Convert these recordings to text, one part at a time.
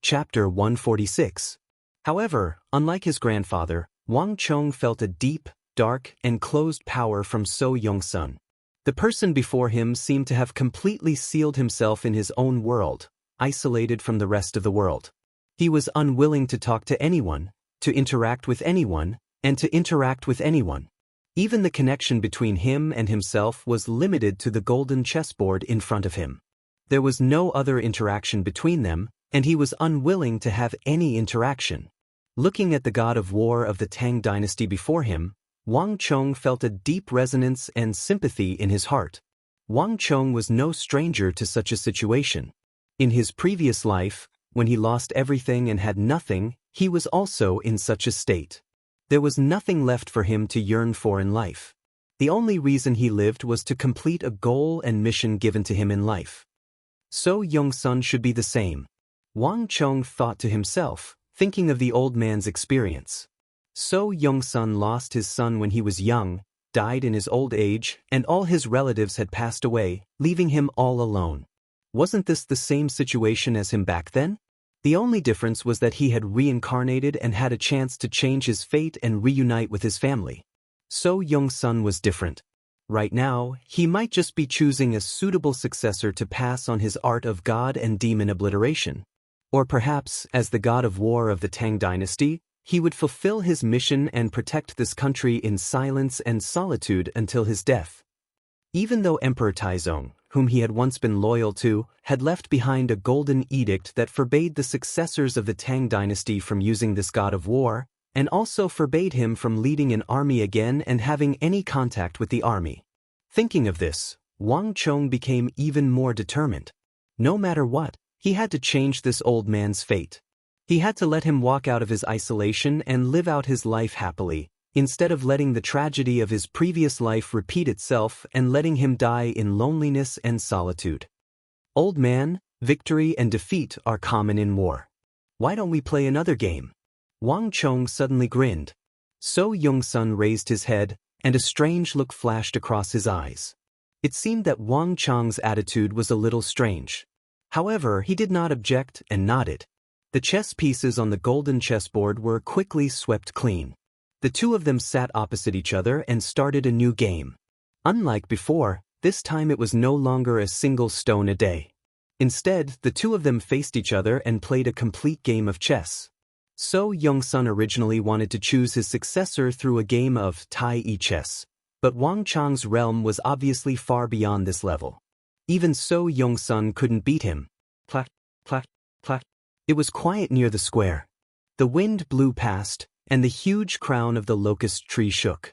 Chapter 146. However, unlike his grandfather, Wang Chong felt a deep, dark, and closed power from So Yong-sun. The person before him seemed to have completely sealed himself in his own world, isolated from the rest of the world. He was unwilling to talk to anyone, to interact with anyone, and to interact with anyone. Even the connection between him and himself was limited to the golden chessboard in front of him. There was no other interaction between them, and he was unwilling to have any interaction. Looking at the god of war of the Tang dynasty before him, Wang Chong felt a deep resonance and sympathy in his heart. Wang Chong was no stranger to such a situation. In his previous life, when he lost everything and had nothing, he was also in such a state. There was nothing left for him to yearn for in life. The only reason he lived was to complete a goal and mission given to him in life. So Yong-sun should be the same. Wang Chong thought to himself, thinking of the old man's experience. So Yong-sun lost his son when he was young, died in his old age, and all his relatives had passed away, leaving him all alone. Wasn't this the same situation as him back then? The only difference was that he had reincarnated and had a chance to change his fate and reunite with his family. So Yong-sun was different. Right now, he might just be choosing a suitable successor to pass on his art of god and demon obliteration. Or perhaps, as the god of war of the Tang dynasty, he would fulfill his mission and protect this country in silence and solitude until his death. Even though Emperor Taizong, whom he had once been loyal to, had left behind a golden edict that forbade the successors of the Tang dynasty from using this god of war, and also forbade him from leading an army again and having any contact with the army. Thinking of this, Wang Chong became even more determined. No matter what, he had to change this old man's fate. He had to let him walk out of his isolation and live out his life happily, instead of letting the tragedy of his previous life repeat itself and letting him die in loneliness and solitude. Old man, victory and defeat are common in war. Why don't we play another game? Wang Chong suddenly grinned. So Yong-sun raised his head, and a strange look flashed across his eyes. It seemed that Wang Chong's attitude was a little strange. However, he did not object and nodded. The chess pieces on the golden chessboard were quickly swept clean. The two of them sat opposite each other and started a new game. Unlike before, this time it was no longer a single stone a day. Instead, the two of them faced each other and played a complete game of chess. So Yong-sun originally wanted to choose his successor through a game of Tai-I chess, but Wang Chong's realm was obviously far beyond this level. Even so, Yong-sun couldn't beat him. Clack, clack, clack. It was quiet near the square. The wind blew past, and the huge crown of the locust tree shook.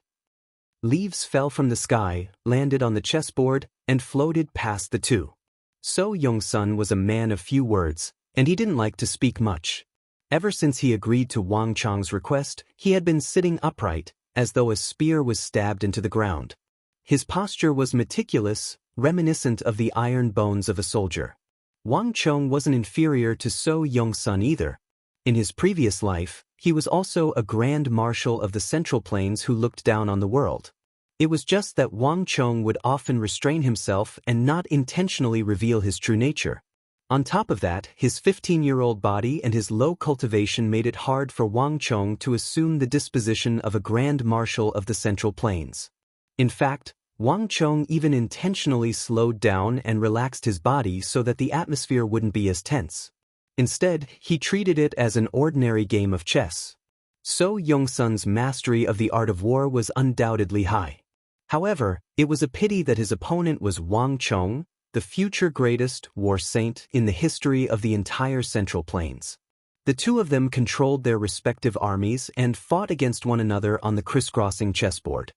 Leaves fell from the sky, landed on the chessboard, and floated past the two. So Yong-sun was a man of few words, and he didn't like to speak much. Ever since he agreed to Wang Chong's request, he had been sitting upright, as though a spear was stabbed into the ground. His posture was meticulous, reminiscent of the iron bones of a soldier. Wang Chong wasn't inferior to So Yong-sun either. In his previous life, he was also a grand marshal of the Central Plains who looked down on the world. It was just that Wang Chong would often restrain himself and not intentionally reveal his true nature. On top of that, his 15-year-old body and his low cultivation made it hard for Wang Chong to assume the disposition of a grand marshal of the Central Plains. In fact, Wang Chong even intentionally slowed down and relaxed his body so that the atmosphere wouldn't be as tense. Instead, he treated it as an ordinary game of chess. So Yong-sun's mastery of the art of war was undoubtedly high. However, it was a pity that his opponent was Wang Chong, the future greatest war saint in the history of the entire Central Plains. The two of them controlled their respective armies and fought against one another on the crisscrossing chessboard.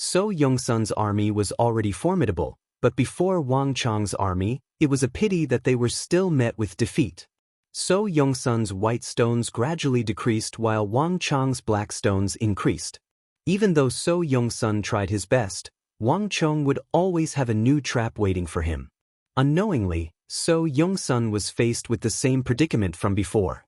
So Yong-sun's army was already formidable, but before Wang Chong's army, it was a pity that they were still met with defeat. So Yong-sun's white stones gradually decreased while Wang Chong's black stones increased. Even though So Yong-sun tried his best, Wang Chong would always have a new trap waiting for him. Unknowingly, So Yong-sun was faced with the same predicament from before.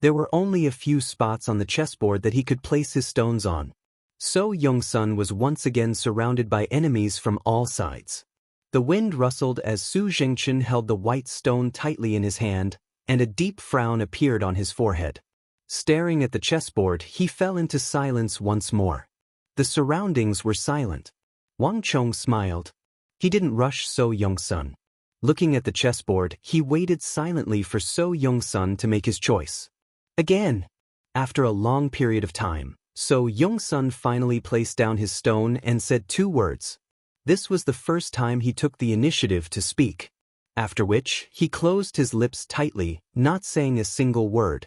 There were only a few spots on the chessboard that he could place his stones on. So Yong-sun was once again surrounded by enemies from all sides. The wind rustled as Su Zhengchen held the white stone tightly in his hand, and a deep frown appeared on his forehead. Staring at the chessboard, he fell into silence once more. The surroundings were silent. Wang Chong smiled. He didn't rush So Young-sun. Looking at the chessboard, he waited silently for So Young-sun to make his choice. Again! After a long period of time, So Young-sun finally placed down his stone and said 2 words. This was the first time he took the initiative to speak. After which, he closed his lips tightly, not saying a single word.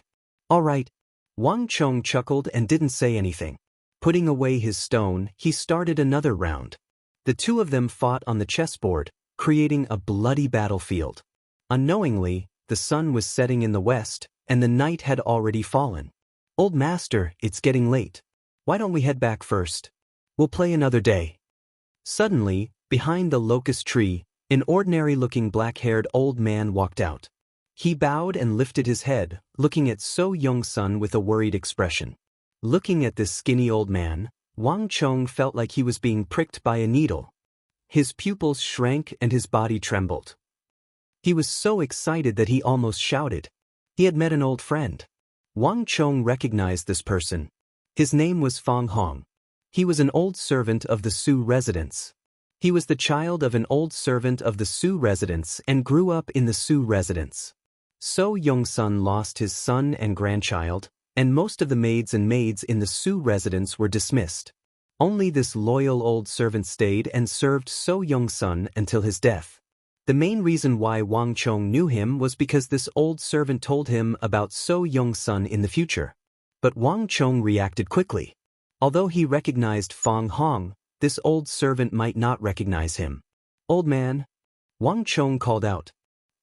All right. Wang Chong chuckled and didn't say anything. Putting away his stone, he started another round. The 2 of them fought on the chessboard, creating a bloody battlefield. Unknowingly, the sun was setting in the west, and the night had already fallen. Old master, it's getting late. Why don't we head back first? We'll play another day. Suddenly, behind the locust tree, an ordinary-looking black-haired old man walked out. He bowed and lifted his head, looking at So Young-sun with a worried expression. Looking at this skinny old man, Wang Chong felt like he was being pricked by a needle. His pupils shrank and his body trembled. He was so excited that he almost shouted. He had met an old friend. Wang Chong recognized this person. His name was Fang Hong. He was an old servant of the Su residence. He was the child of an old servant of the Su residence and grew up in the Su residence. So Young-sun lost his son and grandchild, and most of the maids in the Su residence were dismissed. Only this loyal old servant stayed and served So Young-sun until his death. The main reason why Wang Chong knew him was because this old servant told him about So Young-sun in the future. But Wang Chong reacted quickly. Although he recognized Fang Hong, this old servant might not recognize him. Old man, Wang Chong called out.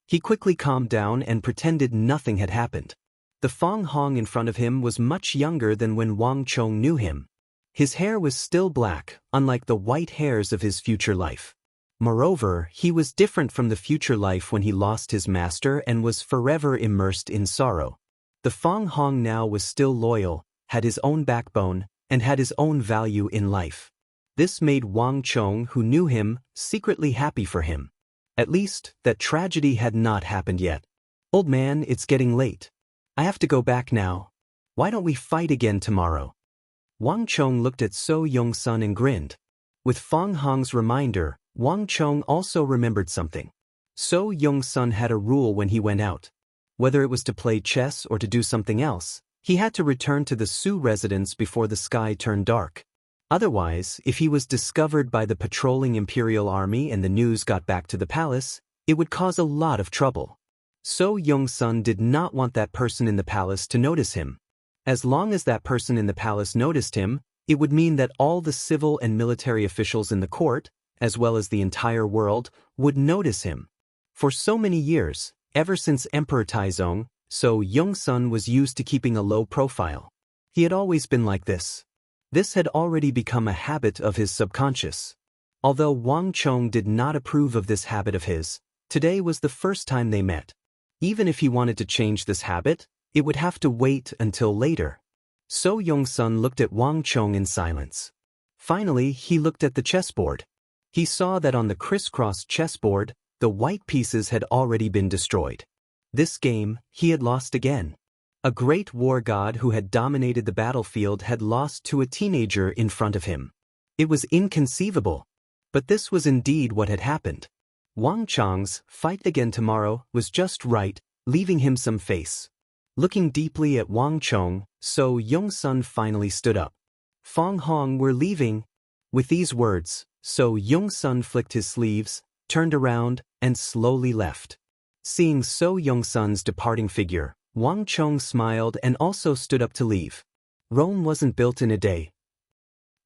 He quickly calmed down and pretended nothing had happened. The Fang Hong in front of him was much younger than when Wang Chong knew him. His hair was still black, unlike the white hairs of his future life. Moreover, he was different from the future life when he lost his master and was forever immersed in sorrow. The Fang Hong now was still loyal, had his own backbone, and had his own value in life. This made Wang Chong, who knew him, secretly happy for him. At least, that tragedy had not happened yet. Old man, it's getting late. I have to go back now. Why don't we fight again tomorrow? Wang Chong looked at So Young-sun and grinned. With Fang Hong's reminder, Wang Chong also remembered something. So Young-sun had a rule when he went out. Whether it was to play chess or to do something else, he had to return to the Su residence before the sky turned dark. Otherwise, if he was discovered by the patrolling imperial army and the news got back to the palace, it would cause a lot of trouble. So Young-sun did not want that person in the palace to notice him. As long as that person in the palace noticed him, it would mean that all the civil and military officials in the court, as well as the entire world, would notice him. For so many years, ever since Emperor Taizong, So Young-sun was used to keeping a low profile. He had always been like this. This had already become a habit of his subconscious. Although Wang Chong did not approve of this habit of his, today was the first time they met. Even if he wanted to change this habit, it would have to wait until later. So Young-sun looked at Wang Chong in silence. Finally, he looked at the chessboard. He saw that on the crisscross chessboard, the white pieces had already been destroyed. This game, he had lost again. A great war god who had dominated the battlefield had lost to a teenager in front of him. It was inconceivable. But this was indeed what had happened. Wang Chong's fight again tomorrow was just right, leaving him some face. Looking deeply at Wang Chong, So Young-sun finally stood up. Fang Hong, we're leaving. With these words, So Young-sun flicked his sleeves, turned around, and slowly left. Seeing So Young-sun's departing figure, Wang Chong smiled and also stood up to leave. Rome wasn't built in a day.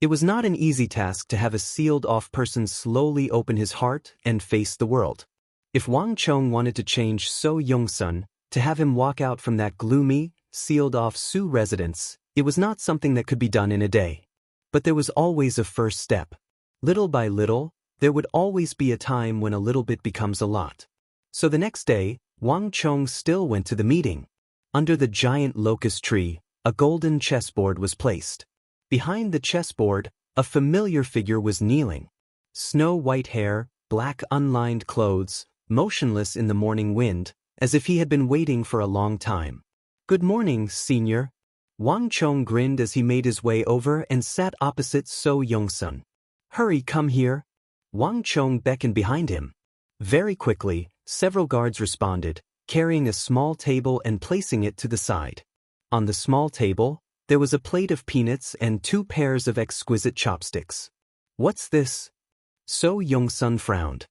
It was not an easy task to have a sealed-off person slowly open his heart and face the world. If Wang Chong wanted to change So Young-sun, to have him walk out from that gloomy, sealed-off Su residence, it was not something that could be done in a day. But there was always a first step. Little by little, there would always be a time when a little bit becomes a lot. So the next day, Wang Chong still went to the meeting. Under the giant locust tree, a golden chessboard was placed. Behind the chessboard, a familiar figure was kneeling. Snow-white hair, black unlined clothes, motionless in the morning wind, as if he had been waiting for a long time. "Good morning, senior." Wang Chong grinned as he made his way over and sat opposite So Young-sun. "Hurry, come here." Wang Chong beckoned behind him. Very quickly, several guards responded, carrying a small table and placing it to the side. On the small table, there was a plate of peanuts and 2 pairs of exquisite chopsticks. "What's this?" So Young-sun frowned.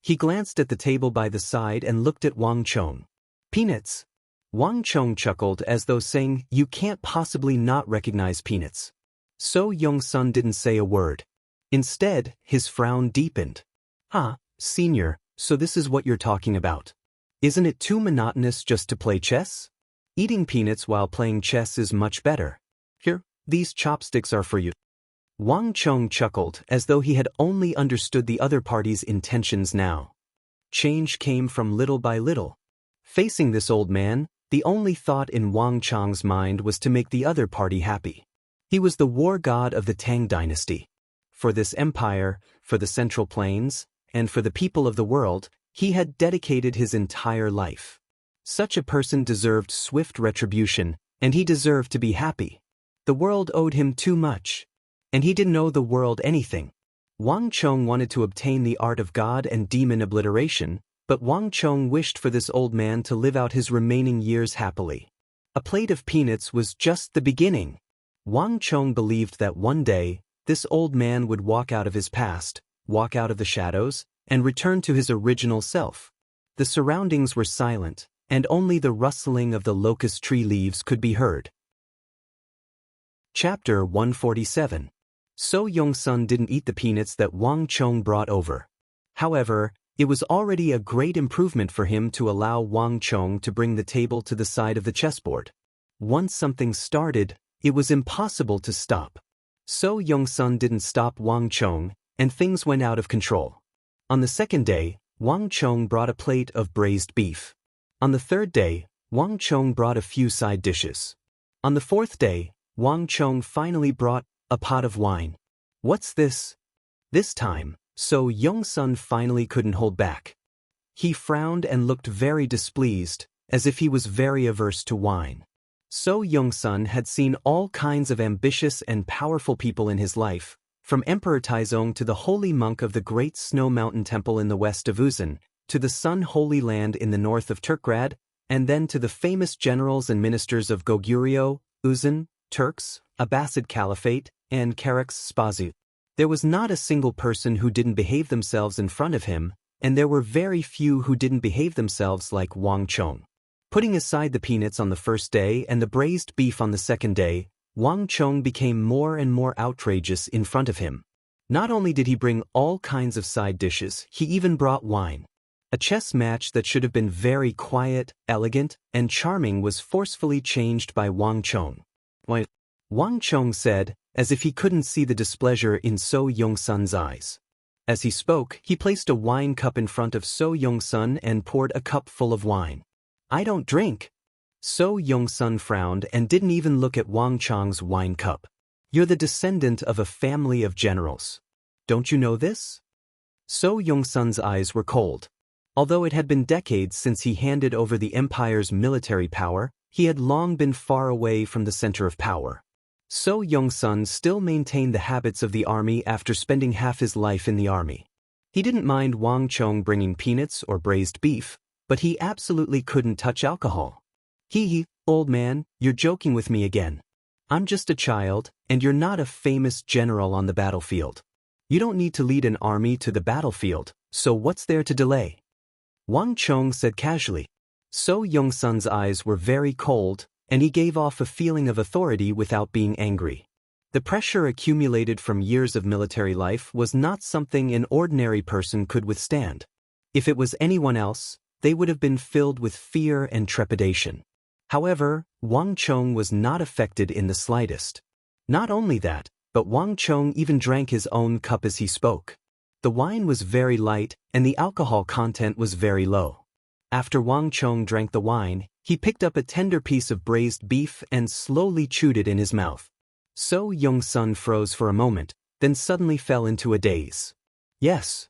He glanced at the table by the side and looked at Wang Chong. "Peanuts?" Wang Chong chuckled as though saying, "You can't possibly not recognize peanuts." So Young-sun didn't say a word. Instead, his frown deepened. Senior, so this is what you're talking about. Isn't it too monotonous just to play chess? Eating peanuts while playing chess is much better. Here, these chopsticks are for you." Wang Chong chuckled as though he had only understood the other party's intentions now. Change came from little by little. Facing this old man, the only thought in Wang Chong's mind was to make the other party happy. He was the war god of the Tang dynasty. For this empire, for the Central Plains, and for the people of the world, he had dedicated his entire life. Such a person deserved swift retribution, and he deserved to be happy. The world owed him too much. And he didn't owe the world anything. Wang Chong wanted to obtain the art of god and demon obliteration, but Wang Chong wished for this old man to live out his remaining years happily. A plate of peanuts was just the beginning. Wang Chong believed that one day, this old man would walk out of his past, walk out of the shadows, and return to his original self. The surroundings were silent, and only the rustling of the locust tree leaves could be heard. Chapter 147. So Young-sun didn't eat the peanuts that Wang Chong brought over. However, it was already a great improvement for him to allow Wang Chong to bring the table to the side of the chessboard. Once something started, it was impossible to stop. So Young-sun didn't stop Wang Chong, and things went out of control. On the second day, Wang Chong brought a plate of braised beef. On the third day, Wang Chong brought a few side dishes. On the fourth day, Wang Chong finally brought a pot of wine. "What's this?" This time, So Young-sun finally couldn't hold back. He frowned and looked very displeased, as if he was very averse to wine. So Young-sun had seen all kinds of ambitious and powerful people in his life, from Emperor Taizong to the holy monk of the great snow mountain temple in the west of Uzan, to the Sun Holy Land in the north of Turkrad, and then to the famous generals and ministers of Goguryeo, Uzan, Turks, Abbasid Caliphate, and Charax-Spazu. There was not a single person who didn't behave themselves in front of him, and there were very few who didn't behave themselves like Wang Chong. Putting aside the peanuts on the first day and the braised beef on the second day, Wang Chong became more and more outrageous in front of him. Not only did he bring all kinds of side dishes, he even brought wine. A chess match that should have been very quiet, elegant, and charming was forcefully changed by Wang Chong. "Why?" Wang Chong said, as if he couldn't see the displeasure in So Young-sun's eyes. As he spoke, he placed a wine cup in front of So Young-sun and poured a cup full of wine. "I don't drink." So Young-sun frowned and didn't even look at Wang Chong's wine cup. "You're the descendant of a family of generals. Don't you know this?" So Young-sun's eyes were cold. Although it had been decades since he handed over the empire's military power, he had long been far away from the center of power. So Young-sun still maintained the habits of the army after spending half his life in the army. He didn't mind Wang Chong bringing peanuts or braised beef, but he absolutely couldn't touch alcohol. Old man, you're joking with me again. I'm just a child, and you're not a famous general on the battlefield. You don't need to lead an army to the battlefield, so what's there to delay?" Wang Chong said casually. So Young-sun's eyes were very cold, and he gave off a feeling of authority without being angry. The pressure accumulated from years of military life was not something an ordinary person could withstand. If it was anyone else, they would have been filled with fear and trepidation. However, Wang Chong was not affected in the slightest. Not only that, but Wang Chong even drank his own cup as he spoke. The wine was very light, and the alcohol content was very low. After Wang Chong drank the wine, he picked up a tender piece of braised beef and slowly chewed it in his mouth. So Young-sun froze for a moment, then suddenly fell into a daze. Yes.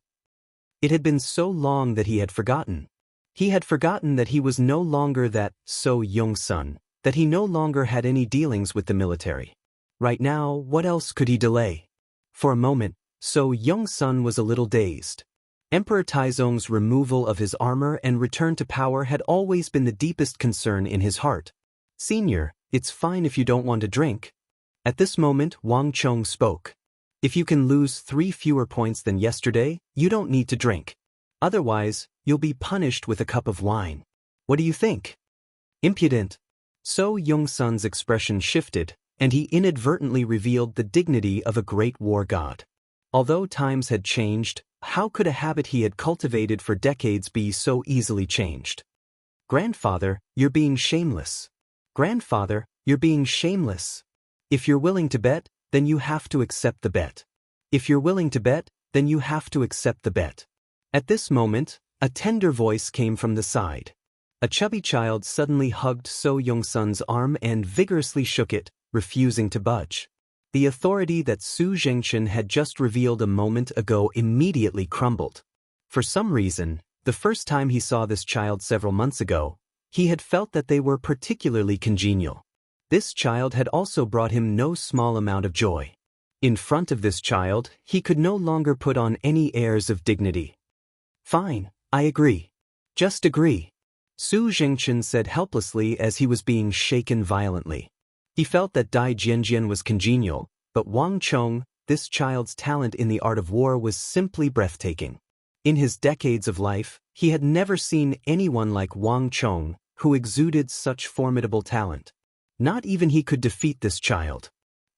It had been so long that he had forgotten. He had forgotten that he was no longer that So Young's son, that he no longer had any dealings with the military. Right now, what else could he delay? For a moment, So Young's son was a little dazed. Emperor Taizong's removal of his armor and return to power had always been the deepest concern in his heart. Senior, it's fine if you don't want to drink. At this moment, Wang Chong spoke. If you can lose 3 fewer points than yesterday, you don't need to drink. Otherwise, you'll be punished with a cup of wine. What do you think? Impudent. So Young-sun's expression shifted, and he inadvertently revealed the dignity of a great war god. Although times had changed, how could a habit he had cultivated for decades be so easily changed? Grandfather, you're being shameless. Grandfather, you're being shameless. If you're willing to bet, then you have to accept the bet. If you're willing to bet, then you have to accept the bet. At this moment, a tender voice came from the side. A chubby child suddenly hugged So Young-sun's arm and vigorously shook it, refusing to budge. The authority that Su Zhengchen had just revealed a moment ago immediately crumbled. For some reason, the first time he saw this child several months ago, he had felt that they were particularly congenial. This child had also brought him no small amount of joy. In front of this child, he could no longer put on any airs of dignity. Fine, I agree. Just agree. Su Zhengchen said helplessly as he was being shaken violently. He felt that Dai Jianjian was congenial, but Wang Chong, this child's talent in the art of war, was simply breathtaking. In his decades of life, he had never seen anyone like Wang Chong, who exuded such formidable talent. Not even he could defeat this child.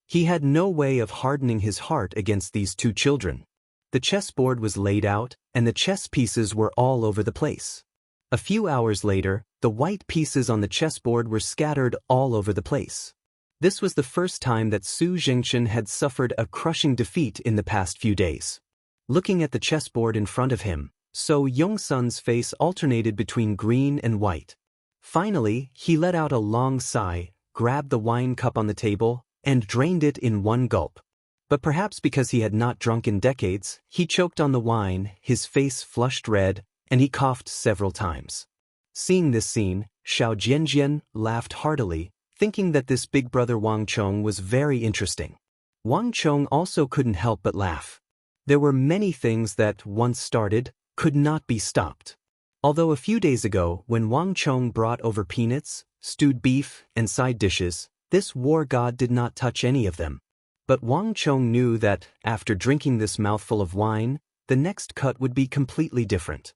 He had no way of hardening his heart against these two children. The chessboard was laid out, and the chess pieces were all over the place. A few hours later, the white pieces on the chessboard were scattered all over the place. This was the first time that Su Zhengchen had suffered a crushing defeat in the past few days. Looking at the chessboard in front of him, So Young-sun's face alternated between green and white. Finally, he let out a long sigh, grabbed the wine cup on the table, and drained it in one gulp. But perhaps because he had not drunk in decades, he choked on the wine, his face flushed red, and he coughed several times. Seeing this scene, Xiao Jianjian laughed heartily, thinking that this big brother Wang Chong was very interesting. Wang Chong also couldn't help but laugh. There were many things that, once started, could not be stopped. Although a few days ago, when Wang Chong brought over peanuts, stewed beef, and side dishes, this war god did not touch any of them. But Wang Chong knew that, after drinking this mouthful of wine, the next cut would be completely different.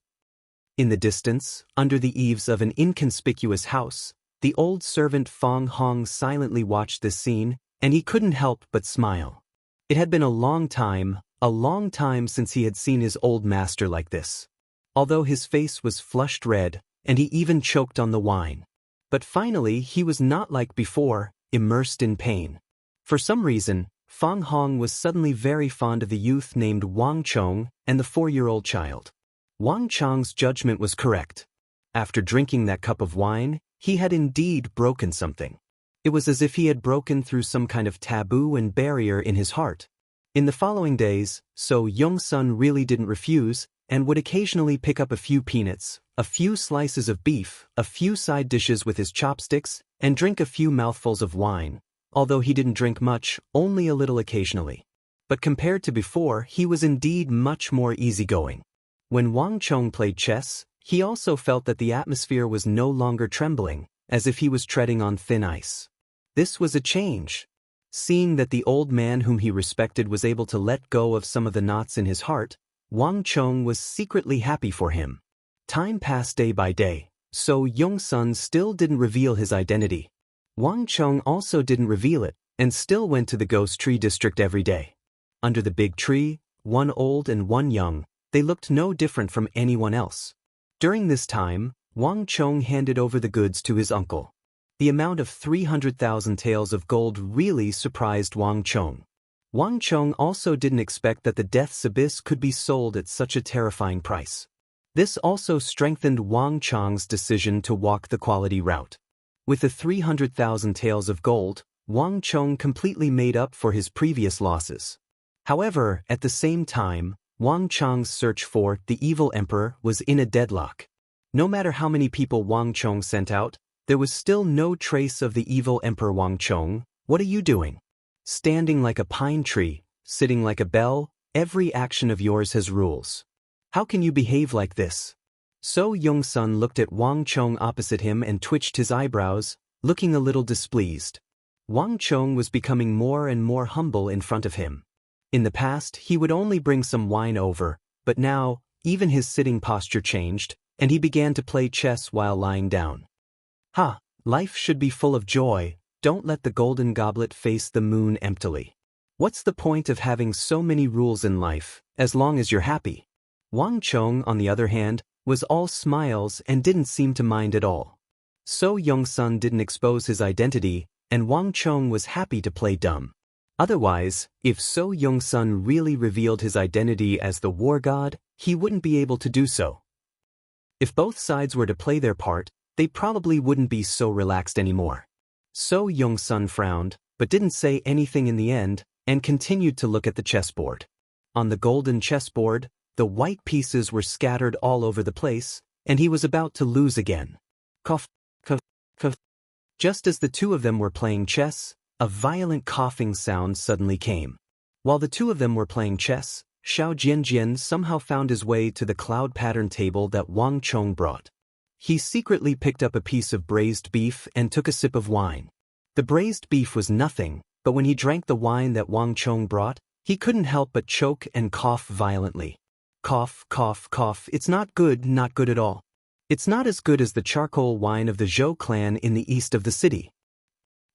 In the distance, under the eaves of an inconspicuous house, the old servant Fong Hong silently watched this scene, and he couldn't help but smile. It had been a long time since he had seen his old master like this. Although his face was flushed red, and he even choked on the wine. But finally he was not like before, immersed in pain. For some reason, Fong Hong was suddenly very fond of the youth named Wang Chong and the 4-year-old child. Wang Chong's judgment was correct. After drinking that cup of wine, he had indeed broken something. It was as if he had broken through some kind of taboo and barrier in his heart. In the following days, So Young-sun really didn't refuse, and would occasionally pick up a few peanuts, a few slices of beef, a few side dishes with his chopsticks, and drink a few mouthfuls of wine, although he didn't drink much, only a little occasionally. But compared to before, he was indeed much more easygoing. When Wang Chong played chess, he also felt that the atmosphere was no longer trembling, as if he was treading on thin ice. This was a change. Seeing that the old man whom he respected was able to let go of some of the knots in his heart, Wang Chong was secretly happy for him. Time passed day by day, So Young-sun still didn't reveal his identity. Wang Chong also didn't reveal it, and still went to the ghost tree district every day. Under the big tree, one old and one young, they looked no different from anyone else. During this time, Wang Chong handed over the goods to his uncle. The amount of 300,000 taels of gold really surprised Wang Chong. Wang Chong also didn't expect that the Death's Abyss could be sold at such a terrifying price. This also strengthened Wang Chong's decision to walk the quality route. With the 300,000 taels of gold, Wang Chong completely made up for his previous losses. However, at the same time, Wang Chong's search for the evil emperor was in a deadlock. No matter how many people Wang Chong sent out, there was still no trace of the evil Emperor Wang Chong. What are you doing? Standing like a pine tree, sitting like a bell, every action of yours has rules. How can you behave like this? So Yong-sun looked at Wang Chong opposite him and twitched his eyebrows, looking a little displeased. Wang Chong was becoming more and more humble in front of him. In the past, he would only bring some wine over, but now, even his sitting posture changed, and he began to play chess while lying down. Ha! Life should be full of joy, don't let the golden goblet face the moon emptily. What's the point of having so many rules in life, as long as you're happy? Wang Chong, on the other hand, was all smiles and didn't seem to mind at all. So Yong-sun didn't expose his identity, and Wang Chong was happy to play dumb. Otherwise, if So Yong-sun really revealed his identity as the war god, he wouldn't be able to do so. If both sides were to play their part, they probably wouldn't be so relaxed anymore. So Yong-sun frowned, but didn't say anything in the end, and continued to look at the chessboard. On the golden chessboard, the white pieces were scattered all over the place, and he was about to lose again. Cough, cough, cough. Just as the two of them were playing chess, a violent coughing sound suddenly came. While the two of them were playing chess, Xiao Jianjian somehow found his way to the cloud pattern table that Wang Chong brought. He secretly picked up a piece of braised beef and took a sip of wine. The braised beef was nothing, but when he drank the wine that Wang Chong brought, he couldn't help but choke and cough violently. Cough, cough, cough, it's not good at all. It's not as good as the charcoal wine of the Zhou clan in the east of the city.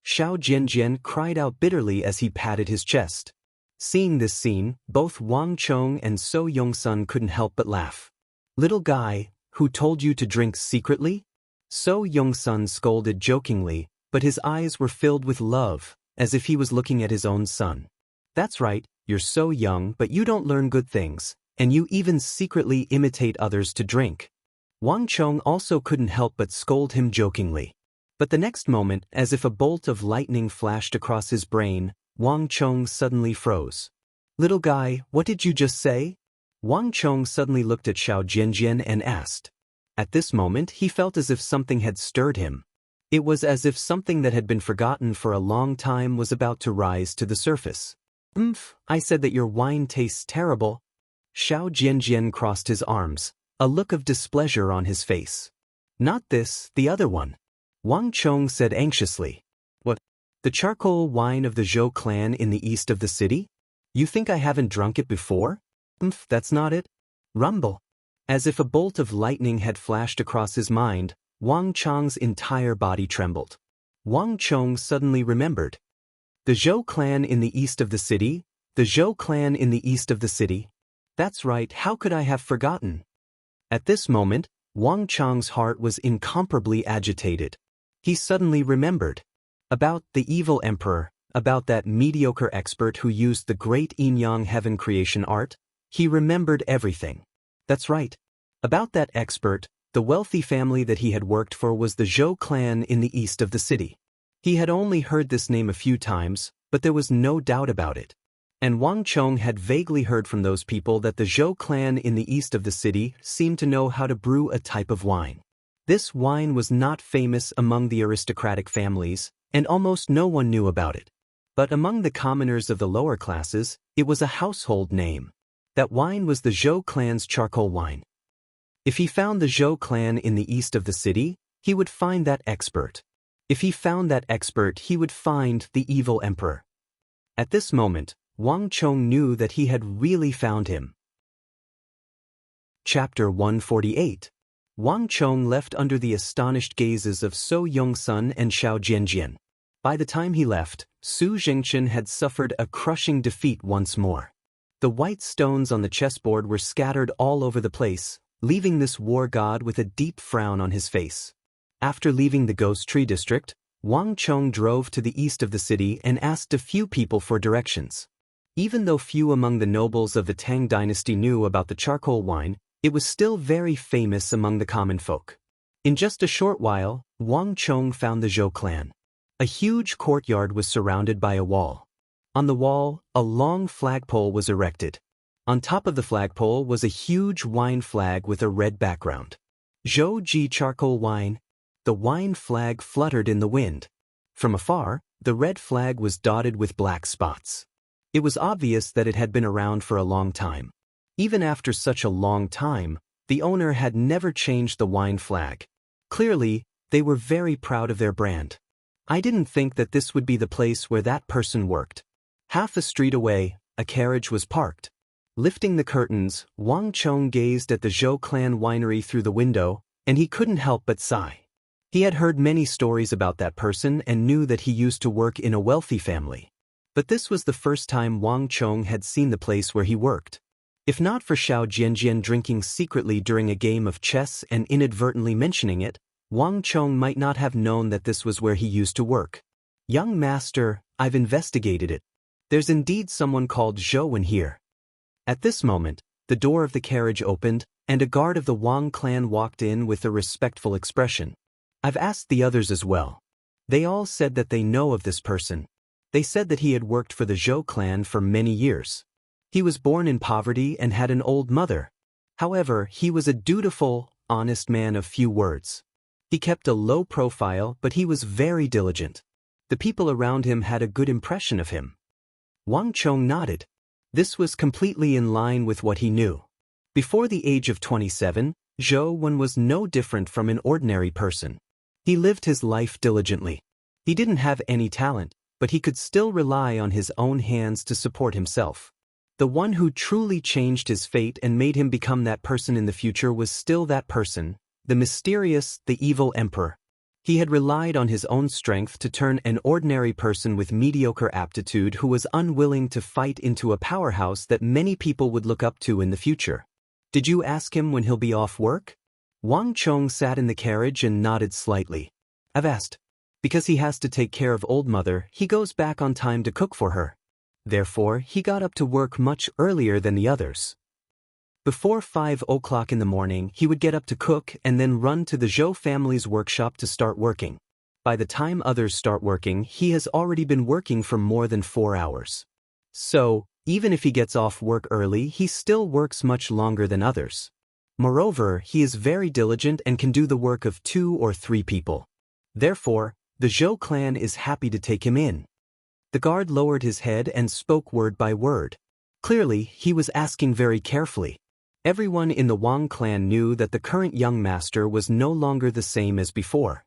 Xiao Jianjian cried out bitterly as he patted his chest. Seeing this scene, both Wang Chong and So Yong-sun couldn't help but laugh. Little guy, who told you to drink secretly? So Yong-sun scolded jokingly, but his eyes were filled with love, as if he was looking at his own son. That's right, you're so young but you don't learn good things, and you even secretly imitate others to drink. Wang Chong also couldn't help but scold him jokingly. But the next moment, as if a bolt of lightning flashed across his brain, Wang Chong suddenly froze. Little guy, what did you just say? Wang Chong suddenly looked at Xiao Jianjian and asked. At this moment he felt as if something had stirred him. It was as if something that had been forgotten for a long time was about to rise to the surface. I said that your wine tastes terrible. Xiao Jianjian crossed his arms, a look of displeasure on his face. Not this, the other one. Wang Chong said anxiously. What? The charcoal wine of the Zhou clan in the east of the city? You think I haven't drunk it before? That's not it. Rumble. As if a bolt of lightning had flashed across his mind, Wang Chong's entire body trembled. Wang Chong suddenly remembered. The Zhou clan in the east of the city? The Zhou clan in the east of the city? That's right, how could I have forgotten? At this moment, Wang Chong's heart was incomparably agitated. He suddenly remembered. About the evil emperor, about that mediocre expert who used the great yin-yang heaven creation art. He remembered everything. That's right. About that expert, the wealthy family that he had worked for was the Zhou clan in the east of the city. He had only heard this name a few times, but there was no doubt about it. And Wang Chong had vaguely heard from those people that the Zhou clan in the east of the city seemed to know how to brew a type of wine. This wine was not famous among the aristocratic families, and almost no one knew about it. But among the commoners of the lower classes, it was a household name. That wine was the Zhou clan's charcoal wine. If he found the Zhou clan in the east of the city, he would find that expert. If he found that expert, he would find the evil emperor. At this moment, Wang Chong knew that he had really found him. Chapter 148. Wang Chong left under the astonished gazes of So Yong-sun and Xiao Jianjian. By the time he left, Su Zhengchen had suffered a crushing defeat once more. The white stones on the chessboard were scattered all over the place, leaving this war god with a deep frown on his face. After leaving the Ghost Tree district, Wang Chong drove to the east of the city and asked a few people for directions. Even though few among the nobles of the Tang dynasty knew about the charcoal wine, it was still very famous among the common folk. In just a short while, Wang Chong found the Zhou clan. A huge courtyard was surrounded by a wall. On the wall, a long flagpole was erected. On top of the flagpole was a huge wine flag with a red background. Zhou Ji charcoal wine. The wine flag fluttered in the wind. From afar, the red flag was dotted with black spots. It was obvious that it had been around for a long time. Even after such a long time, the owner had never changed the wine flag. Clearly, they were very proud of their brand. I didn't think that this would be the place where that person worked. Half a street away, a carriage was parked. Lifting the curtains, Wang Chong gazed at the Zhou clan winery through the window, and he couldn't help but sigh. He had heard many stories about that person and knew that he used to work in a wealthy family. But this was the first time Wang Chong had seen the place where he worked. If not for Xiao Jianjian drinking secretly during a game of chess and inadvertently mentioning it, Wang Chong might not have known that this was where he used to work. Young master, I've investigated it. There's indeed someone called Zhou in here. At this moment, the door of the carriage opened, and a guard of the Wang clan walked in with a respectful expression. I've asked the others as well. They all said that they know of this person. They said that he had worked for the Zhou clan for many years. He was born in poverty and had an old mother. However, he was a dutiful, honest man of few words. He kept a low profile, but he was very diligent. The people around him had a good impression of him. Wang Chong nodded. This was completely in line with what he knew. Before the age of 27, Zhou Wen was no different from an ordinary person. He lived his life diligently. He didn't have any talent, but he could still rely on his own hands to support himself. The one who truly changed his fate and made him become that person in the future was still that person, the mysterious, the evil emperor. He had relied on his own strength to turn an ordinary person with mediocre aptitude who was unwilling to fight into a powerhouse that many people would look up to in the future. Did you ask him when he'll be off work? Wang Chong sat in the carriage and nodded slightly. I've asked. Because he has to take care of old mother, he goes back on time to cook for her. Therefore, he got up to work much earlier than the others. Before 5 o'clock in the morning, he would get up to cook and then run to the Zhou family's workshop to start working. By the time others start working, he has already been working for more than 4 hours. So, even if he gets off work early, he still works much longer than others. Moreover, he is very diligent and can do the work of 2 or 3 people. Therefore, the Zhou clan is happy to take him in. The guard lowered his head and spoke word by word. Clearly, he was asking very carefully. Everyone in the Wang clan knew that the current young master was no longer the same as before.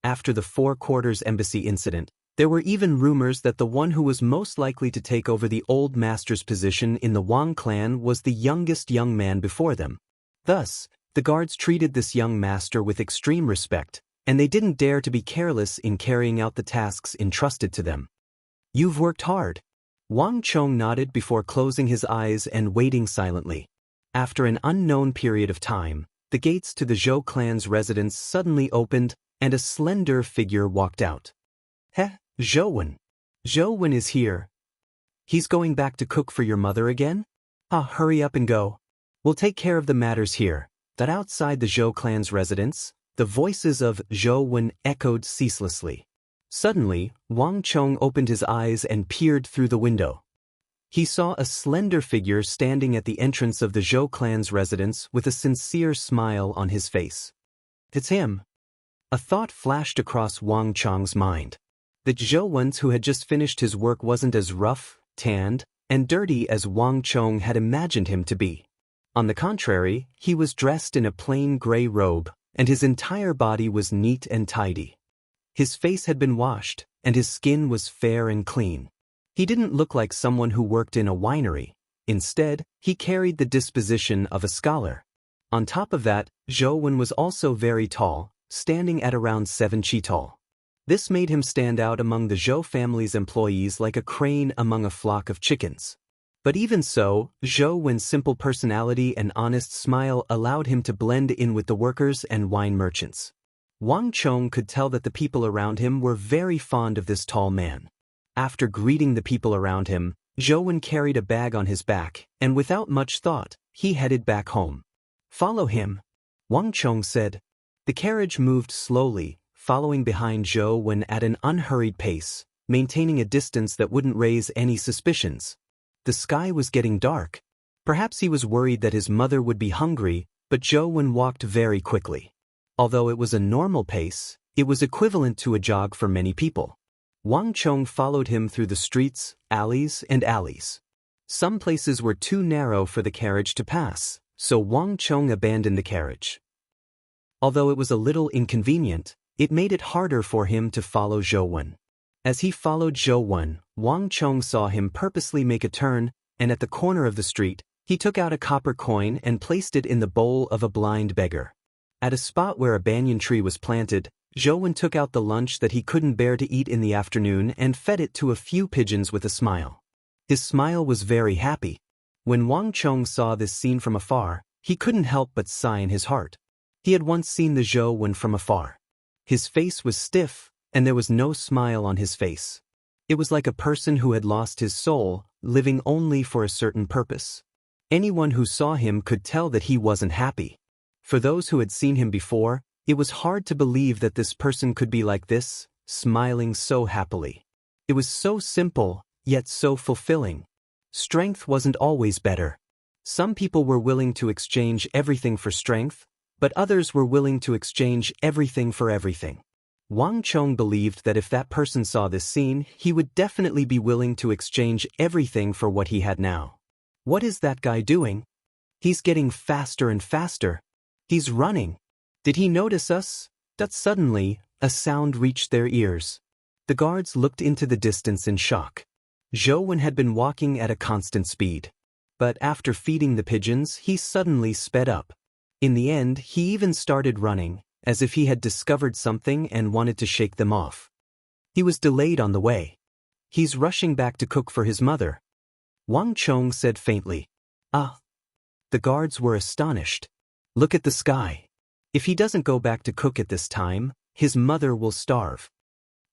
After the Four Quarters Embassy incident, there were even rumors that the one who was most likely to take over the old master's position in the Wang clan was the youngest young man before them. Thus, the guards treated this young master with extreme respect, and they didn't dare to be careless in carrying out the tasks entrusted to them. You've worked hard. Wang Chong nodded before closing his eyes and waiting silently. After an unknown period of time, the gates to the Zhou clan's residence suddenly opened, and a slender figure walked out. Zhou Wen. Zhou Wen is here. He's going back to cook for your mother again? Hurry up and go. We'll take care of the matters here. That outside the Zhou clan's residence, the voices of Zhou Wen echoed ceaselessly. Suddenly, Wang Chong opened his eyes and peered through the window. He saw a slender figure standing at the entrance of the Zhou clan's residence with a sincere smile on his face. It's him. A thought flashed across Wang Chong's mind. The Zhou Wen who had just finished his work wasn't as rough, tanned, and dirty as Wang Chong had imagined him to be. On the contrary, he was dressed in a plain gray robe, and his entire body was neat and tidy. His face had been washed, and his skin was fair and clean. He didn't look like someone who worked in a winery. Instead, he carried the disposition of a scholar. On top of that, Zhou Wen was also very tall, standing at around 7 chi tall. This made him stand out among the Zhou family's employees like a crane among a flock of chickens. But even so, Zhou Wen's simple personality and honest smile allowed him to blend in with the workers and wine merchants. Wang Chong could tell that the people around him were very fond of this tall man. After greeting the people around him, Zhou Wen carried a bag on his back, and without much thought, he headed back home. Follow him, Wang Chong said. The carriage moved slowly, following behind Zhou Wen at an unhurried pace, maintaining a distance that wouldn't raise any suspicions. The sky was getting dark. Perhaps he was worried that his mother would be hungry, but Zhou Wen walked very quickly. Although it was a normal pace, it was equivalent to a jog for many people. Wang Chong followed him through the streets, alleys, and alleys. Some places were too narrow for the carriage to pass, so Wang Chong abandoned the carriage. Although it was a little inconvenient, it made it harder for him to follow Zhou Wen. As he followed Zhou Wen, Wang Chong saw him purposely make a turn, and at the corner of the street, he took out a copper coin and placed it in the bowl of a blind beggar. At a spot where a banyan tree was planted, Zhou Wen took out the lunch that he couldn't bear to eat in the afternoon and fed it to a few pigeons with a smile. His smile was very happy. When Wang Chong saw this scene from afar, he couldn't help but sigh in his heart. He had once seen the Zhou Wen from afar. His face was stiff, and there was no smile on his face. It was like a person who had lost his soul, living only for a certain purpose. Anyone who saw him could tell that he wasn't happy. For those who had seen him before, it was hard to believe that this person could be like this, smiling so happily. It was so simple, yet so fulfilling. Strength wasn't always better. Some people were willing to exchange everything for strength, but others were willing to exchange everything for everything. Wang Chong believed that if that person saw this scene, he would definitely be willing to exchange everything for what he had now. What is that guy doing? He's getting faster and faster. He's running. Did he notice us? But suddenly, a sound reached their ears. The guards looked into the distance in shock. Zhou Wen had been walking at a constant speed. But after feeding the pigeons, he suddenly sped up. In the end, he even started running, as if he had discovered something and wanted to shake them off. He was delayed on the way. He's rushing back to cook for his mother. Wang Chong said faintly. Ah. The guards were astonished. Look at the sky. If he doesn't go back to cook at this time, his mother will starve.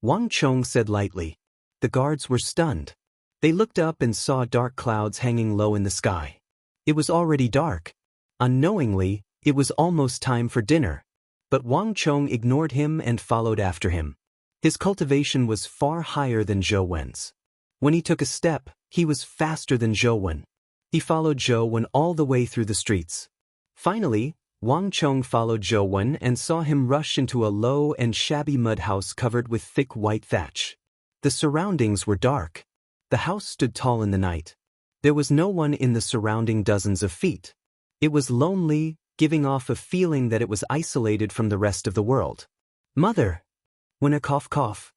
Wang Chong said lightly. The guards were stunned. They looked up and saw dark clouds hanging low in the sky. It was already dark. Unknowingly, it was almost time for dinner. But Wang Chong ignored him and followed after him. His cultivation was far higher than Zhou Wen's. When he took a step, he was faster than Zhou Wen. He followed Zhou Wen all the way through the streets. Finally, Wang Chong followed Zhou Wen and saw him rush into a low and shabby mud house covered with thick white thatch. The surroundings were dark. The house stood tall in the night. There was no one in the surrounding dozens of feet. It was lonely, giving off a feeling that it was isolated from the rest of the world. Mother! When a cough.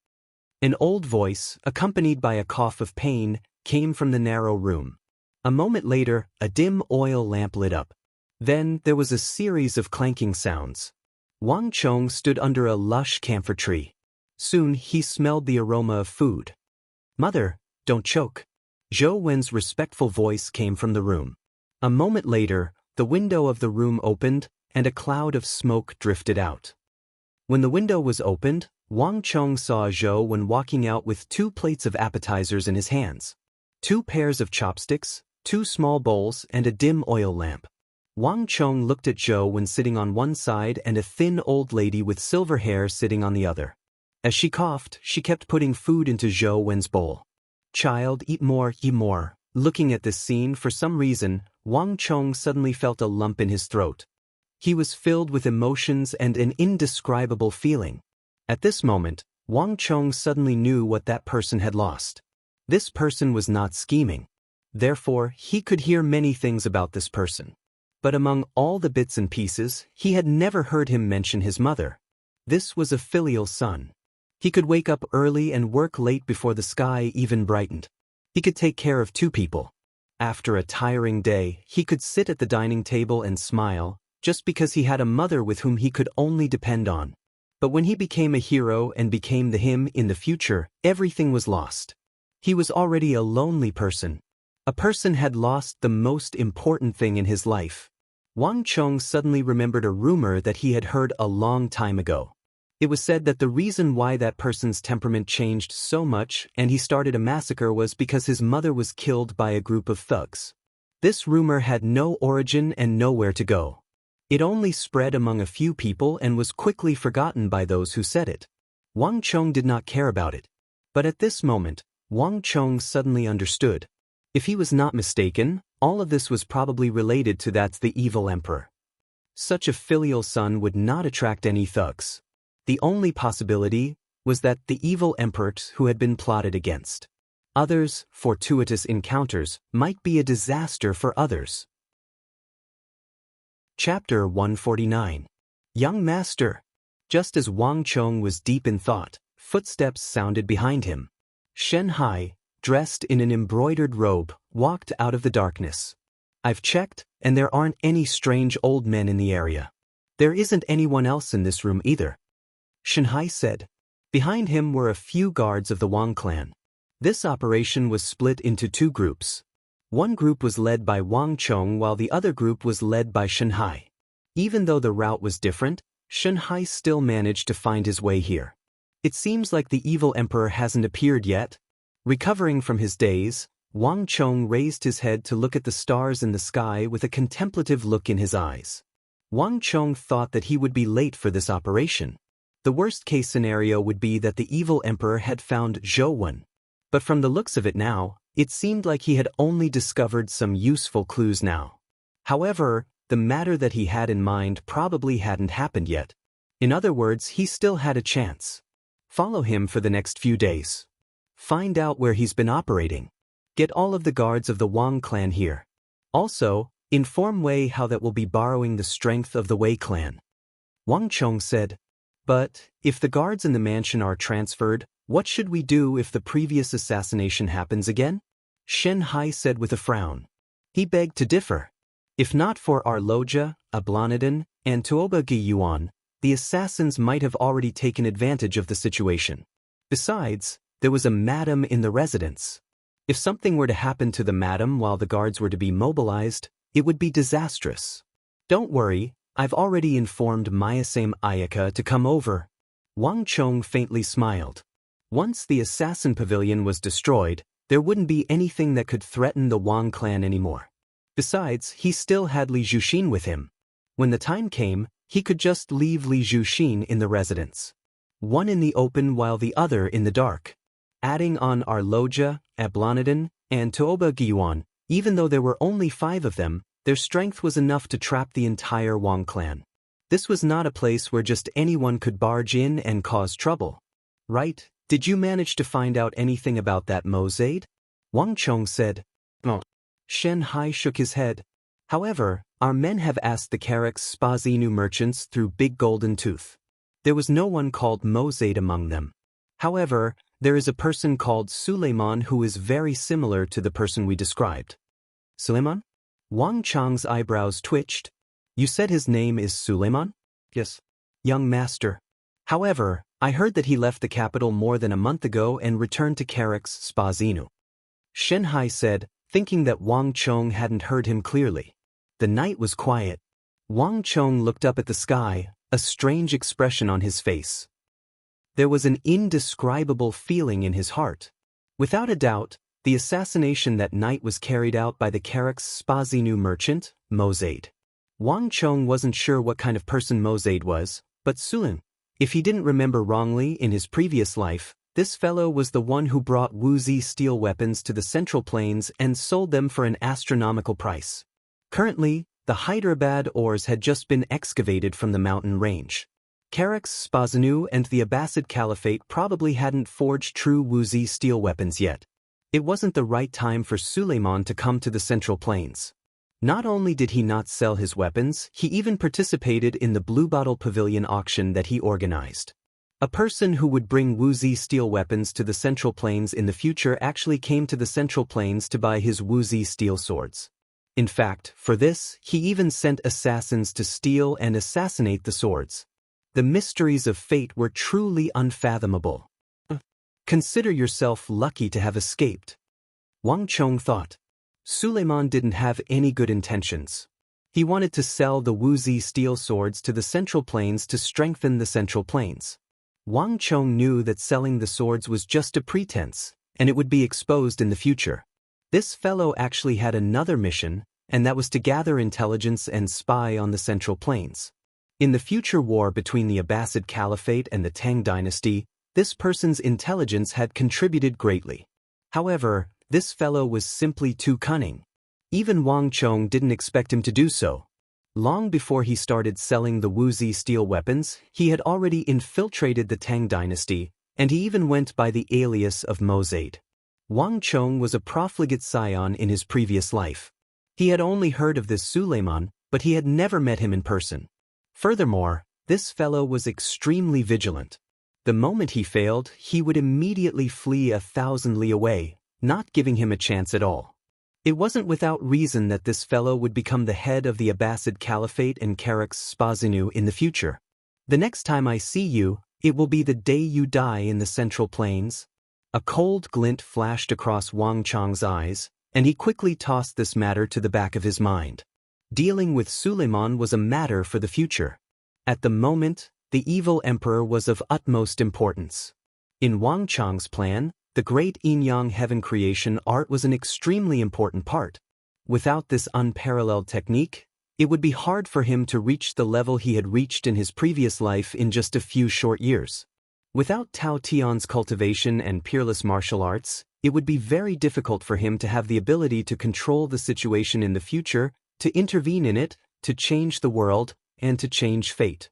An old voice, accompanied by a cough of pain, came from the narrow room. A moment later, a dim oil lamp lit up. Then there was a series of clanking sounds. Wang Chong stood under a lush camphor tree. Soon he smelled the aroma of food. Mother, don't choke. Zhou Wen's respectful voice came from the room. A moment later, the window of the room opened, and a cloud of smoke drifted out. When the window was opened, Wang Chong saw Zhou Wen walking out with 2 plates of appetizers in his hands. 2 pairs of chopsticks, 2 small bowls, and a dim oil lamp. Wang Chong looked at Zhou Wen sitting on one side and a thin old lady with silver hair sitting on the other. As she coughed, she kept putting food into Zhou Wen's bowl. Child, eat more, eat more. Looking at this scene, for some reason, Wang Chong suddenly felt a lump in his throat. He was filled with emotions and an indescribable feeling. At this moment, Wang Chong suddenly knew what that person had lost. This person was not scheming. Therefore, he could hear many things about this person. But among all the bits and pieces, he had never heard him mention his mother. This was a filial son. He could wake up early and work late before the sky even brightened. He could take care of 2 people. After a tiring day, he could sit at the dining table and smile, just because he had a mother with whom he could only depend on. But when he became a hero and became the him in the future, everything was lost. He was already a lonely person. A person had lost the most important thing in his life. Wang Chong suddenly remembered a rumor that he had heard a long time ago. It was said that the reason why that person's temperament changed so much and he started a massacre was because his mother was killed by a group of thugs. This rumor had no origin and nowhere to go. It only spread among a few people and was quickly forgotten by those who said it. Wang Chong did not care about it. But at this moment, Wang Chong suddenly understood. If he was not mistaken, all of this was probably related to the evil emperor. Such a filial son would not attract any thugs. The only possibility was that the evil emperor who had been plotted against. Others' fortuitous encounters might be a disaster for others. Chapter 149. Young Master. Just as Wang Chong was deep in thought, footsteps sounded behind him. Shen Hai, dressed in an embroidered robe, walked out of the darkness. I've checked, and there aren't any strange old men in the area. There isn't anyone else in this room either, Shen Hai said. Behind him were a few guards of the Wang clan. This operation was split into two groups. One group was led by Wang Chong while the other group was led by Shen Hai. Even though the route was different, Shen Hai still managed to find his way here. It seems like the evil emperor hasn't appeared yet. Recovering from his daze, Wang Chong raised his head to look at the stars in the sky with a contemplative look in his eyes. Wang Chong thought that he would be late for this operation. The worst-case scenario would be that the evil emperor had found Zhou Wen. But from the looks of it now, it seemed like he had only discovered some useful clues now. However, the matter that he had in mind probably hadn't happened yet. In other words, he still had a chance. Follow him for the next few days. Find out where he's been operating. Get all of the guards of the Wang clan here. Also, inform Wei how that will be borrowing the strength of the Wei clan. Wang Chong said, but if the guards in the mansion are transferred, what should we do if the previous assassination happens again? Shen Hai said with a frown. He begged to differ. If not for Arloja, Ablonidon, and Tuoba Giyuan, the assassins might have already taken advantage of the situation. Besides, there was a madam in the residence. If something were to happen to the madam while the guards were to be mobilized, it would be disastrous. Don't worry, I've already informed Mayasame Ayaka to come over. Wang Chong faintly smiled. Once the assassin pavilion was destroyed, there wouldn't be anything that could threaten the Wang clan anymore. Besides, he still had Li Zhuxin with him. When the time came, he could just leave Li Zhuxin in the residence. One in the open while the other in the dark. Adding on Arloja, Ablonidon, and Tuoba Giyuan, even though there were only 5 of them, their strength was enough to trap the entire Wang clan. This was not a place where just anyone could barge in and cause trouble. Right? Did you manage to find out anything about that Mozaid? Wang Chong said. No. Shen Hai shook his head. However, our men have asked the Carax Spazinu merchants through Big Golden Tooth. There was no one called Mozaid among them. However, there is a person called Suleiman who is very similar to the person we described. Suleiman? Wang Chong's eyebrows twitched. You said his name is Suleiman? Yes. Young master. However, I heard that he left the capital more than a month ago and returned to Carax Spazinu. Shen Hai said, thinking that Wang Chong hadn't heard him clearly. The night was quiet. Wang Chong looked up at the sky, a strange expression on his face. There was an indescribable feeling in his heart. Without a doubt, the assassination that night was carried out by the Carax Spazinu merchant, Mozaid. Wang Chong wasn't sure what kind of person Mozaid was, but Sulan, if he didn't remember wrongly in his previous life, this fellow was the one who brought Wuzi steel weapons to the Central Plains and sold them for an astronomical price. Currently, the Hyderabad ores had just been excavated from the mountain range. Carax Spazinu and the Abbasid Caliphate probably hadn't forged true Wuzi steel weapons yet. It wasn't the right time for Suleiman to come to the Central Plains. Not only did he not sell his weapons, he even participated in the Blue Bottle Pavilion auction that he organized. A person who would bring Wuzi steel weapons to the Central Plains in the future actually came to the Central Plains to buy his Wuzi steel swords. In fact, for this, he even sent assassins to steal and assassinate the swords. The mysteries of fate were truly unfathomable. Consider yourself lucky to have escaped. Wang Chong thought. Suleiman didn't have any good intentions. He wanted to sell the Wuzi steel swords to the Central Plains to strengthen the Central Plains. Wang Chong knew that selling the swords was just a pretense, and it would be exposed in the future. This fellow actually had another mission, and that was to gather intelligence and spy on the Central Plains. In the future war between the Abbasid Caliphate and the Tang dynasty, this person's intelligence had contributed greatly. However, this fellow was simply too cunning. Even Wang Chong didn't expect him to do so. Long before he started selling the Wuzi steel weapons, he had already infiltrated the Tang dynasty, and he even went by the alias of Mozade. Wang Chong was a profligate scion in his previous life. He had only heard of this Suleiman, but he had never met him in person. Furthermore, this fellow was extremely vigilant. The moment he failed, he would immediately flee 1,000 li away, not giving him a chance at all. It wasn't without reason that this fellow would become the head of the Abbasid Caliphate and Karak's Spazinu in the future. The next time I see you, it will be the day you die in the Central Plains. A cold glint flashed across Wang Chong's eyes, and he quickly tossed this matter to the back of his mind. Dealing with Suleiman was a matter for the future. At the moment, the evil emperor was of utmost importance. In Wang Chong's plan, the great yin-yang heaven creation art was an extremely important part. Without this unparalleled technique, it would be hard for him to reach the level he had reached in his previous life in just a few short years. Without Tao Tian's cultivation and peerless martial arts, it would be very difficult for him to have the ability to control the situation in the future, to intervene in it, to change the world, and to change fate.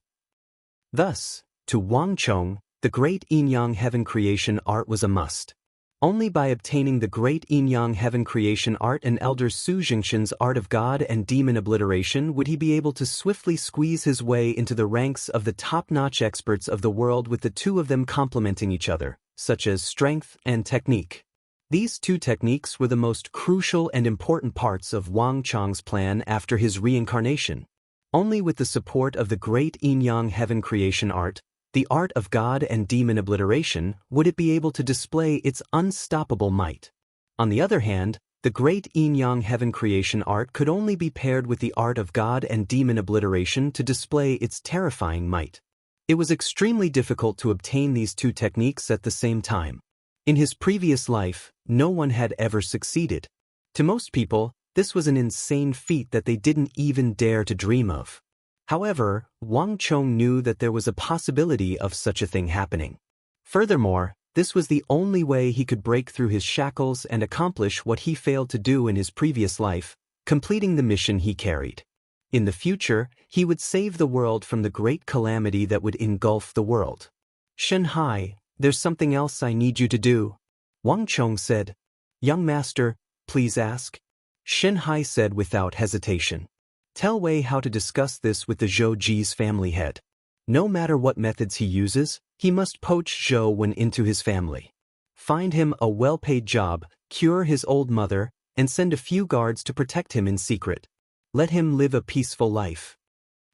Thus, to Wang Chong, the great yin-yang heaven creation art was a must. Only by obtaining the great yin-yang heaven creation art and Elder Su Jingxin's art of God and demon obliteration would he be able to swiftly squeeze his way into the ranks of the top-notch experts of the world, with the two of them complementing each other, such as strength and technique. These two techniques were the most crucial and important parts of Wang Chong's plan after his reincarnation. Only with the support of the great yin-yang heaven creation art, the art of God and demon obliteration, would it be able to display its unstoppable might. On the other hand, the great yin-yang heaven creation art could only be paired with the art of God and demon obliteration to display its terrifying might. It was extremely difficult to obtain these two techniques at the same time. In his previous life, no one had ever succeeded. To most people, this was an insane feat that they didn't even dare to dream of. However, Wang Chong knew that there was a possibility of such a thing happening. Furthermore, this was the only way he could break through his shackles and accomplish what he failed to do in his previous life, completing the mission he carried. In the future, he would save the world from the great calamity that would engulf the world. "Shenhai, there's something else I need you to do," Wang Chong said. "Young master, please ask." Shenhai said without hesitation. "Tell Wei how to discuss this with the Zhou Ji's family head. No matter what methods he uses, he must poach Zhou Wen into his family. Find him a well-paid job, cure his old mother, and send a few guards to protect him in secret. Let him live a peaceful life."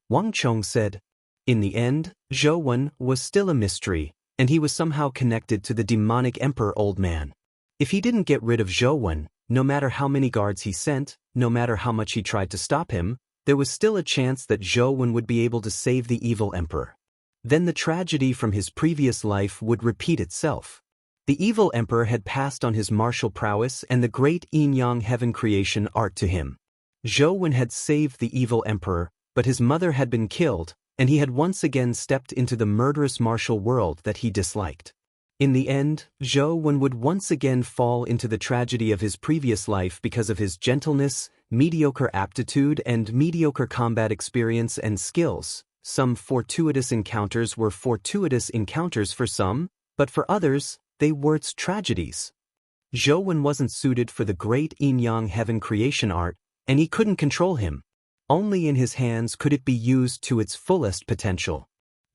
Wang Chong said. In the end, Zhou Wen was still a mystery, and he was somehow connected to the demonic emperor old man. If he didn't get rid of Zhou Wen, no matter how many guards he sent, no matter how much he tried to stop him, there was still a chance that Zhou Wen would be able to save the evil emperor. Then the tragedy from his previous life would repeat itself. The evil emperor had passed on his martial prowess and the great yin-yang heaven creation art to him. Zhou Wen had saved the evil emperor, but his mother had been killed, and he had once again stepped into the murderous martial world that he disliked. In the end, Zhou Wen would once again fall into the tragedy of his previous life because of his gentleness, mediocre aptitude, and mediocre combat experience and skills. Some fortuitous encounters were fortuitous encounters for some, but for others, they were its tragedies. Zhou Wen wasn't suited for the great yin-yang heaven creation art, and he couldn't control him. Only in his hands could it be used to its fullest potential.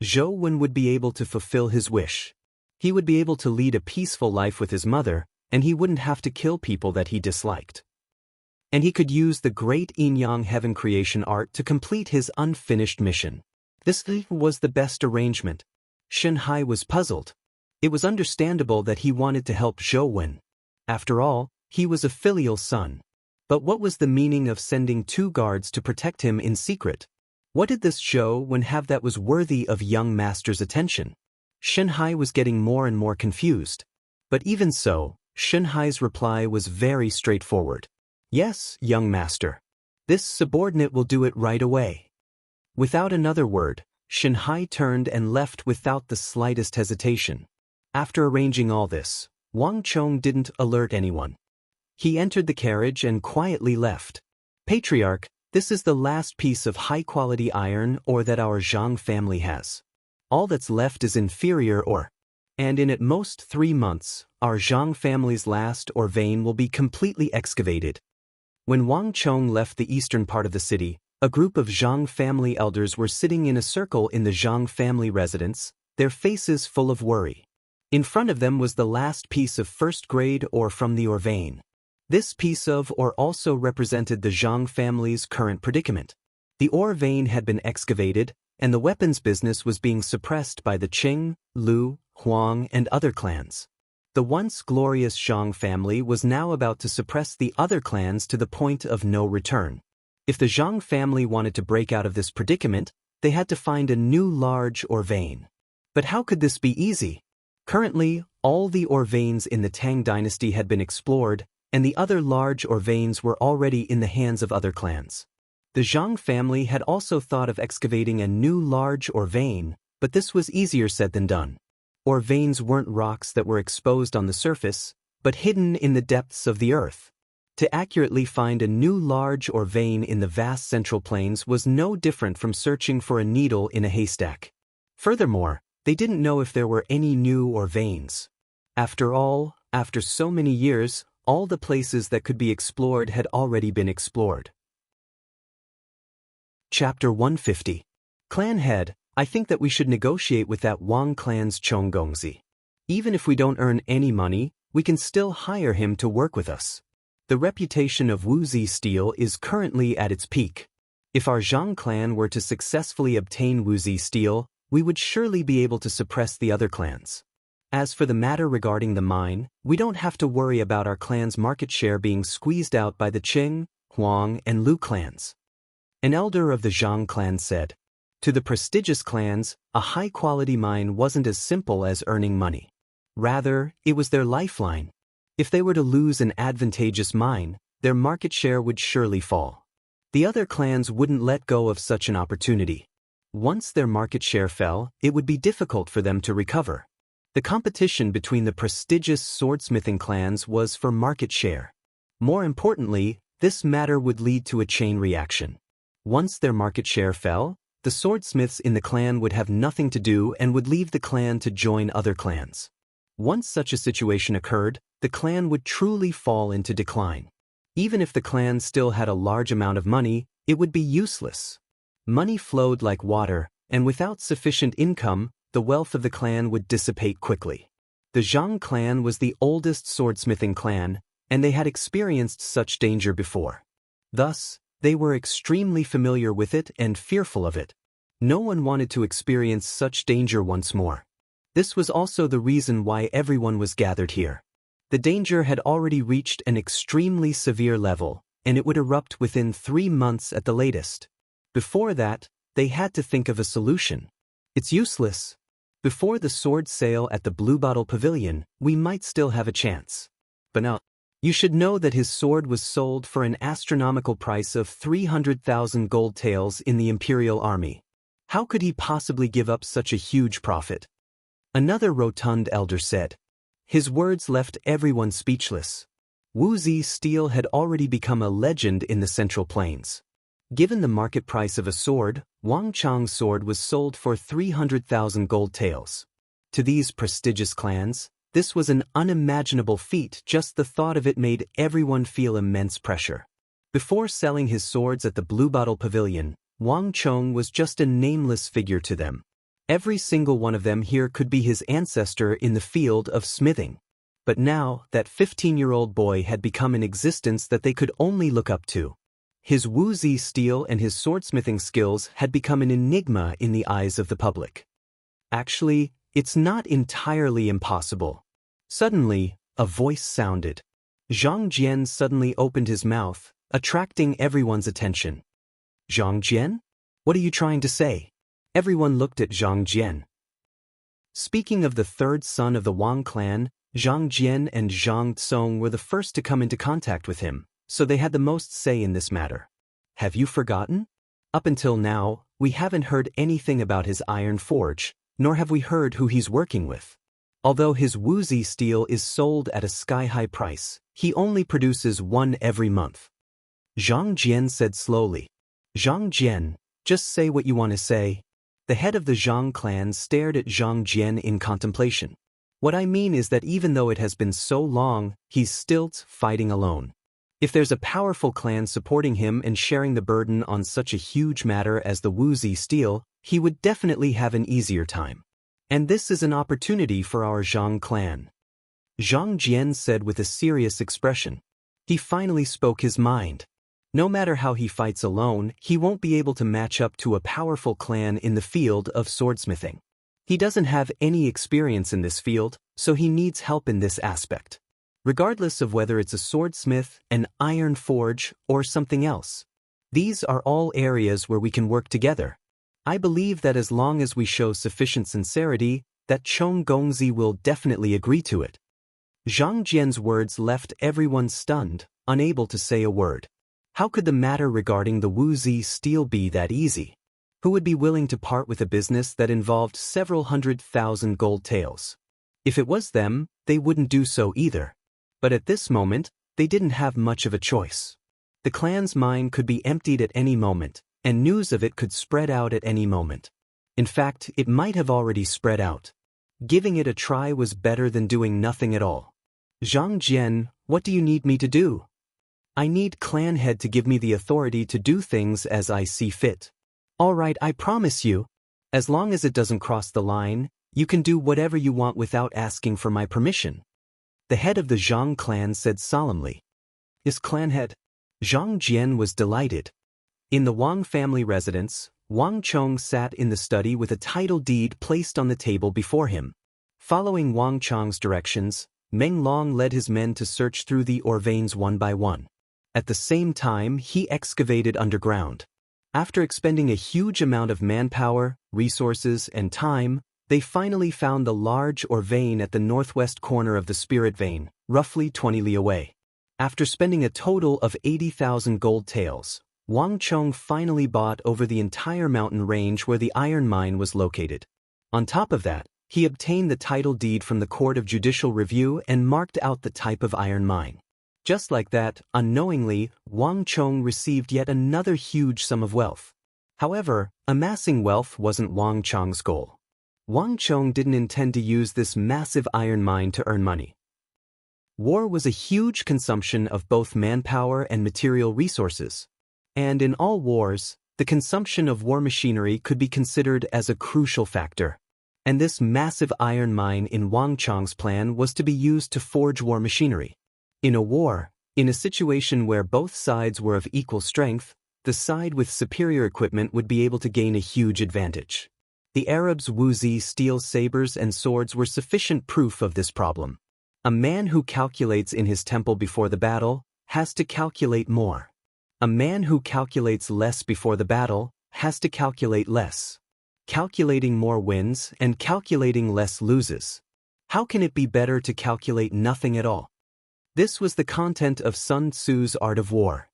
Zhou Wen would be able to fulfill his wish. He would be able to lead a peaceful life with his mother, and he wouldn't have to kill people that he disliked. And he could use the great yin-yang heaven creation art to complete his unfinished mission. This was the best arrangement. Shenhai was puzzled. It was understandable that he wanted to help Zhou Wen. After all, he was a filial son. But what was the meaning of sending 2 guards to protect him in secret? What did this Zhou Wen have that was worthy of young master's attention? Shenhai was getting more and more confused. But even so, Shenhai's reply was very straightforward. "Yes, young master. This subordinate will do it right away." Without another word, Shenhai turned and left without the slightest hesitation. After arranging all this, Wang Chong didn't alert anyone. He entered the carriage and quietly left. "Patriarch, This is the last piece of high-quality iron ore that our Zhang family has. All that's left is inferior ore. And in at most 3 months, our Zhang family's last ore vein will be completely excavated. When Wang Chong left the eastern part of the city, a group of Zhang family elders were sitting in a circle in the Zhang family residence, their faces full of worry. In front of them was the last piece of first-grade ore from the ore vein. This piece of ore also represented the Zhang family's current predicament. The ore vein had been excavated, and the weapons business was being suppressed by the Qing, Lu, Huang, and other clans. The once glorious Zhang family was now about to suppress the other clans to the point of no return. If the Zhang family wanted to break out of this predicament, they had to find a new large ore vein. But how could this be easy? Currently, all the ore veins in the Tang dynasty had been explored, and the other large ore veins were already in the hands of other clans. The Zhang family had also thought of excavating a new large ore vein, but this was easier said than done. Ore veins weren't rocks that were exposed on the surface, but hidden in the depths of the earth. To accurately find a new large ore vein in the vast central plains was no different from searching for a needle in a haystack. Furthermore, they didn't know if there were any new ore veins. After all, after so many years, all the places that could be explored had already been explored. Chapter 150. Clan Head, I think that we should negotiate with that Wang clan's Chonggongzi. Even if we don't earn any money, we can still hire him to work with us. The reputation of Wuzi steel is currently at its peak. If our Zhang clan were to successfully obtain Wuzi steel, we would surely be able to suppress the other clans. As for the matter regarding the mine, we don't have to worry about our clan's market share being squeezed out by the Qing, Huang, and Lu clans. An elder of the Zhang clan said, "To the prestigious clans, a high-quality mine wasn't as simple as earning money. Rather, it was their lifeline. If they were to lose an advantageous mine, their market share would surely fall. The other clans wouldn't let go of such an opportunity. Once their market share fell, it would be difficult for them to recover. The competition between the prestigious swordsmithing clans was for market share. More importantly, this matter would lead to a chain reaction. Once their market share fell, the swordsmiths in the clan would have nothing to do and would leave the clan to join other clans. Once such a situation occurred, the clan would truly fall into decline. Even if the clan still had a large amount of money, it would be useless. Money flowed like water, and without sufficient income, the wealth of the clan would dissipate quickly. The Zhang clan was the oldest swordsmithing clan, and they had experienced such danger before. Thus, they were extremely familiar with it and fearful of it. No one wanted to experience such danger once more. This was also the reason why everyone was gathered here. The danger had already reached an extremely severe level, and it would erupt within 3 months at the latest. Before that, they had to think of a solution. It's useless. Before the sword sale at the Blue Bottle Pavilion, we might still have a chance. But now, you should know that his sword was sold for an astronomical price of 300,000 gold taels in the Imperial Army. How could he possibly give up such a huge profit? Another rotund elder said. His words left everyone speechless. Wuzi steel had already become a legend in the Central Plains. Given the market price of a sword, Wang Chang's sword was sold for 300,000 gold taels. To these prestigious clans, this was an unimaginable feat. Just the thought of it made everyone feel immense pressure. Before selling his swords at the Blue Bottle Pavilion, Wang Chong was just a nameless figure to them. Every single one of them here could be his ancestor in the field of smithing. But now, that 15-year-old boy had become an existence that they could only look up to. His Wuzi steel and his swordsmithing skills had become an enigma in the eyes of the public. Actually, it's not entirely impossible. Suddenly, a voice sounded. Zhang Jian suddenly opened his mouth, attracting everyone's attention. Zhang Jian? What are you trying to say? Everyone looked at Zhang Jian. Speaking of the third son of the Wang clan, Zhang Jian and Zhang Tsong were the first to come into contact with him, so they had the most say in this matter. Have you forgotten? Up until now, we haven't heard anything about his iron forge, nor have we heard who he's working with. Although his Wuzi steel is sold at a sky-high price, he only produces one every month. Zhang Jian said slowly. Zhang Jian, just say what you want to say. The head of the Zhang clan stared at Zhang Jian in contemplation. What I mean is that even though it has been so long, he's still fighting alone. If there's a powerful clan supporting him and sharing the burden on such a huge matter as the Wuzi steel, he would definitely have an easier time. And this is an opportunity for our Zhang clan. Zhang Jian said with a serious expression. He finally spoke his mind. No matter how he fights alone, he won't be able to match up to a powerful clan in the field of swordsmithing. He doesn't have any experience in this field, so he needs help in this aspect. Regardless of whether it's a swordsmith, an iron forge, or something else. These are all areas where we can work together. I believe that as long as we show sufficient sincerity, that Chong Gongzi will definitely agree to it. Zhang Jian's words left everyone stunned, unable to say a word. How could the matter regarding the Wuzi steel be that easy? Who would be willing to part with a business that involved several 100,000 gold taels? If it was them, they wouldn't do so either. But at this moment, they didn't have much of a choice. The clan's mine could be emptied at any moment, and news of it could spread out at any moment. In fact, it might have already spread out. Giving it a try was better than doing nothing at all. Zhang Jian, what do you need me to do? I need clan head to give me the authority to do things as I see fit. All right, I promise you. As long as it doesn't cross the line, you can do whatever you want without asking for my permission. The head of the Zhang clan said solemnly. Is clan head? Zhang Jian was delighted. In the Wang family residence, Wang Chong sat in the study with a title deed placed on the table before him. Following Wang Chong's directions, Meng Long led his men to search through the ore veins one by one. At the same time, he excavated underground. After expending a huge amount of manpower, resources, and time, they finally found the large ore vein at the northwest corner of the spirit vein, roughly 20 li away. After spending a total of 80,000 gold taels, Wang Chong finally bought over the entire mountain range where the iron mine was located. On top of that, he obtained the title deed from the Court of Judicial Review and marked out the type of iron mine. Just like that, unknowingly, Wang Chong received yet another huge sum of wealth. However, amassing wealth wasn't Wang Chong's goal. Wang Chong didn't intend to use this massive iron mine to earn money. War was a huge consumption of both manpower and material resources. And in all wars, the consumption of war machinery could be considered as a crucial factor. And this massive iron mine in Wang Chong's plan was to be used to forge war machinery. In a war, in a situation where both sides were of equal strength, the side with superior equipment would be able to gain a huge advantage. The Arabs' Wuzi steel sabers and swords were sufficient proof of this problem. A man who calculates in his temple before the battle has to calculate more. A man who calculates less before the battle has to calculate less. Calculating more wins and calculating less loses. How can it be better to calculate nothing at all? This was the content of Sun Tzu's Art of War.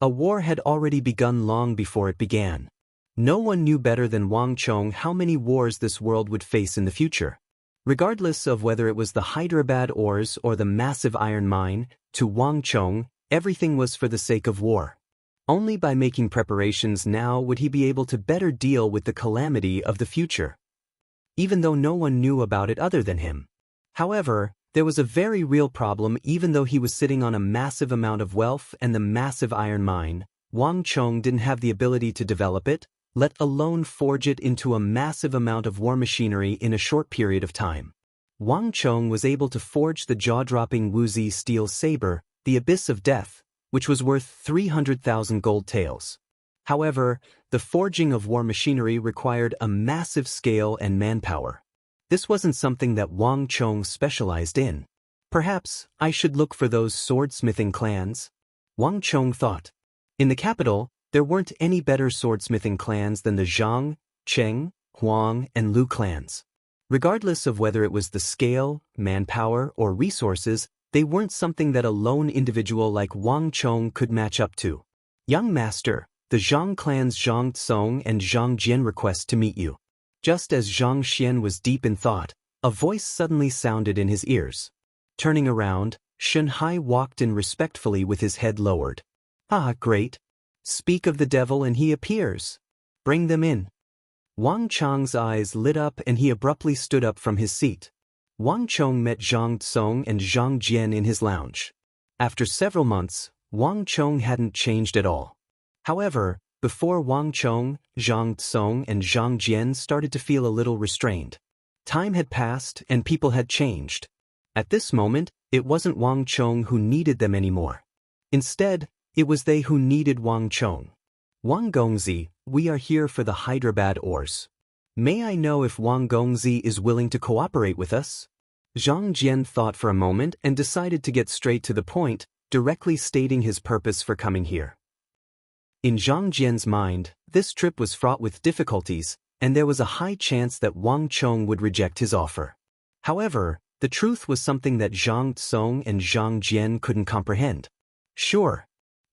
A war had already begun long before it began. No one knew better than Wang Chong how many wars this world would face in the future. Regardless of whether it was the Hyderabad ores or the massive iron mine, to Wang Chong, everything was for the sake of war. Only by making preparations now would he be able to better deal with the calamity of the future. Even though no one knew about it other than him. However, there was a very real problem. Even though he was sitting on a massive amount of wealth and the massive iron mine, Wang Chong didn't have the ability to develop it, let alone forge it into a massive amount of war machinery in a short period of time. Wang Chong was able to forge the jaw-dropping Wuzi steel saber, the Abyss of Death, which was worth 300,000 gold taels. However, the forging of war machinery required a massive scale and manpower. This wasn't something that Wang Chong specialized in. Perhaps I should look for those swordsmithing clans, Wang Chong thought. In the capital, there weren't any better swordsmithing clans than the Zhang, Cheng, Huang, and Lu clans. Regardless of whether it was the scale, manpower, or resources, they weren't something that a lone individual like Wang Chong could match up to. Young master, the Zhang clan's Zhang Tsong and Zhang Jian request to meet you. Just as Zhang Xian was deep in thought, a voice suddenly sounded in his ears. Turning around, Shen Hai walked in respectfully with his head lowered. Ah, great. Speak of the devil and he appears. Bring them in. Wang Chang's eyes lit up and he abruptly stood up from his seat. Wang Chong met Zhang Tsong and Zhang Jian in his lounge. After several months, Wang Chong hadn't changed at all. However, before Wang Chong, Zhang Tsong and Zhang Jian started to feel a little restrained. Time had passed and people had changed. At this moment, it wasn't Wang Chong who needed them anymore. Instead, it was they who needed Wang Chong. Wang Gongzi, we are here for the Hyderabad ores. May I know if Wang Gongzi is willing to cooperate with us? Zhang Jian thought for a moment and decided to get straight to the point, directly stating his purpose for coming here. In Zhang Jian's mind, this trip was fraught with difficulties, and there was a high chance that Wang Chong would reject his offer. However, the truth was something that Zhang Tsong and Zhang Jian couldn't comprehend. Sure.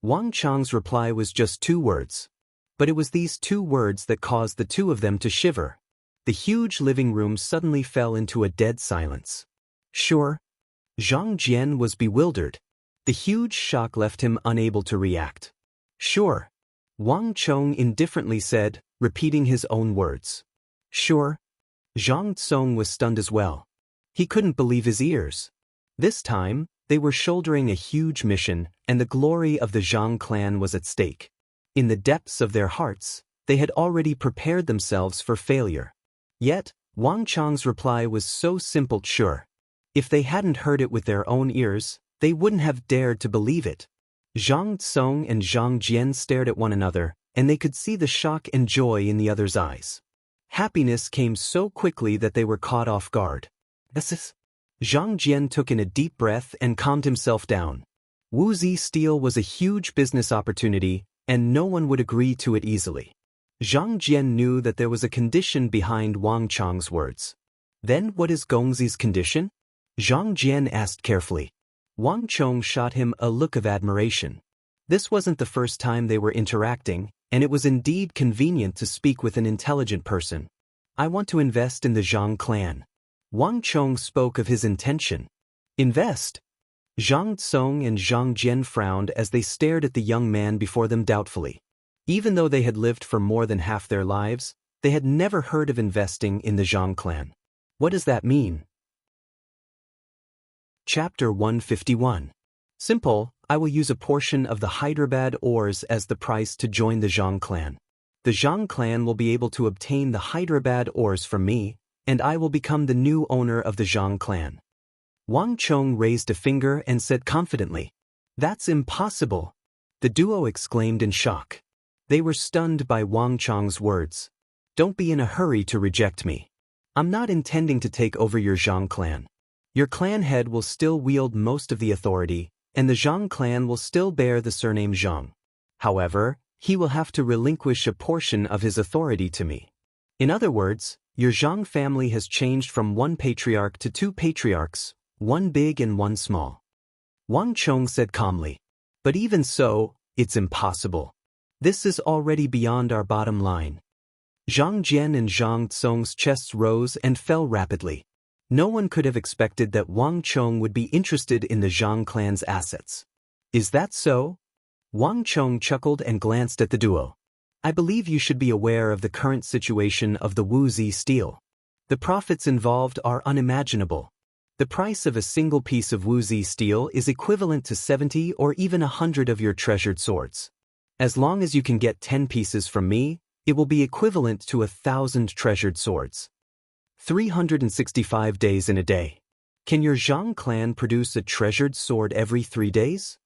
Wang Chong's reply was just 2 words. But it was these 2 words that caused the 2 of them to shiver. The huge living room suddenly fell into a dead silence. Sure. Zhang Jian was bewildered. The huge shock left him unable to react. Sure. Wang Chong indifferently said, repeating his own words. Sure. Zhang Tsong was stunned as well. He couldn't believe his ears. This time, they were shouldering a huge mission, and the glory of the Zhang clan was at stake. In the depths of their hearts, they had already prepared themselves for failure. Yet, Wang Chong's reply was so simple. Sure. If they hadn't heard it with their own ears, they wouldn't have dared to believe it. Zhang Tsong and Zhang Jian stared at one another, and they could see the shock and joy in the other's eyes. Happiness came so quickly that they were caught off guard. This is... Zhang Jian took in a deep breath and calmed himself down. Wuxi Steel was a huge business opportunity, and no one would agree to it easily. Zhang Jian knew that there was a condition behind Wang Chong's words. Then what is Gongzi's condition? Zhang Jian asked carefully. Wang Chong shot him a look of admiration. This wasn't the first time they were interacting, and it was indeed convenient to speak with an intelligent person. I want to invest in the Zhang clan. Wang Chong spoke of his intention. Invest? Zhang Tsong and Zhang Jian frowned as they stared at the young man before them doubtfully. Even though they had lived for more than half their lives, they had never heard of investing in the Zhang clan. What does that mean? Chapter 151. Simple, I will use a portion of the Hyderabad ores as the price to join the Zhang clan. The Zhang clan will be able to obtain the Hyderabad ores from me, and I will become the new owner of the Zhang clan. Wang Chong raised a finger and said confidently, That's impossible. The duo exclaimed in shock. They were stunned by Wang Chong's words. Don't be in a hurry to reject me. I'm not intending to take over your Zhang clan. Your clan head will still wield most of the authority, and the Zhang clan will still bear the surname Zhang. However, he will have to relinquish a portion of his authority to me. In other words, your Zhang family has changed from 1 patriarch to 2 patriarchs, 1 big and 1 small. Wang Chong said calmly. But even so, it's impossible. This is already beyond our bottom line. Zhang Jian and Zhang Tsong's chests rose and fell rapidly. No one could have expected that Wang Chong would be interested in the Zhang clan's assets. Is that so? Wang Chong chuckled and glanced at the duo. I believe you should be aware of the current situation of the Wuxi Steel. The profits involved are unimaginable. The price of a single piece of Wuxi Steel is equivalent to 70 or even 100 of your treasured swords. As long as you can get 10 pieces from me, it will be equivalent to 1,000 treasured swords. 365 days in a day. Can your Zhang clan produce a treasured sword every 3 days?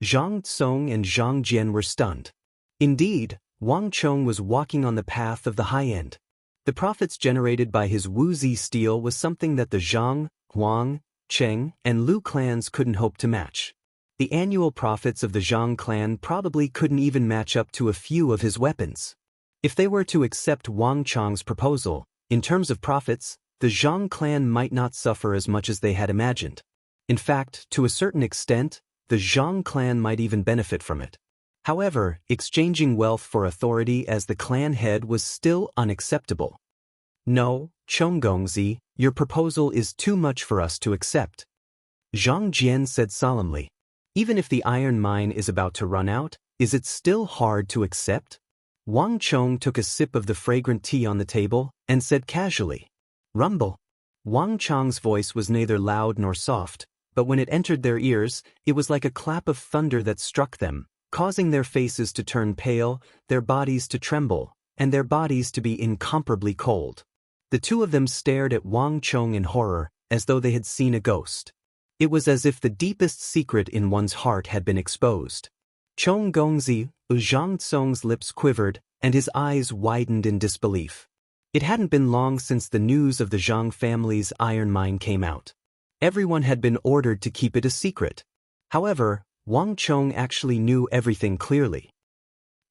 Zhang Tsong and Zhang Jian were stunned. Indeed, Wang Chong was walking on the path of the high end. The profits generated by his Wuxi Steel was something that the Zhang, Huang, Cheng, and Lu clans couldn't hope to match. The annual profits of the Zhang clan probably couldn't even match up to a few of his weapons. If they were to accept Wang Chong's proposal, in terms of profits, the Zhang clan might not suffer as much as they had imagined. In fact, to a certain extent, the Zhang clan might even benefit from it. However, exchanging wealth for authority as the clan head was still unacceptable. No, Chonggongzi, your proposal is too much for us to accept. Zhang Jian said solemnly. Even if the iron mine is about to run out, Is it still hard to accept? Wang Chong took a sip of the fragrant tea on the table and said casually, "Rumble." Wang Chong's voice was neither loud nor soft, but when it entered their ears, it was like a clap of thunder that struck them, causing their faces to turn pale, their bodies to tremble, and their bodies to be incomparably cold. The two of them stared at Wang Chong in horror, as though they had seen a ghost. It was as if the deepest secret in one's heart had been exposed. Chong Gongzi, Zhang Tsong's lips quivered, and his eyes widened in disbelief. It hadn't been long since the news of the Zhang family's iron mine came out. Everyone had been ordered to keep it a secret. However, Wang Chong actually knew everything clearly.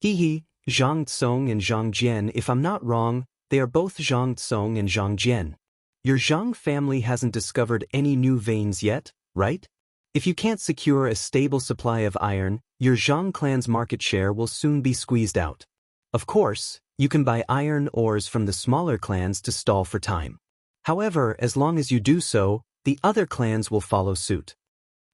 He, Zhang Tsong and Zhang Jian, if I'm not wrong, they are both Zhang Tsong and Zhang Jian. Your Zhang family hasn't discovered any new veins yet, right? If you can't secure a stable supply of iron, your Zhang clan's market share will soon be squeezed out. Of course, you can buy iron ores from the smaller clans to stall for time. However, as long as you do so, the other clans will follow suit.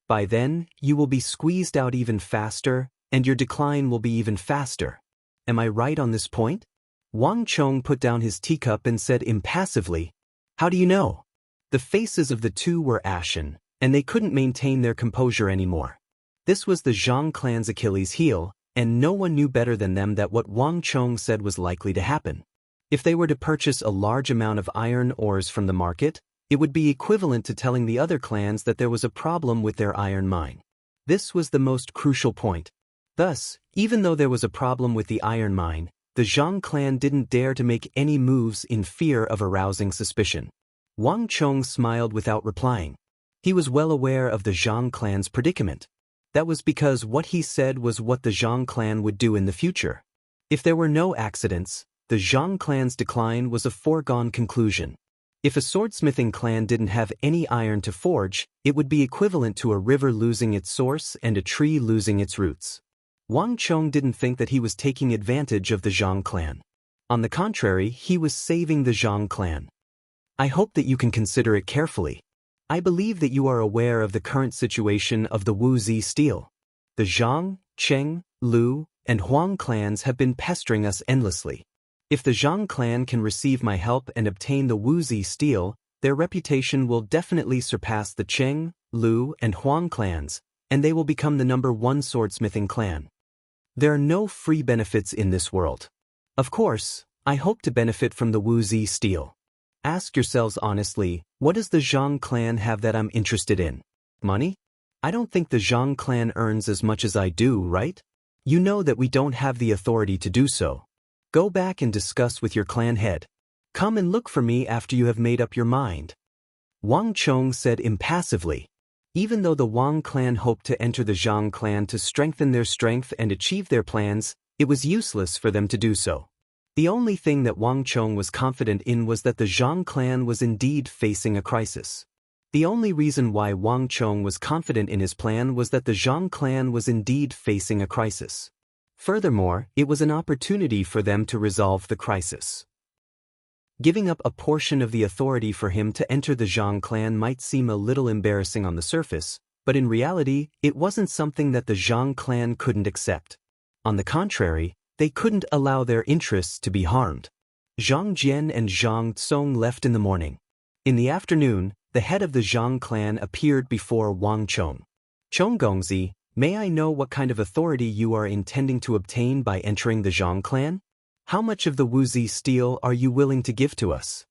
By then, you will be squeezed out even faster, and your decline will be even faster. Am I right on this point? Wang Chong put down his teacup and said impassively, "How do you know?" The faces of the two were ashen, and they couldn't maintain their composure anymore. This was the Zhang clan's Achilles heel, and no one knew better than them that what Wang Chong said was likely to happen. If they were to purchase a large amount of iron ores from the market, it would be equivalent to telling the other clans that there was a problem with their iron mine. This was the most crucial point. Thus, even though there was a problem with the iron mine, the Zhang clan didn't dare to make any moves in fear of arousing suspicion. Wang Chong smiled without replying. He was well aware of the Zhang clan's predicament. That was because what he said was what the Zhang clan would do in the future. If there were no accidents, the Zhang clan's decline was a foregone conclusion. If a swordsmithing clan didn't have any iron to forge, it would be equivalent to a river losing its source and a tree losing its roots. Wang Chong didn't think that he was taking advantage of the Zhang clan. On the contrary, he was saving the Zhang clan. I hope that you can consider it carefully. I believe that you are aware of the current situation of the Wuzi steel. The Zhang, Cheng, Lu, and Huang clans have been pestering us endlessly. If the Zhang clan can receive my help and obtain the Wuzi steel, their reputation will definitely surpass the Cheng, Lu, and Huang clans, and they will become the #1 swordsmithing clan. There are no free benefits in this world. Of course, I hope to benefit from the Wuzi steel. Ask yourselves honestly, what does the Zhang clan have that I'm interested in? Money? I don't think the Zhang clan earns as much as I do, right? You know that we don't have the authority to do so. Go back and discuss with your clan head. Come and look for me after you have made up your mind. Wang Chong said impassively. Even though the Wang clan hoped to enter the Zhang clan to strengthen their strength and achieve their plans, it was useless for them to do so. The only thing that Wang Chong was confident in was that the Zhang clan was indeed facing a crisis. The only reason why Wang Chong was confident in his plan was that the Zhang clan was indeed facing a crisis. Furthermore, it was an opportunity for them to resolve the crisis. Giving up a portion of the authority for him to enter the Zhang clan might seem a little embarrassing on the surface, but in reality, it wasn't something that the Zhang clan couldn't accept. On the contrary, they couldn't allow their interests to be harmed. Zhang Jian and Zhang Tsong left in the morning. In the afternoon, the head of the Zhang clan appeared before Wang Chong. "Chong Gongzi, may I know what kind of authority you are intending to obtain by entering the Zhang clan? How much of the Wuzi steel are you willing to give to us?"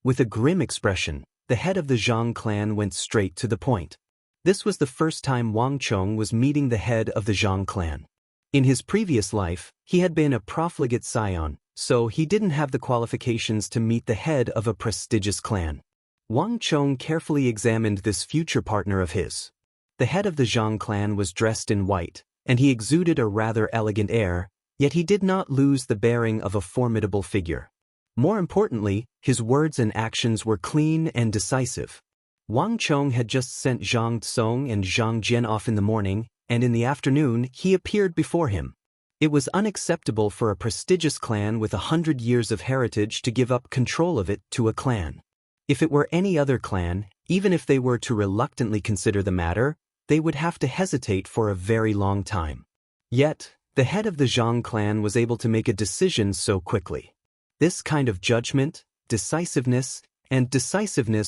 With a grim expression, the head of the Zhang clan went straight to the point. This was the first time Wang Chong was meeting the head of the Zhang clan. In his previous life, he had been a profligate scion, so he didn't have the qualifications to meet the head of a prestigious clan. Wang Chong carefully examined this future partner of his. The head of the Zhang clan was dressed in white, and he exuded a rather elegant air, yet he did not lose the bearing of a formidable figure. More importantly, his words and actions were clean and decisive. Wang Chong had just sent Zhang Tsong and Zhang Jian off in the morning, and in the afternoon he appeared before him. It was unacceptable for a prestigious clan with 100 years of heritage to give up control of it to a clan. If it were any other clan, even if they were to reluctantly consider the matter, they would have to hesitate for a very long time. Yet, The head of the Zhang clan was able to make a decision so quickly. This kind of judgment, decisiveness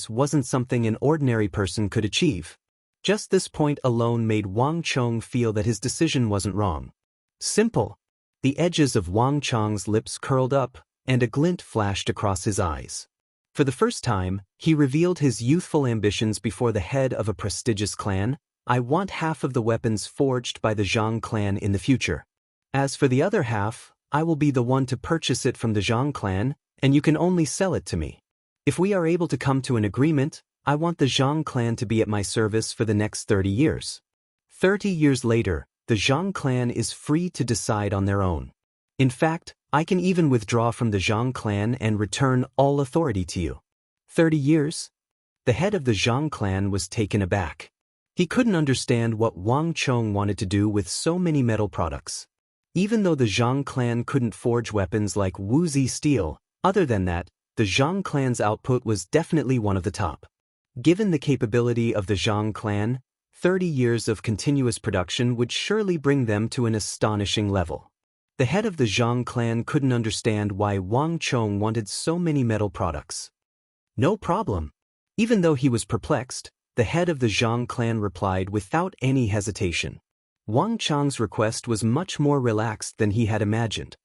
wasn't something an ordinary person could achieve. Just this point alone made Wang Chong feel that his decision wasn't wrong. Simple. The edges of Wang Chong's lips curled up, and a glint flashed across his eyes. For the first time, he revealed his youthful ambitions before the head of a prestigious clan. I want half of the weapons forged by the Zhang clan in the future. As for the other half, I will be the one to purchase it from the Zhang clan, and you can only sell it to me. If we are able to come to an agreement, I want the Zhang clan to be at my service for the next 30 years. 30 years later, the Zhang clan is free to decide on their own. In fact, I can even withdraw from the Zhang clan and return all authority to you. 30 years? The head of the Zhang clan was taken aback. He couldn't understand what Wang Chong wanted to do with so many metal products. Even though the Zhang clan couldn't forge weapons like Wuzi steel, other than that, the Zhang clan's output was definitely one of the top. Given the capability of the Zhang clan, 30 years of continuous production would surely bring them to an astonishing level. The head of the Zhang clan couldn't understand why Wang Chong wanted so many metal products. No problem. Even though he was perplexed, the head of the Zhang clan replied without any hesitation. Wang Chong's request was much more relaxed than he had imagined.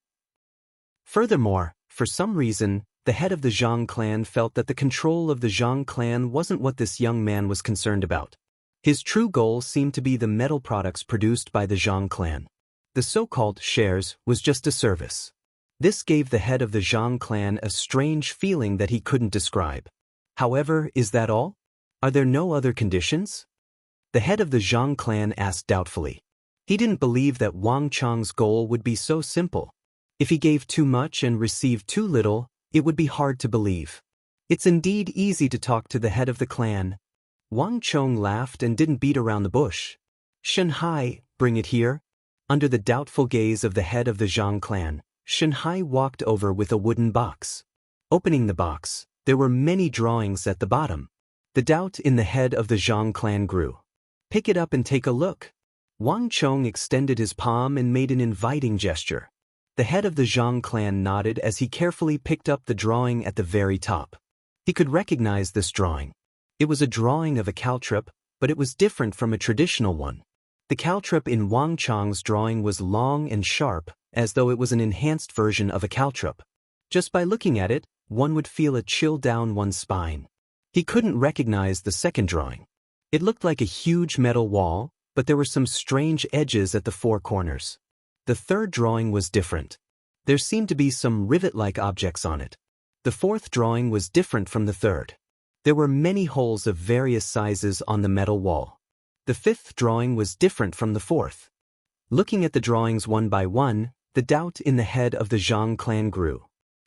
Furthermore, for some reason, the head of the Zhang clan felt that the control of the Zhang clan wasn't what this young man was concerned about. His true goal seemed to be the metal products produced by the Zhang clan. The so-called shares was just a service. This gave the head of the Zhang clan a strange feeling that he couldn't describe. However, is that all? Are there no other conditions? The head of the Zhang clan asked doubtfully. He didn't believe that Wang Chong's goal would be so simple. If he gave too much and received too little, it would be hard to believe. It's indeed easy to talk to the head of the clan. Wang Chong laughed and didn't beat around the bush. Shanhai, bring it here. Under the doubtful gaze of the head of the Zhang clan, Shanhai walked over with a wooden box. Opening the box, there were many drawings at the bottom. The doubt in the head of the Zhang clan grew. Pick it up and take a look. Wang Chong extended his palm and made an inviting gesture. The head of the Zhang clan nodded as he carefully picked up the drawing at the very top. He could recognize this drawing. It was a drawing of a caltrip, but it was different from a traditional one. The caltrip in Wang Chong's drawing was long and sharp, as though it was an enhanced version of a caltrip. Just by looking at it, one would feel a chill down one's spine. He couldn't recognize the second drawing. It looked like a huge metal wall, but there were some strange edges at the four corners. The third drawing was different. There seemed to be some rivet-like objects on it. The fourth drawing was different from the third. There were many holes of various sizes on the metal wall. The fifth drawing was different from the fourth. Looking at the drawings one by one, the doubt in the head of the Zhang clan grew.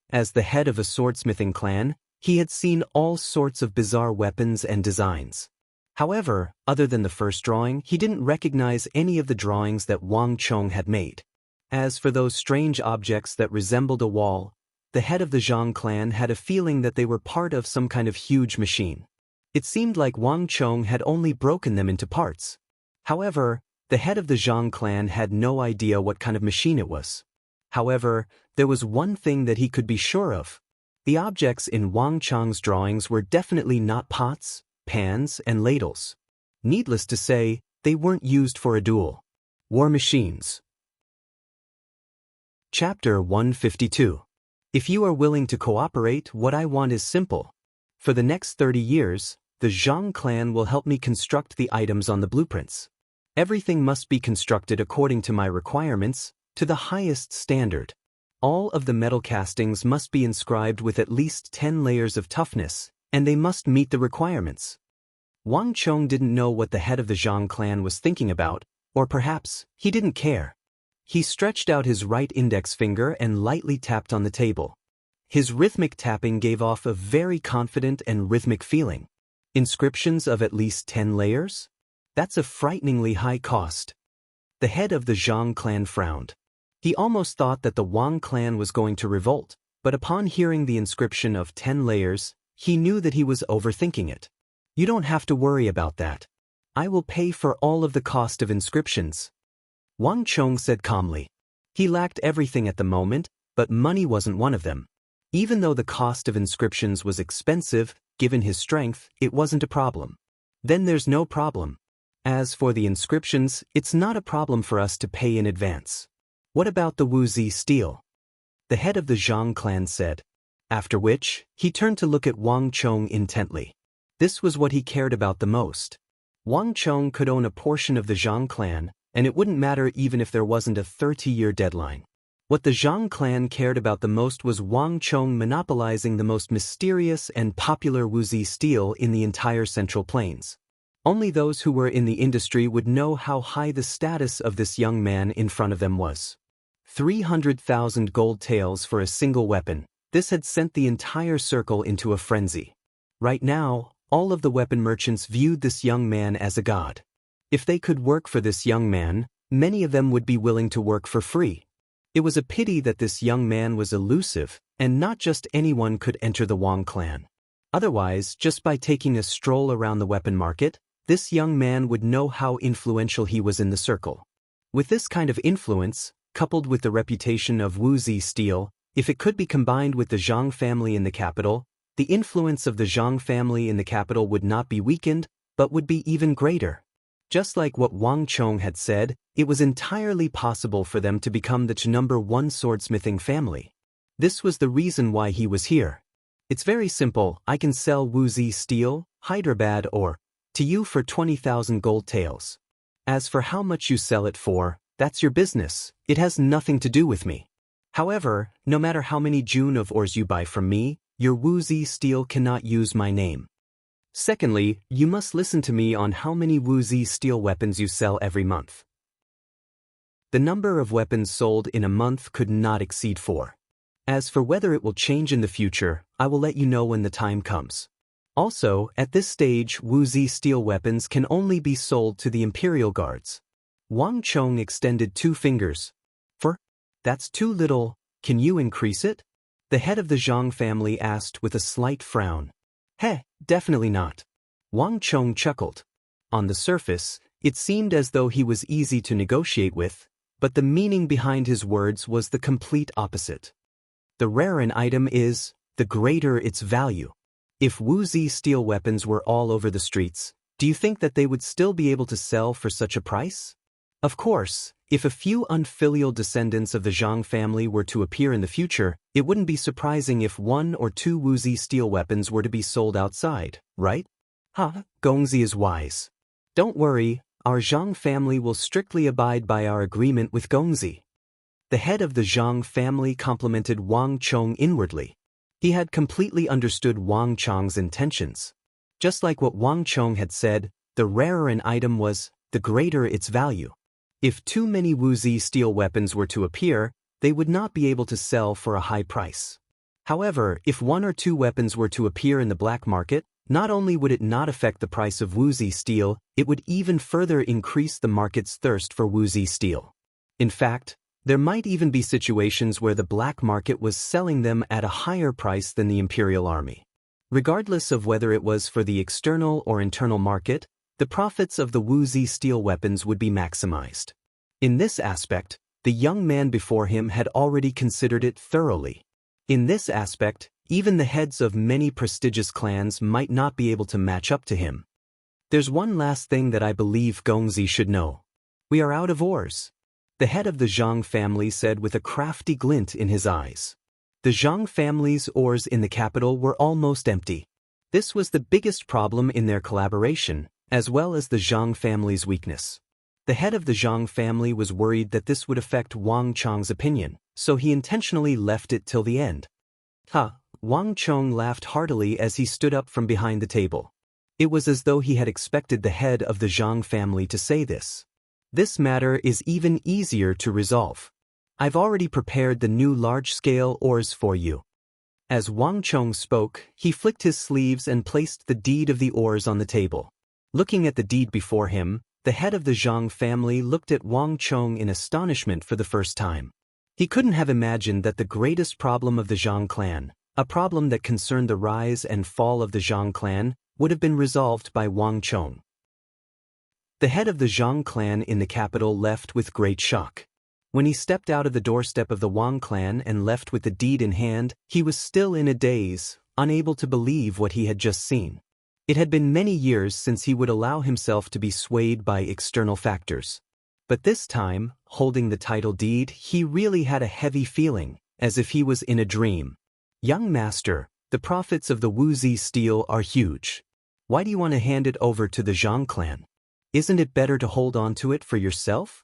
As the head of a swordsmithing clan, he had seen all sorts of bizarre weapons and designs. However, other than the first drawing, he didn't recognize any of the drawings that Wang Chong had made. As for those strange objects that resembled a wall, the head of the Zhang clan had a feeling that they were part of some kind of huge machine. It seemed like Wang Chong had only broken them into parts. However, the head of the Zhang clan had no idea what kind of machine it was. However, there was one thing that he could be sure of. The objects in Wang Chong's drawings were definitely not pots, pans, and ladles. Needless to say, they weren't used for a duel. War machines. Chapter 152. If you are willing to cooperate, what I want is simple. For the next 30 years, the Zhang clan will help me construct the items on the blueprints. Everything must be constructed according to my requirements, to the highest standard. All of the metal castings must be inscribed with at least 10 layers of toughness, and they must meet the requirements. Wang Chong didn't know what the head of the Zhang clan was thinking about, or perhaps he didn't care. He stretched out his right index finger and lightly tapped on the table. His rhythmic tapping gave off a very confident and rhythmic feeling. Inscriptions of at least 10 layers? That's a frighteningly high cost. The head of the Zhang clan frowned. He almost thought that the Wang clan was going to revolt, but upon hearing the inscription of 10 layers, he knew that he was overthinking it. You don't have to worry about that. I will pay for all of the cost of inscriptions. Wang Chong said calmly. He lacked everything at the moment, but money wasn't one of them. Even though the cost of inscriptions was expensive, given his strength, it wasn't a problem. Then there's no problem. As for the inscriptions, it's not a problem for us to pay in advance. What about the Wuzi steel? The head of the Zhang clan said. After which, he turned to look at Wang Chong intently. This was what he cared about the most. Wang Chong could own a portion of the Zhang clan, and it wouldn't matter even if there wasn't a 30-year deadline. What the Zhang clan cared about the most was Wang Chong monopolizing the most mysterious and popular Wuzi steel in the entire Central Plains. Only those who were in the industry would know how high the status of this young man in front of them was. 300,000 gold taels for a single weapon. This had sent the entire circle into a frenzy. Right now, all of the weapon merchants viewed this young man as a god. If they could work for this young man, many of them would be willing to work for free. It was a pity that this young man was elusive, and not just anyone could enter the Wang clan. Otherwise, just by taking a stroll around the weapon market, this young man would know how influential he was in the circle. With this kind of influence, coupled with the reputation of Wuzi steel, if it could be combined with the Zhang family in the capital, the influence of the Zhang family in the capital would not be weakened, but would be even greater. Just like what Wang Chong had said, it was entirely possible for them to become the #1 swordsmithing family. This was the reason why he was here. It's very simple. I can sell Wuzi steel, Hyderabad or to you for 20,000 gold taels. As for how much you sell it for, that's your business. It has nothing to do with me. However, no matter how many June of ores you buy from me, your Wuzi steel cannot use my name. Secondly, you must listen to me on how many Wuzi steel weapons you sell every month. The number of weapons sold in a month could not exceed 4. As for whether it will change in the future, I will let you know when the time comes. Also, at this stage, Wuzi steel weapons can only be sold to the Imperial Guards. Wang Chong extended 2 fingers. That's too little. Can you increase it? The head of the Zhang family asked with a slight frown. Definitely not. Wang Chong chuckled. On the surface, it seemed as though he was easy to negotiate with, but the meaning behind his words was the complete opposite. The rarer an item is, the greater its value. If Wuzi steel weapons were all over the streets, do you think that they would still be able to sell for such a price? Of course, if a few unfilial descendants of the Zhang family were to appear in the future, it wouldn't be surprising if 1 or 2 Wuzi steel weapons were to be sold outside, right? Gongzi is wise. Don't worry, our Zhang family will strictly abide by our agreement with Gongzi. The head of the Zhang family complimented Wang Chong inwardly. He had completely understood Wang Chong's intentions. Just like what Wang Chong had said, the rarer an item was, the greater its value. If too many Wuzi steel weapons were to appear, they would not be able to sell for a high price. However, if 1 or 2 weapons were to appear in the black market, not only would it not affect the price of Wuzi steel, it would even further increase the market's thirst for Wuzi steel. In fact, there might even be situations where the black market was selling them at a higher price than the Imperial Army. Regardless of whether it was for the external or internal market, the profits of the Wuzi steel weapons would be maximized. In this aspect, the young man before him had already considered it thoroughly. In this aspect, even the heads of many prestigious clans might not be able to match up to him. There's one last thing that I believe Gongzi should know. We are out of ores. The head of the Zhang family said with a crafty glint in his eyes. The Zhang family's ores in the capital were almost empty. This was the biggest problem in their collaboration, as well as the Zhang family's weakness. The head of the Zhang family was worried that this would affect Wang Chong's opinion, so he intentionally left it till the end. Wang Chong laughed heartily as he stood up from behind the table. It was as though he had expected the head of the Zhang family to say this. This matter is even easier to resolve. I've already prepared the new large-scale ores for you. As Wang Chong spoke, he flicked his sleeves and placed the deed of the ores on the table. Looking at the deed before him, the head of the Zhang family looked at Wang Chong in astonishment for the first time. He couldn't have imagined that the greatest problem of the Zhang clan, a problem that concerned the rise and fall of the Zhang clan, would have been resolved by Wang Chong. The head of the Zhang clan in the capital left with great shock. When he stepped out of the doorstep of the Wang clan and left with the deed in hand, he was still in a daze, unable to believe what he had just seen. It had been many years since he would allow himself to be swayed by external factors. But this time, holding the title deed, he really had a heavy feeling, as if he was in a dream. Young master, the profits of the Wuzi steel are huge. Why do you want to hand it over to the Zhang clan? Isn't it better to hold on to it for yourself?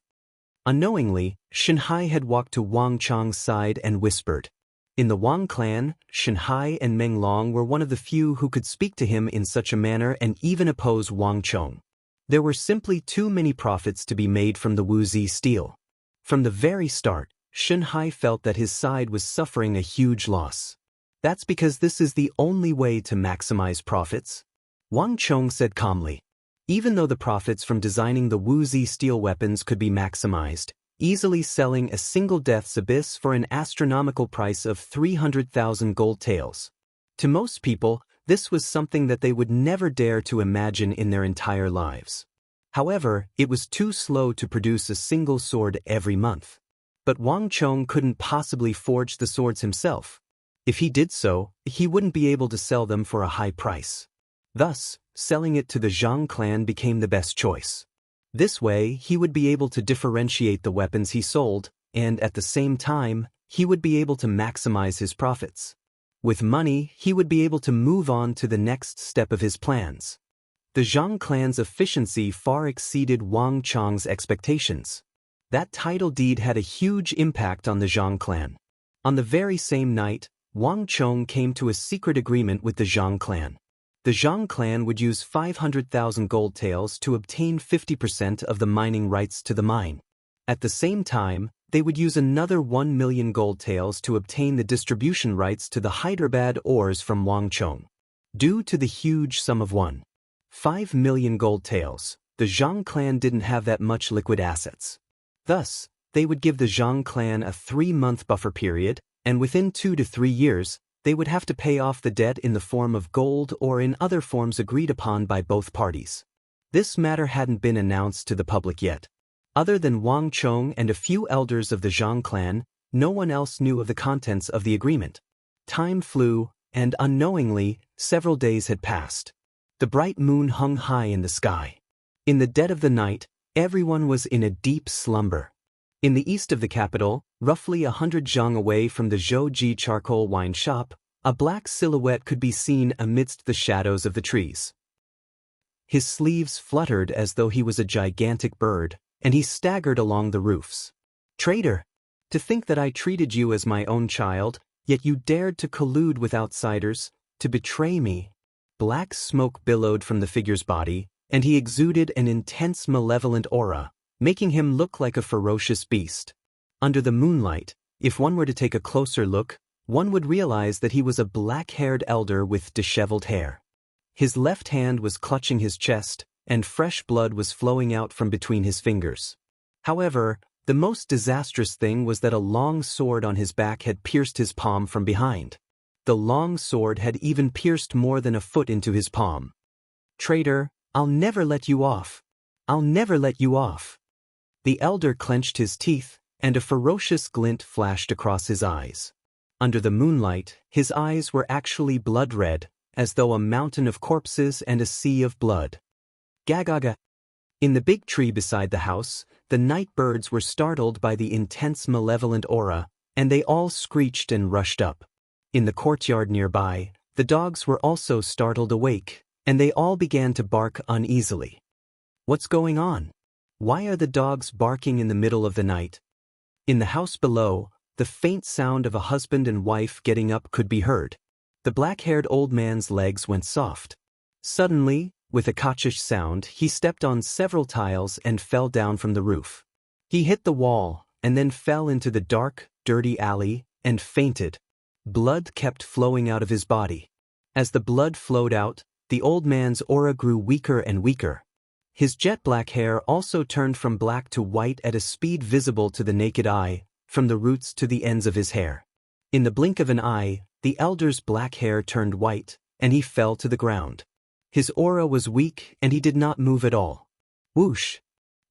Unknowingly, Shenhai had walked to Wang Chang's side and whispered. In the Wang clan, Shenhai and Meng Long were one of the few who could speak to him in such a manner and even oppose Wang Chong. There were simply too many profits to be made from the Wuzi steel. From the very start, Shenhai felt that his side was suffering a huge loss. That's because this is the only way to maximize profits. Wang Chong said calmly. Even though the profits from designing the Wuzi steel weapons could be maximized, easily selling a single Death's Abyss for an astronomical price of 300,000 gold taels. To most people, this was something that they would never dare to imagine in their entire lives. However, it was too slow to produce a single sword every month. But Wang Chong couldn't possibly forge the swords himself. If he did so, he wouldn't be able to sell them for a high price. Thus, selling it to the Zhang clan became the best choice. This way, he would be able to differentiate the weapons he sold, and at the same time, he would be able to maximize his profits. With money, he would be able to move on to the next step of his plans. The Zhang clan's efficiency far exceeded Wang Chang's expectations. That title deed had a huge impact on the Zhang clan. On the very same night, Wang Chong came to a secret agreement with the Zhang clan. The Zhang clan would use 500,000 gold taels to obtain 50% of the mining rights to the mine. At the same time, they would use another 1 million gold taels to obtain the distribution rights to the Hyderabad ores from Wang Chong. Due to the huge sum of 1.5 million gold taels, the Zhang clan didn't have that much liquid assets. Thus, they would give the Zhang clan a 3-month buffer period, and within 2 to 3 years, they would have to pay off the debt in the form of gold or in other forms agreed upon by both parties. This matter hadn't been announced to the public yet. Other than Wang Chong and a few elders of the Zhang clan, no one else knew of the contents of the agreement. Time flew, and unknowingly, several days had passed. The bright moon hung high in the sky. In the dead of the night, everyone was in a deep slumber. In the east of the capital, roughly 100 zhang away from the Zhouji charcoal wine shop, a black silhouette could be seen amidst the shadows of the trees. His sleeves fluttered as though he was a gigantic bird, and he staggered along the roofs. Traitor! To think that I treated you as my own child, yet you dared to collude with outsiders, to betray me. Black smoke billowed from the figure's body, and he exuded an intense malevolent aura, making him look like a ferocious beast. Under the moonlight, if one were to take a closer look, one would realize that he was a black-haired elder with disheveled hair. His left hand was clutching his chest, and fresh blood was flowing out from between his fingers. However, the most disastrous thing was that a long sword on his back had pierced his palm from behind. The long sword had even pierced more than a foot into his palm. Traitor, I'll never let you off. I'll never let you off. The elder clenched his teeth, and a ferocious glint flashed across his eyes. Under the moonlight, his eyes were actually blood-red, as though a mountain of corpses and a sea of blood. Gagaga! In the big tree beside the house, the night birds were startled by the intense malevolent aura, and they all screeched and rushed up. In the courtyard nearby, the dogs were also startled awake, and they all began to bark uneasily. What's going on? Why are the dogs barking in the middle of the night? In the house below, the faint sound of a husband and wife getting up could be heard. The black-haired old man's legs went soft. Suddenly, with a kachish sound, he stepped on several tiles and fell down from the roof. He hit the wall, and then fell into the dark, dirty alley, and fainted. Blood kept flowing out of his body. As the blood flowed out, the old man's aura grew weaker and weaker. His jet-black hair also turned from black to white at a speed visible to the naked eye, from the roots to the ends of his hair. In the blink of an eye, the elder's black hair turned white, and he fell to the ground. His aura was weak, and he did not move at all. Whoosh!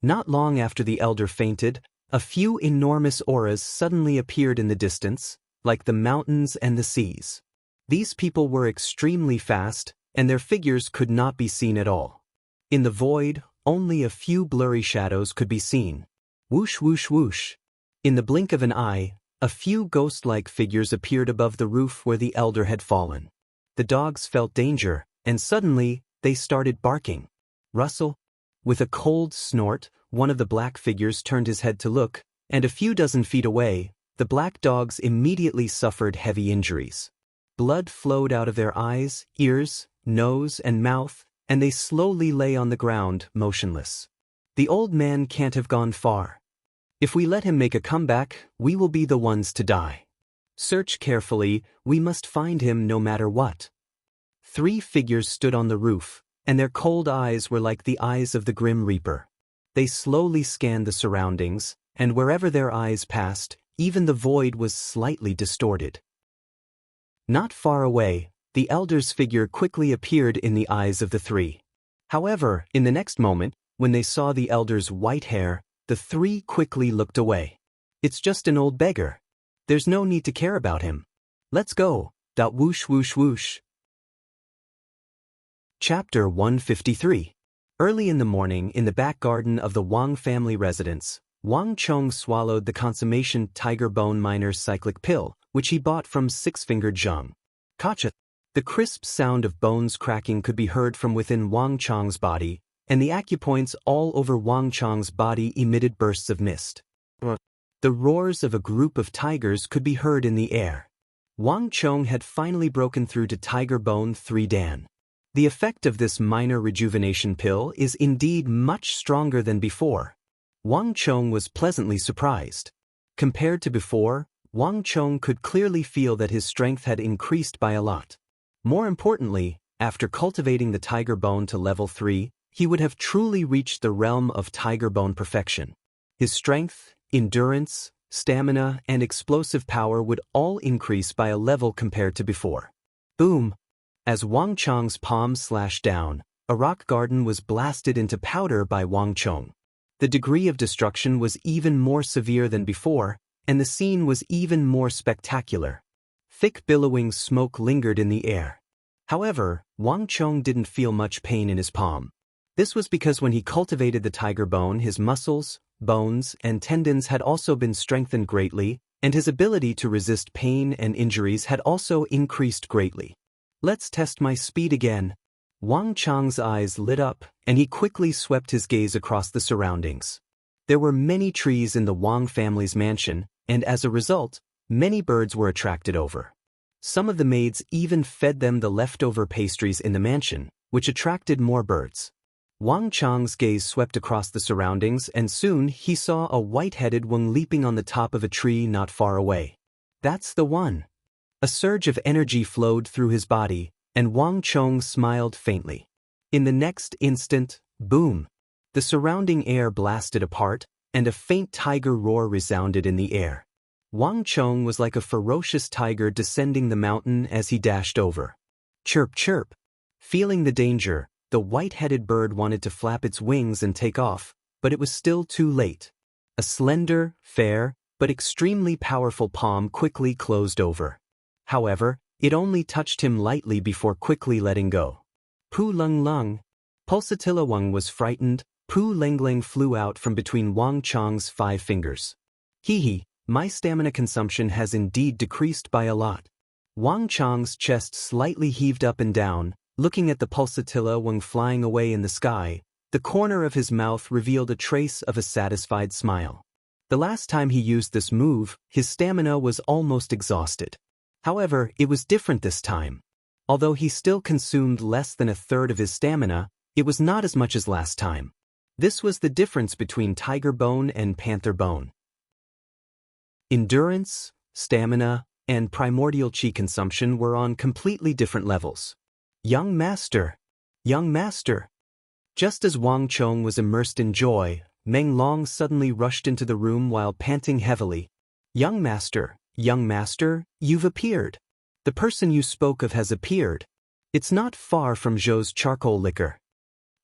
Not long after the elder fainted, A few enormous auras suddenly appeared in the distance, like the mountains and the seas. These people were extremely fast, and their figures could not be seen at all. In the void, only a few blurry shadows could be seen. Whoosh whoosh whoosh. In the blink of an eye, a few ghost-like figures appeared above the roof where the elder had fallen. The dogs felt danger, and suddenly, they started barking. Rustle. With a cold snort, one of the black figures turned his head to look, and a few dozen feet away, the black dogs immediately suffered heavy injuries. Blood flowed out of their eyes, ears, nose, and mouth, and they slowly lay on the ground, motionless. The old man can't have gone far. If we let him make a comeback, we will be the ones to die. Search carefully, we must find him no matter what. 3 figures stood on the roof, and their cold eyes were like the eyes of the Grim Reaper. They slowly scanned the surroundings, and wherever their eyes passed, even the void was slightly distorted. Not far away, the elder's figure quickly appeared in the eyes of the 3. However, in the next moment, when they saw the elder's white hair, the 3 quickly looked away. It's just an old beggar. There's no need to care about him. Let's go. Whoosh whoosh whoosh. Chapter 153. Early in the morning, in the back garden of the Wang family residence, Wang Chong swallowed the consummation tiger bone miner's cyclic pill, which he bought from Six-Fingered Zhang. Kacha. The crisp sound of bones cracking could be heard from within Wang Chong's body, and the acupoints all over Wang Chong's body emitted bursts of mist. The roars of a group of tigers could be heard in the air. Wang Chong had finally broken through to Tiger Bone 3 Dan. The effect of this minor rejuvenation pill is indeed much stronger than before. Wang Chong was pleasantly surprised. Compared to before, Wang Chong could clearly feel that his strength had increased by a lot. More importantly, after cultivating the Tiger Bone to level 3, he would have truly reached the realm of Tiger Bone perfection. His strength, endurance, stamina, and explosive power would all increase by a level compared to before. Boom! As Wang Chong's palm slashed down, a rock garden was blasted into powder by Wang Chong. The degree of destruction was even more severe than before, and the scene was even more spectacular. Thick billowing smoke lingered in the air. However, Wang Chong didn't feel much pain in his palm. This was because when he cultivated the Tiger Bone, his muscles, bones, and tendons had also been strengthened greatly, and his ability to resist pain and injuries had also increased greatly. Let's test my speed again. Wang Chong's eyes lit up, and he quickly swept his gaze across the surroundings. There were many trees in the Wang family's mansion, and as a result, many birds were attracted over. Some of the maids even fed them the leftover pastries in the mansion, which attracted more birds. Wang Chong's gaze swept across the surroundings, and soon he saw a white-headed Wang leaping on the top of a tree not far away. That's the one. A surge of energy flowed through his body, and Wang Chong smiled faintly. In the next instant, boom! The surrounding air blasted apart, and a faint tiger roar resounded in the air. Wang Chong was like a ferocious tiger descending the mountain as he dashed over. Chirp chirp! Feeling the danger, the white-headed bird wanted to flap its wings and take off, but it was still too late. A slender, fair, but extremely powerful palm quickly closed over. However, it only touched him lightly before quickly letting go. Pu Lung Lung. Pulsatilla Wang was frightened. Pu Lengleng flew out from between Wang Chong's 5 fingers. Hee, my stamina consumption has indeed decreased by a lot. Wang Chong's chest slightly heaved up and down, looking at the Pulsatilla Wang flying away in the sky. The corner of his mouth revealed a trace of a satisfied smile. The last time he used this move, his stamina was almost exhausted. However, it was different this time. Although he still consumed less than a third of his stamina, it was not as much as last time. This was the difference between Tiger Bone and Panther Bone. Endurance, stamina, and primordial chi consumption were on completely different levels. Young Master! Young Master! Just as Wang Chong was immersed in joy, Meng Long suddenly rushed into the room while panting heavily. Young Master! Young Master, you've appeared. The person you spoke of has appeared. It's not far from Zhou's charcoal liquor.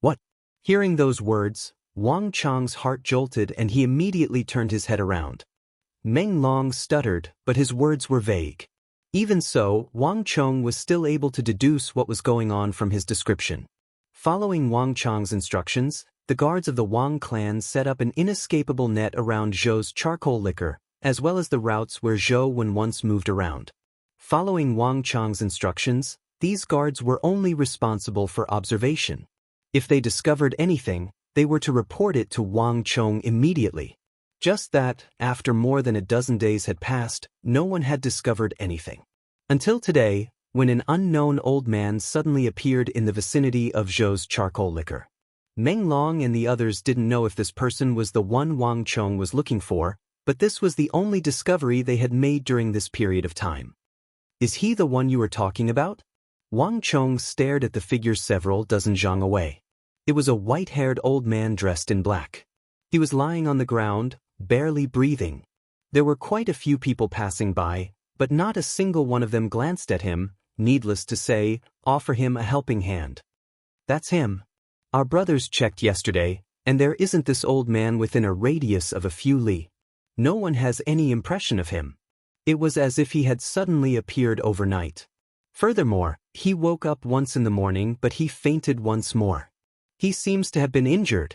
What? Hearing those words, Wang Chong's heart jolted and he immediately turned his head around. Meng Long stuttered, but his words were vague. Even so, Wang Chong was still able to deduce what was going on from his description. Following Wang Chong's instructions, the guards of the Wang clan set up an inescapable net around Zhou's charcoal liquor, as well as the routes where Zhou Wen once moved around. Following Wang Chong's instructions, these guards were only responsible for observation. If they discovered anything, they were to report it to Wang Chong immediately. Just that, after more than a dozen days had passed, no one had discovered anything. Until today, when an unknown old man suddenly appeared in the vicinity of Zhou's charcoal liquor. Meng Long and the others didn't know if this person was the one Wang Chong was looking for, but this was the only discovery they had made during this period of time. Is he the one you were talking about? Wang Chong stared at the figure several dozen zhang away. It was a white-haired old man dressed in black. He was lying on the ground, barely breathing. There were quite a few people passing by, but not a single one of them glanced at him, needless to say, offer him a helping hand. That's him. Our brothers checked yesterday, and there isn't this old man within a radius of a few li. No one has any impression of him. It was as if he had suddenly appeared overnight. Furthermore, he woke up once in the morning but he fainted once more. He seems to have been injured.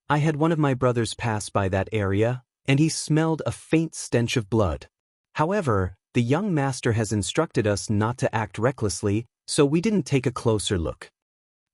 I had one of my brothers pass by that area, and he smelled a faint stench of blood. However, the young master has instructed us not to act recklessly, so we didn't take a closer look.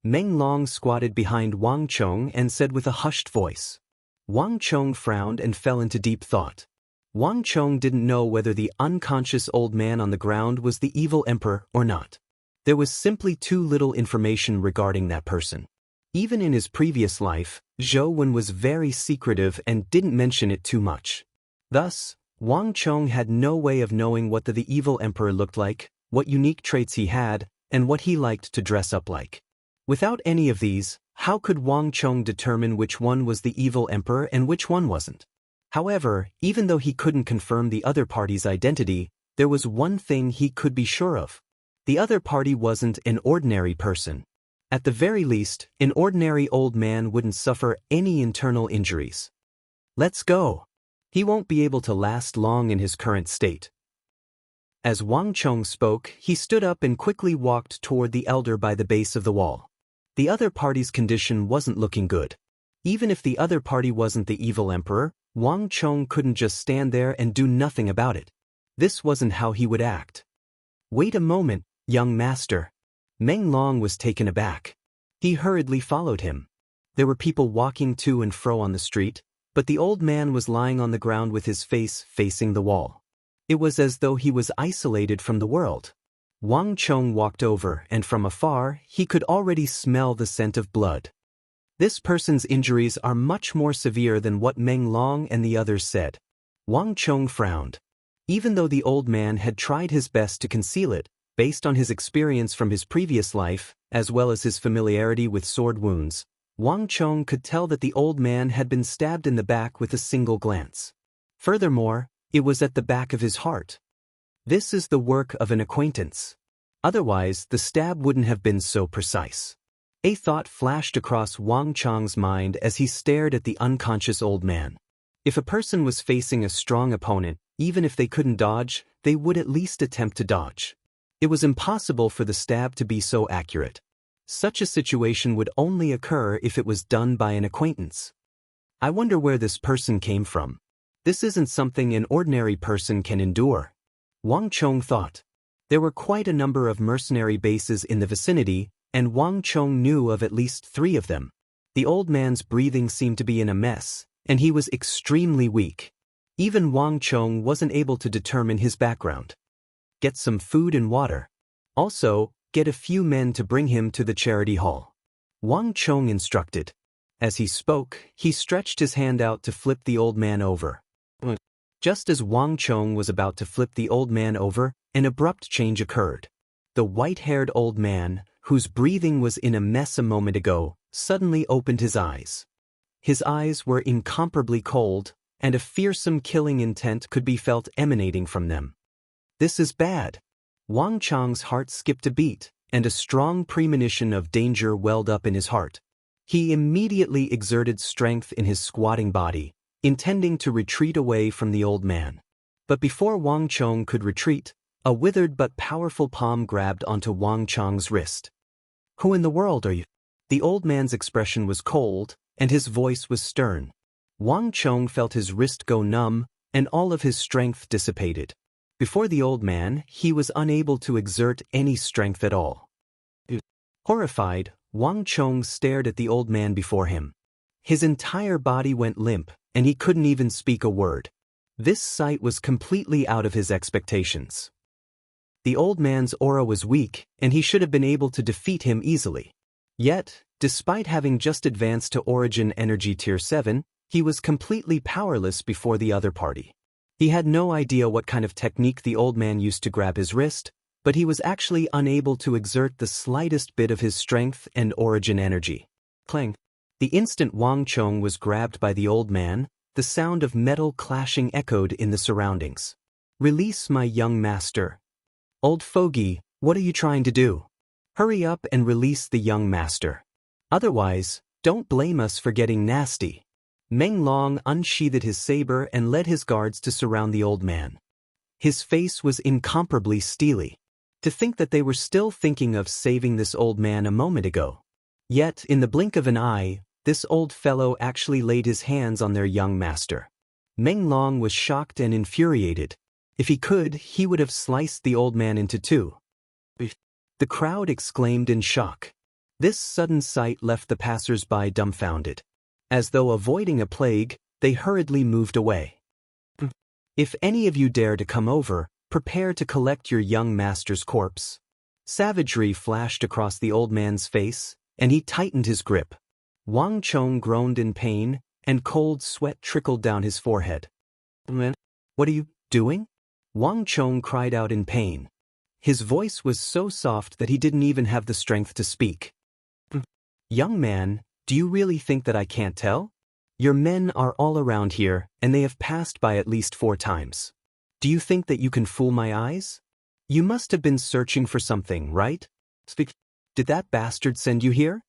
Meng Long squatted behind Wang Chong and said with a hushed voice. Wang Chong frowned and fell into deep thought. Wang Chong didn't know whether the unconscious old man on the ground was the evil emperor or not. There was simply too little information regarding that person. Even in his previous life, Zhou Wen was very secretive and didn't mention it too much. Thus, Wang Chong had no way of knowing what the evil emperor looked like, what unique traits he had, and what he liked to dress up like. Without any of these, how could Wang Chong determine which one was the evil emperor and which one wasn't? However, even though he couldn't confirm the other party's identity, there was one thing he could be sure of. The other party wasn't an ordinary person. At the very least, an ordinary old man wouldn't suffer any internal injuries. Let's go. He won't be able to last long in his current state. As Wang Chong spoke, he stood up and quickly walked toward the elder by the base of the wall. The other party's condition wasn't looking good. Even if the other party wasn't the evil emperor, Wang Chong couldn't just stand there and do nothing about it. This wasn't how he would act. Wait a moment, young master. Meng Long was taken aback. He hurriedly followed him. There were people walking to and fro on the street, but the old man was lying on the ground with his face facing the wall. It was as though he was isolated from the world. Wang Chong walked over and from afar he could already smell the scent of blood. This person's injuries are much more severe than what Meng Long and the others said. Wang Chong frowned. Even though the old man had tried his best to conceal it, based on his experience from his previous life, as well as his familiarity with sword wounds, Wang Chong could tell that the old man had been stabbed in the back with a single glance. Furthermore, it was at the back of his heart. This is the work of an acquaintance. Otherwise, the stab wouldn't have been so precise. A thought flashed across Wang Chong's mind as he stared at the unconscious old man. If a person was facing a strong opponent, even if they couldn't dodge, they would at least attempt to dodge. It was impossible for the stab to be so accurate. Such a situation would only occur if it was done by an acquaintance. I wonder where this person came from. This isn't something an ordinary person can endure. Wang Chong thought. There were quite a number of mercenary bases in the vicinity, and Wang Chong knew of at least 3 of them. The old man's breathing seemed to be in a mess, and he was extremely weak. Even Wang Chong wasn't able to determine his background. Get some food and water. Also, get a few men to bring him to the charity hall. Wang Chong instructed. As he spoke, he stretched his hand out to flip the old man over. Just as Wang Chong was about to flip the old man over, an abrupt change occurred. The white-haired old man, whose breathing was in a mess a moment ago, suddenly opened his eyes. His eyes were incomparably cold, and a fearsome killing intent could be felt emanating from them. This is bad. Wang Chong's heart skipped a beat, and a strong premonition of danger welled up in his heart. He immediately exerted strength in his squatting body, intending to retreat away from the old man. But before Wang Chong could retreat, a withered but powerful palm grabbed onto Wang Chong's wrist. "Who in the world are you?" The old man's expression was cold, and his voice was stern. Wang Chong felt his wrist go numb, and all of his strength dissipated. Before the old man, he was unable to exert any strength at all. Horrified, Wang Chong stared at the old man before him. His entire body went limp, and he couldn't even speak a word. This sight was completely out of his expectations. The old man's aura was weak, and he should have been able to defeat him easily. Yet, despite having just advanced to Origin Energy Tier 7, he was completely powerless before the other party. He had no idea what kind of technique the old man used to grab his wrist, but he was actually unable to exert the slightest bit of his strength and Origin energy. Clang! The instant Wang Chong was grabbed by the old man, the sound of metal clashing echoed in the surroundings. "Release my young master." "Old fogey, what are you trying to do? Hurry up and release the young master. Otherwise, don't blame us for getting nasty." Meng Long unsheathed his saber and led his guards to surround the old man. His face was incomparably steely. To think that they were still thinking of saving this old man a moment ago. Yet, in the blink of an eye, this old fellow actually laid his hands on their young master. Meng Long was shocked and infuriated. If he could, he would have sliced the old man into two. The crowd exclaimed in shock. This sudden sight left the passers-by dumbfounded. As though avoiding a plague, they hurriedly moved away. "If any of you dare to come over, prepare to collect your young master's corpse." Savagery flashed across the old man's face, and he tightened his grip. Wang Chong groaned in pain, and cold sweat trickled down his forehead. "What are you doing?" Wang Chong cried out in pain. His voice was so soft that he didn't even have the strength to speak. "Young man, do you really think that I can't tell? Your men are all around here, and they have passed by at least 4 times. Do you think that you can fool my eyes? You must have been searching for something, right? Did that bastard send you here?"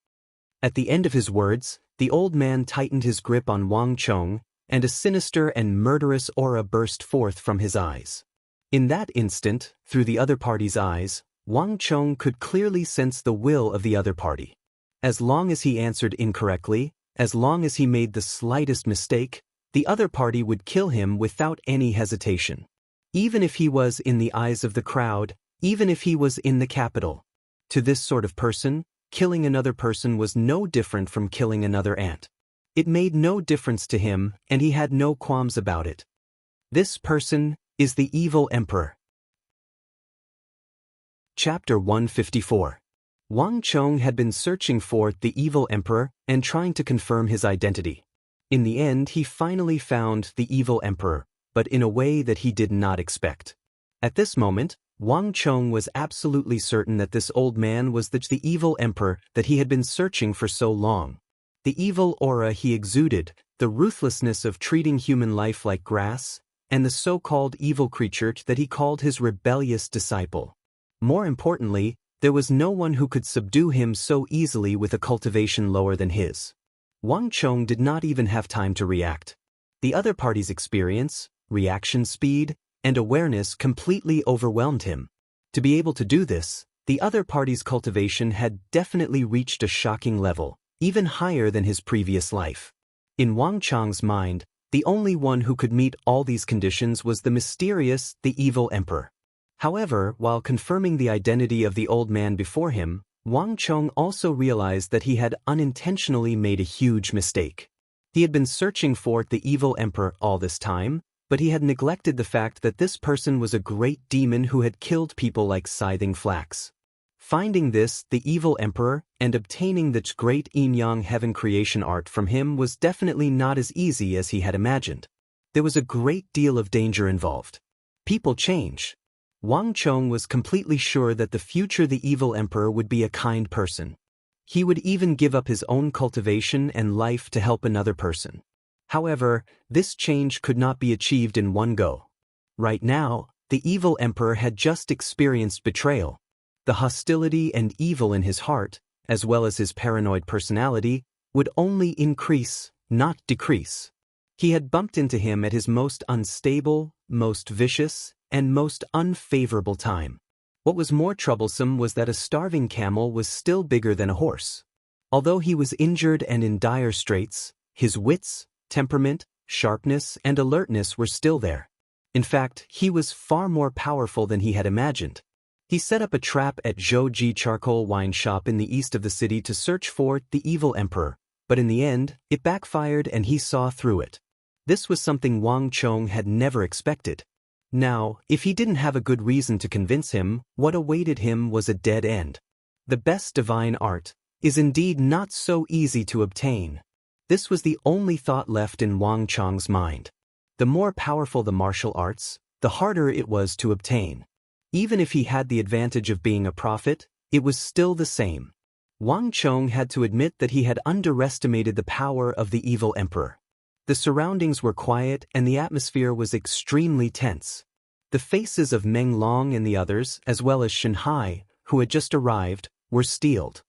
At the end of his words, the old man tightened his grip on Wang Chong, and a sinister and murderous aura burst forth from his eyes. In that instant, through the other party's eyes, Wang Chong could clearly sense the will of the other party. As long as he answered incorrectly, as long as he made the slightest mistake, the other party would kill him without any hesitation. Even if he was in the eyes of the crowd, even if he was in the capital. To this sort of person, killing another person was no different from killing another ant. It made no difference to him, and he had no qualms about it. This person is the evil emperor. Chapter 154. Wang Chong had been searching for the evil emperor and trying to confirm his identity. In the end, he finally found the evil emperor, but in a way that he did not expect. At this moment, Wang Chong was absolutely certain that this old man was the evil emperor that he had been searching for so long. The evil aura he exuded, the ruthlessness of treating human life like grass, and the so-called evil creature that he called his rebellious disciple. More importantly, there was no one who could subdue him so easily with a cultivation lower than his. Wang Chong did not even have time to react. The other party's experience, reaction speed, and awareness completely overwhelmed him. To be able to do this, the other party's cultivation had definitely reached a shocking level, even higher than his previous life. In Wang Chong's mind, the only one who could meet all these conditions was the mysterious, the evil emperor. However, while confirming the identity of the old man before him, Wang Chong also realized that he had unintentionally made a huge mistake. He had been searching for the evil emperor all this time, but he had neglected the fact that this person was a great demon who had killed people like scything flax. Finding this, the evil emperor, and obtaining the great yin-yang heaven creation art from him was definitely not as easy as he had imagined. There was a great deal of danger involved. People change. Wang Chong was completely sure that the future the evil emperor would be a kind person. He would even give up his own cultivation and life to help another person. However, this change could not be achieved in one go. Right now, the evil emperor had just experienced betrayal. The hostility and evil in his heart, as well as his paranoid personality, would only increase, not decrease. He had bumped into him at his most unstable, most vicious, and most unfavorable time. What was more troublesome was that a starving camel was still bigger than a horse. Although he was injured and in dire straits, his wits, temperament, sharpness, and alertness were still there. In fact, he was far more powerful than he had imagined. He set up a trap at Zhouji charcoal wine shop in the east of the city to search for the evil emperor, but in the end, it backfired and he saw through it. This was something Wang Chong had never expected. Now, if he didn't have a good reason to convince him, what awaited him was a dead end. The best divine art is indeed not so easy to obtain. This was the only thought left in Wang Chong's mind. The more powerful the martial arts, the harder it was to obtain. Even if he had the advantage of being a prophet, it was still the same. Wang Chong had to admit that he had underestimated the power of the evil emperor. The surroundings were quiet and the atmosphere was extremely tense. The faces of Meng Long and the others, as well as Shanhai, who had just arrived, were steeled.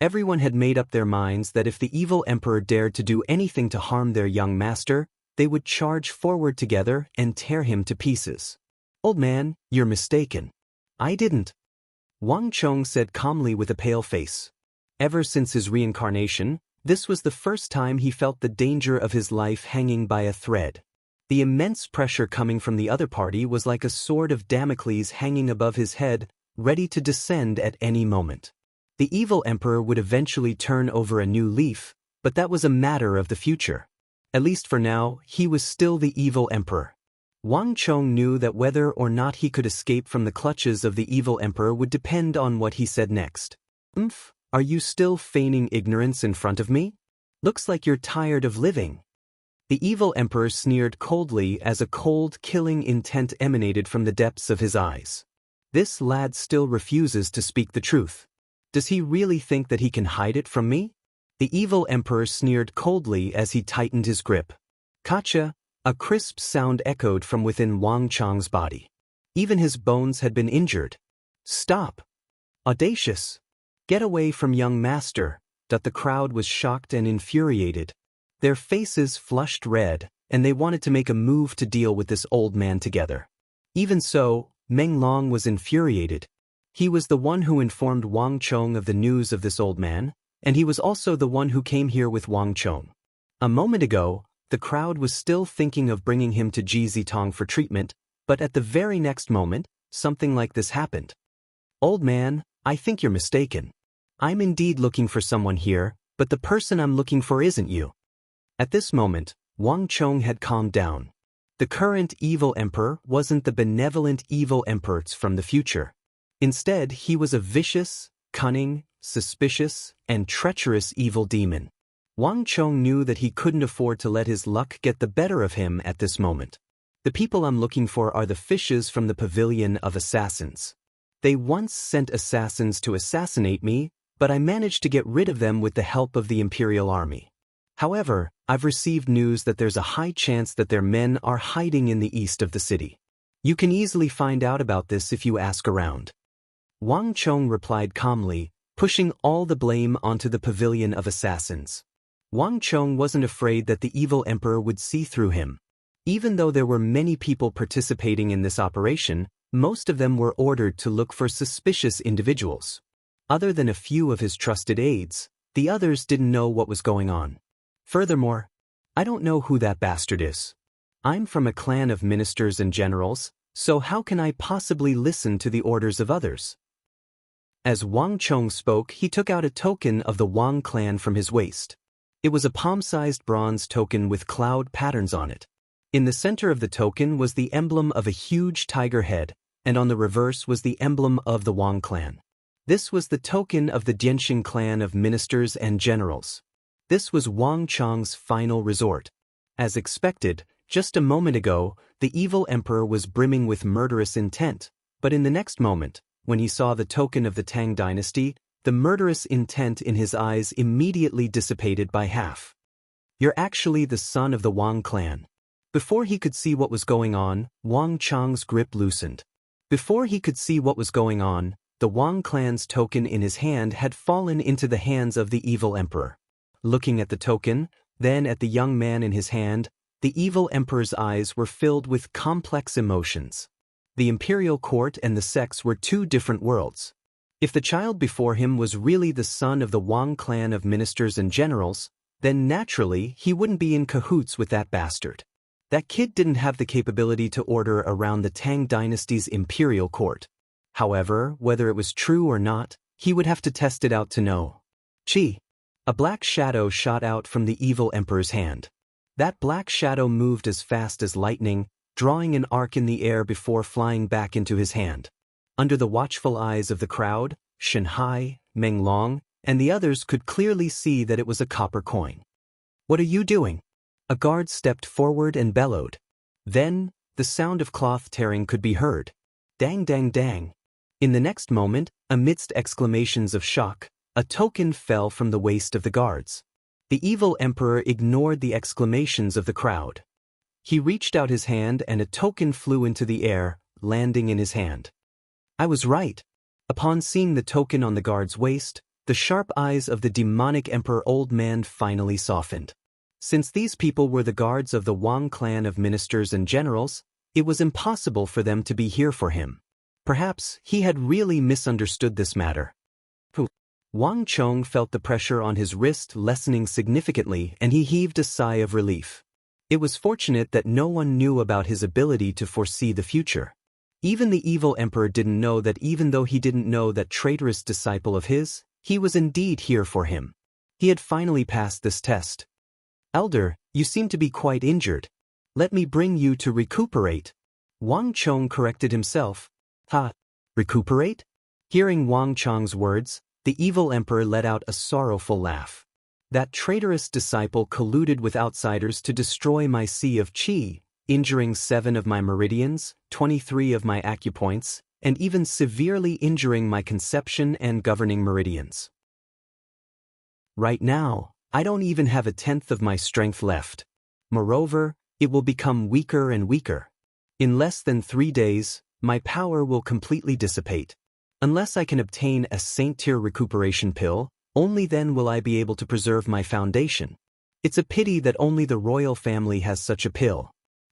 Everyone had made up their minds that if the evil emperor dared to do anything to harm their young master, they would charge forward together and tear him to pieces. "Old man, you're mistaken. I didn't," Wang Chong said calmly with a pale face. Ever since his reincarnation, this was the first time he felt the danger of his life hanging by a thread. The immense pressure coming from the other party was like a sword of Damocles hanging above his head, ready to descend at any moment. The evil emperor would eventually turn over a new leaf, but that was a matter of the future. At least for now, he was still the evil emperor. Wang Chong knew that whether or not he could escape from the clutches of the evil emperor would depend on what he said next. Are you still feigning ignorance in front of me? Looks like you're tired of living." The evil emperor sneered coldly as a cold, killing intent emanated from the depths of his eyes. This lad still refuses to speak the truth. Does he really think that he can hide it from me? The evil emperor sneered coldly as he tightened his grip. Kacha, a crisp sound echoed from within Wang Chong's body. Even his bones had been injured. "Stop! Audacious! Get away from young master!" The crowd was shocked and infuriated. Their faces flushed red, and they wanted to make a move to deal with this old man together. Even so, Meng Long was infuriated. He was the one who informed Wang Chong of the news of this old man, and he was also the one who came here with Wang Chong. A moment ago, the crowd was still thinking of bringing him to Jizitong for treatment, but at the very next moment, something like this happened. "Old man, I think you're mistaken. I'm indeed looking for someone here, but the person I'm looking for isn't you." At this moment, Wang Chong had calmed down. The current evil emperor wasn't the benevolent evil emperors from the future. Instead, he was a vicious, cunning, suspicious, and treacherous evil demon. Wang Chong knew that he couldn't afford to let his luck get the better of him at this moment. "The people I'm looking for are the fishes from the pavilion of assassins. They once sent assassins to assassinate me, but I managed to get rid of them with the help of the Imperial Army. However, I've received news that there's a high chance that their men are hiding in the east of the city. You can easily find out about this if you ask around." Wang Chong replied calmly, pushing all the blame onto the pavilion of assassins. Wang Chong wasn't afraid that the evil emperor would see through him. Even though there were many people participating in this operation, most of them were ordered to look for suspicious individuals. Other than a few of his trusted aides, the others didn't know what was going on. Furthermore, I don't know who that bastard is. I'm from a clan of ministers and generals, so how can I possibly listen to the orders of others? As Wang Chong spoke, he took out a token of the Wang clan from his waist. It was a palm-sized bronze token with cloud patterns on it. In the center of the token was the emblem of a huge tiger head, and on the reverse was the emblem of the Wang clan. This was the token of the Jianxing clan of ministers and generals. This was Wang Chong's final resort. As expected, just a moment ago, the evil emperor was brimming with murderous intent, but in the next moment, when he saw the token of the Tang dynasty, the murderous intent in his eyes immediately dissipated by half. "You're actually the son of the Wang clan." Before he could see what was going on, Wang Chong's grip loosened. Before he could see what was going on, the Wang clan's token in his hand had fallen into the hands of the evil emperor. looking at the token, then at the young man in his hand. The evil emperor's eyes were filled with complex emotions. The imperial court and the sex were two different worlds. If the child before him was really the son of the Wang clan of ministers and generals, then naturally he wouldn't be in cahoots with that bastard. That kid didn't have the capability to order around the Tang dynasty's imperial court. However, whether it was true or not, he would have to test it out to know. Chi. A black shadow shot out from the evil emperor's hand. That black shadow moved as fast as lightning, drawing an arc in the air before flying back into his hand. Under the watchful eyes of the crowd, Shen Hai, Meng Long, and the others could clearly see that it was a copper coin. "What are you doing?" A guard stepped forward and bellowed. Then, the sound of cloth tearing could be heard. Dang dang dang. In the next moment, amidst exclamations of shock, a token fell from the waist of the guards. The evil emperor ignored the exclamations of the crowd. He reached out his hand and a token flew into the air, landing in his hand. I was right. Upon seeing the token on the guard's waist, the sharp eyes of the demonic emperor old man finally softened. Since these people were the guards of the Wang clan of ministers and generals, it was impossible for them to be here for him. Perhaps he had really misunderstood this matter. Wang Chong felt the pressure on his wrist lessening significantly and he heaved a sigh of relief. It was fortunate that no one knew about his ability to foresee the future. Even the evil emperor didn't know that even though he didn't know that traitorous disciple of his, he was indeed here for him. He had finally passed this test. Elder, you seem to be quite injured. Let me bring you to recuperate. Wang Chong corrected himself. Ha! Recuperate? Hearing Wang Chong's words, the evil emperor let out a sorrowful laugh. That traitorous disciple colluded with outsiders to destroy my sea of qi, injuring 7 of my meridians, 23 of my acupoints, and even severely injuring my conception and governing meridians. Right now, I don't even have a tenth of my strength left. Moreover, it will become weaker and weaker. In less than 3 days, my power will completely dissipate. Unless I can obtain a Saint-tier recuperation pill, only then will I be able to preserve my foundation. It's a pity that only the royal family has such a pill.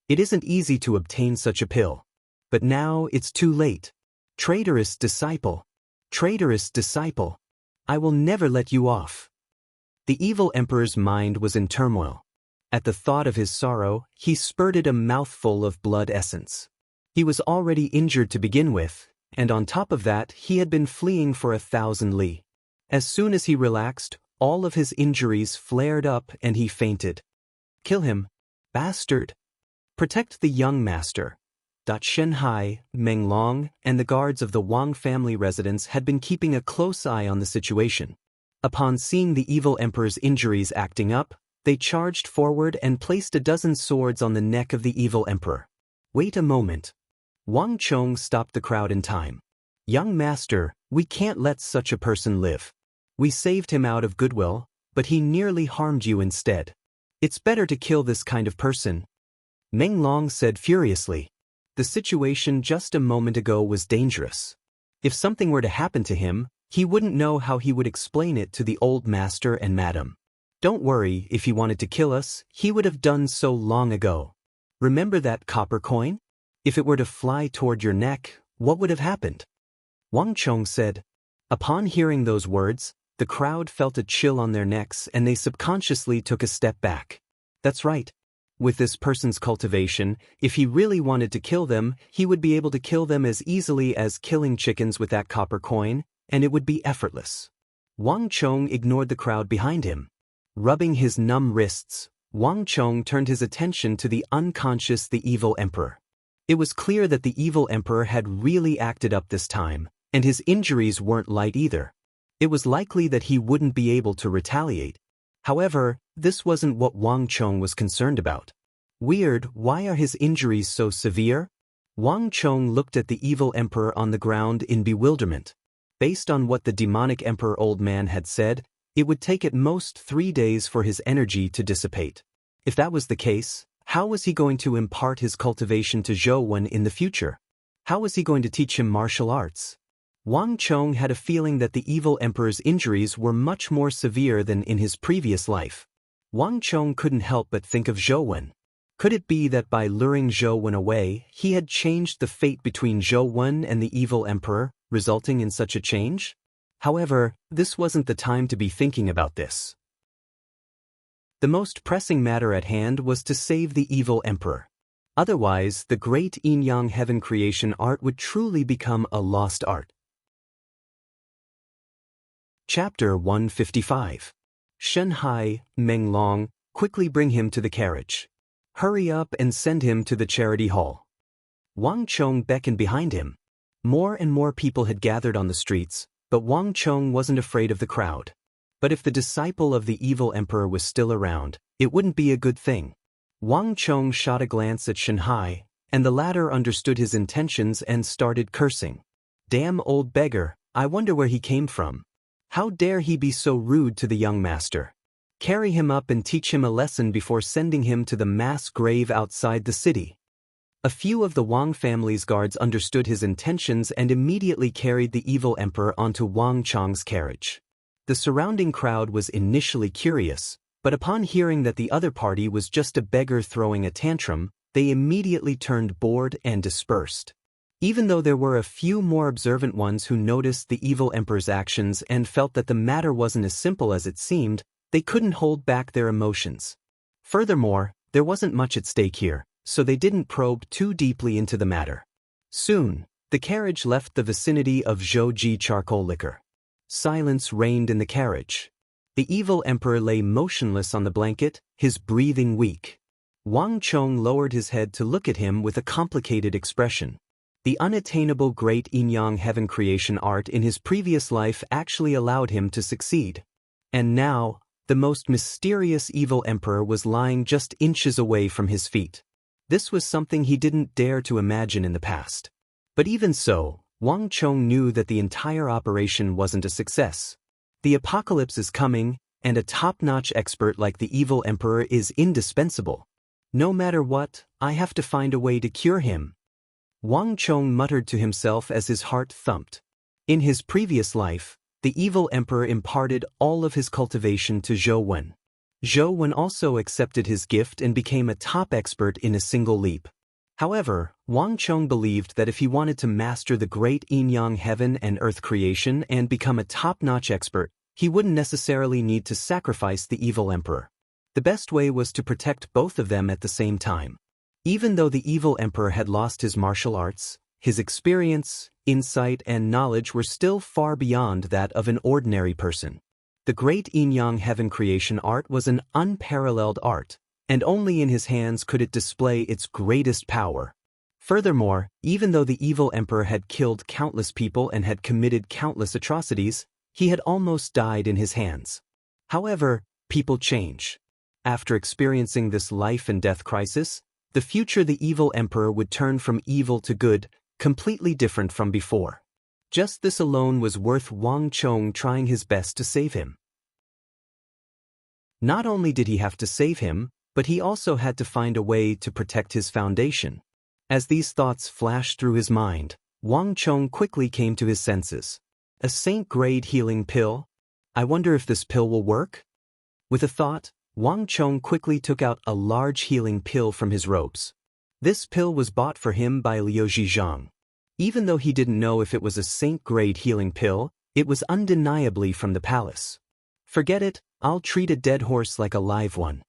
It isn't easy to obtain such a pill. But now it's too late. Traitorous disciple. Traitorous disciple. I will never let you off. The evil emperor's mind was in turmoil. At the thought of his sorrow, he spurted a mouthful of blood essence. He was already injured to begin with, and on top of that he had been fleeing for 1,000 li. As soon as he relaxed, all of his injuries flared up and he fainted. Kill him, bastard. Protect the young master. Shen Hai, Meng Long, and the guards of the Wang family residence had been keeping a close eye on the situation. Upon seeing the evil emperor's injuries acting up, they charged forward and placed a dozen swords on the neck of the evil emperor. Wait a moment. Wang Chong stopped the crowd in time. Young master, we can't let such a person live. We saved him out of goodwill, but he nearly harmed you instead. It's better to kill this kind of person. Meng Long said furiously. The situation just a moment ago was dangerous. If something were to happen to him, he wouldn't know how he would explain it to the old master and madam. Don't worry, if he wanted to kill us, he would have done so long ago. Remember that copper coin? If it were to fly toward your neck, what would have happened? Wang Chong said. Upon hearing those words, the crowd felt a chill on their necks and they subconsciously took a step back. That's right. With this person's cultivation, if he really wanted to kill them, he would be able to kill them as easily as killing chickens with that copper coin, and it would be effortless. Wang Chong ignored the crowd behind him. Rubbing his numb wrists, Wang Chong turned his attention to the unconscious the evil emperor. It was clear that the evil emperor had really acted up this time, and his injuries weren't light either. It was likely that he wouldn't be able to retaliate. However, this wasn't what Wang Chong was concerned about. Weird, why are his injuries so severe? Wang Chong looked at the evil emperor on the ground in bewilderment. Based on what the demonic emperor old man had said, it would take at most 3 days for his energy to dissipate. If that was the case, how was he going to impart his cultivation to Zhou Wen in the future? How was he going to teach him martial arts? Wang Chong had a feeling that the evil emperor's injuries were much more severe than in his previous life. Wang Chong couldn't help but think of Zhou Wen. Could it be that by luring Zhou Wen away, he had changed the fate between Zhou Wen and the evil emperor, resulting in such a change? However, this wasn't the time to be thinking about this. The most pressing matter at hand was to save the evil emperor. Otherwise, the great yin-yang heaven creation art would truly become a lost art. Chapter 155. Shen Hai, Meng Long, quickly bring him to the carriage. Hurry up and send him to the charity hall. Wang Chong beckoned behind him. More and more people had gathered on the streets, but Wang Chong wasn't afraid of the crowd. But if the disciple of the evil emperor was still around, it wouldn't be a good thing. Wang Chong shot a glance at Shen Hai, and the latter understood his intentions and started cursing. Damn old beggar, I wonder where he came from. How dare he be so rude to the young master? Carry him up and teach him a lesson before sending him to the mass grave outside the city. A few of the Wang family's guards understood his intentions and immediately carried the evil emperor onto Wang Chong's carriage. The surrounding crowd was initially curious, but upon hearing that the other party was just a beggar throwing a tantrum, they immediately turned bored and dispersed. Even though there were a few more observant ones who noticed the evil emperor's actions and felt that the matter wasn't as simple as it seemed, they couldn't hold back their emotions. Furthermore, there wasn't much at stake here, so they didn't probe too deeply into the matter. Soon, the carriage left the vicinity of Zhouji charcoal liquor. Silence reigned in the carriage. The evil emperor lay motionless on the blanket, his breathing weak. Wang Chong lowered his head to look at him with a complicated expression. The unattainable great yin-yang heaven creation art in his previous life actually allowed him to succeed. And now, the most mysterious evil emperor was lying just inches away from his feet. This was something he didn't dare to imagine in the past. But even so, Wang Chong knew that the entire operation wasn't a success. The apocalypse is coming, and a top-notch expert like the evil emperor is indispensable. No matter what, I have to find a way to cure him. Wang Chong muttered to himself as his heart thumped. In his previous life, the evil emperor imparted all of his cultivation to Zhou Wen. Zhou Wen also accepted his gift and became a top expert in a single leap. However, Wang Chong believed that if he wanted to master the great yin-yang heaven and earth creation and become a top-notch expert, he wouldn't necessarily need to sacrifice the evil emperor. The best way was to protect both of them at the same time. Even though the evil emperor had lost his martial arts, his experience, insight, and knowledge were still far beyond that of an ordinary person. The great yin-yang heaven creation art was an unparalleled art, and only in his hands could it display its greatest power. Furthermore, even though the evil emperor had killed countless people and had committed countless atrocities, he had almost died in his hands. However, people change. After experiencing this life and death crisis, the future the evil emperor would turn from evil to good, completely different from before. Just this alone was worth Wang Chong trying his best to save him. Not only did he have to save him, but he also had to find a way to protect his foundation. As these thoughts flashed through his mind, Wang Chong quickly came to his senses. A saint-grade healing pill? I wonder if this pill will work? With a thought, Wang Chong quickly took out a large healing pill from his robes. This pill was bought for him by Liu Zhizhang. Even though he didn't know if it was a saint-grade healing pill, it was undeniably from the palace. Forget it, I'll treat a dead horse like a live one.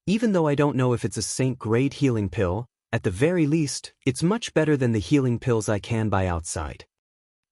Even though I don't know if it's a saint-grade healing pill, at the very least, it's much better than the healing pills I can buy outside.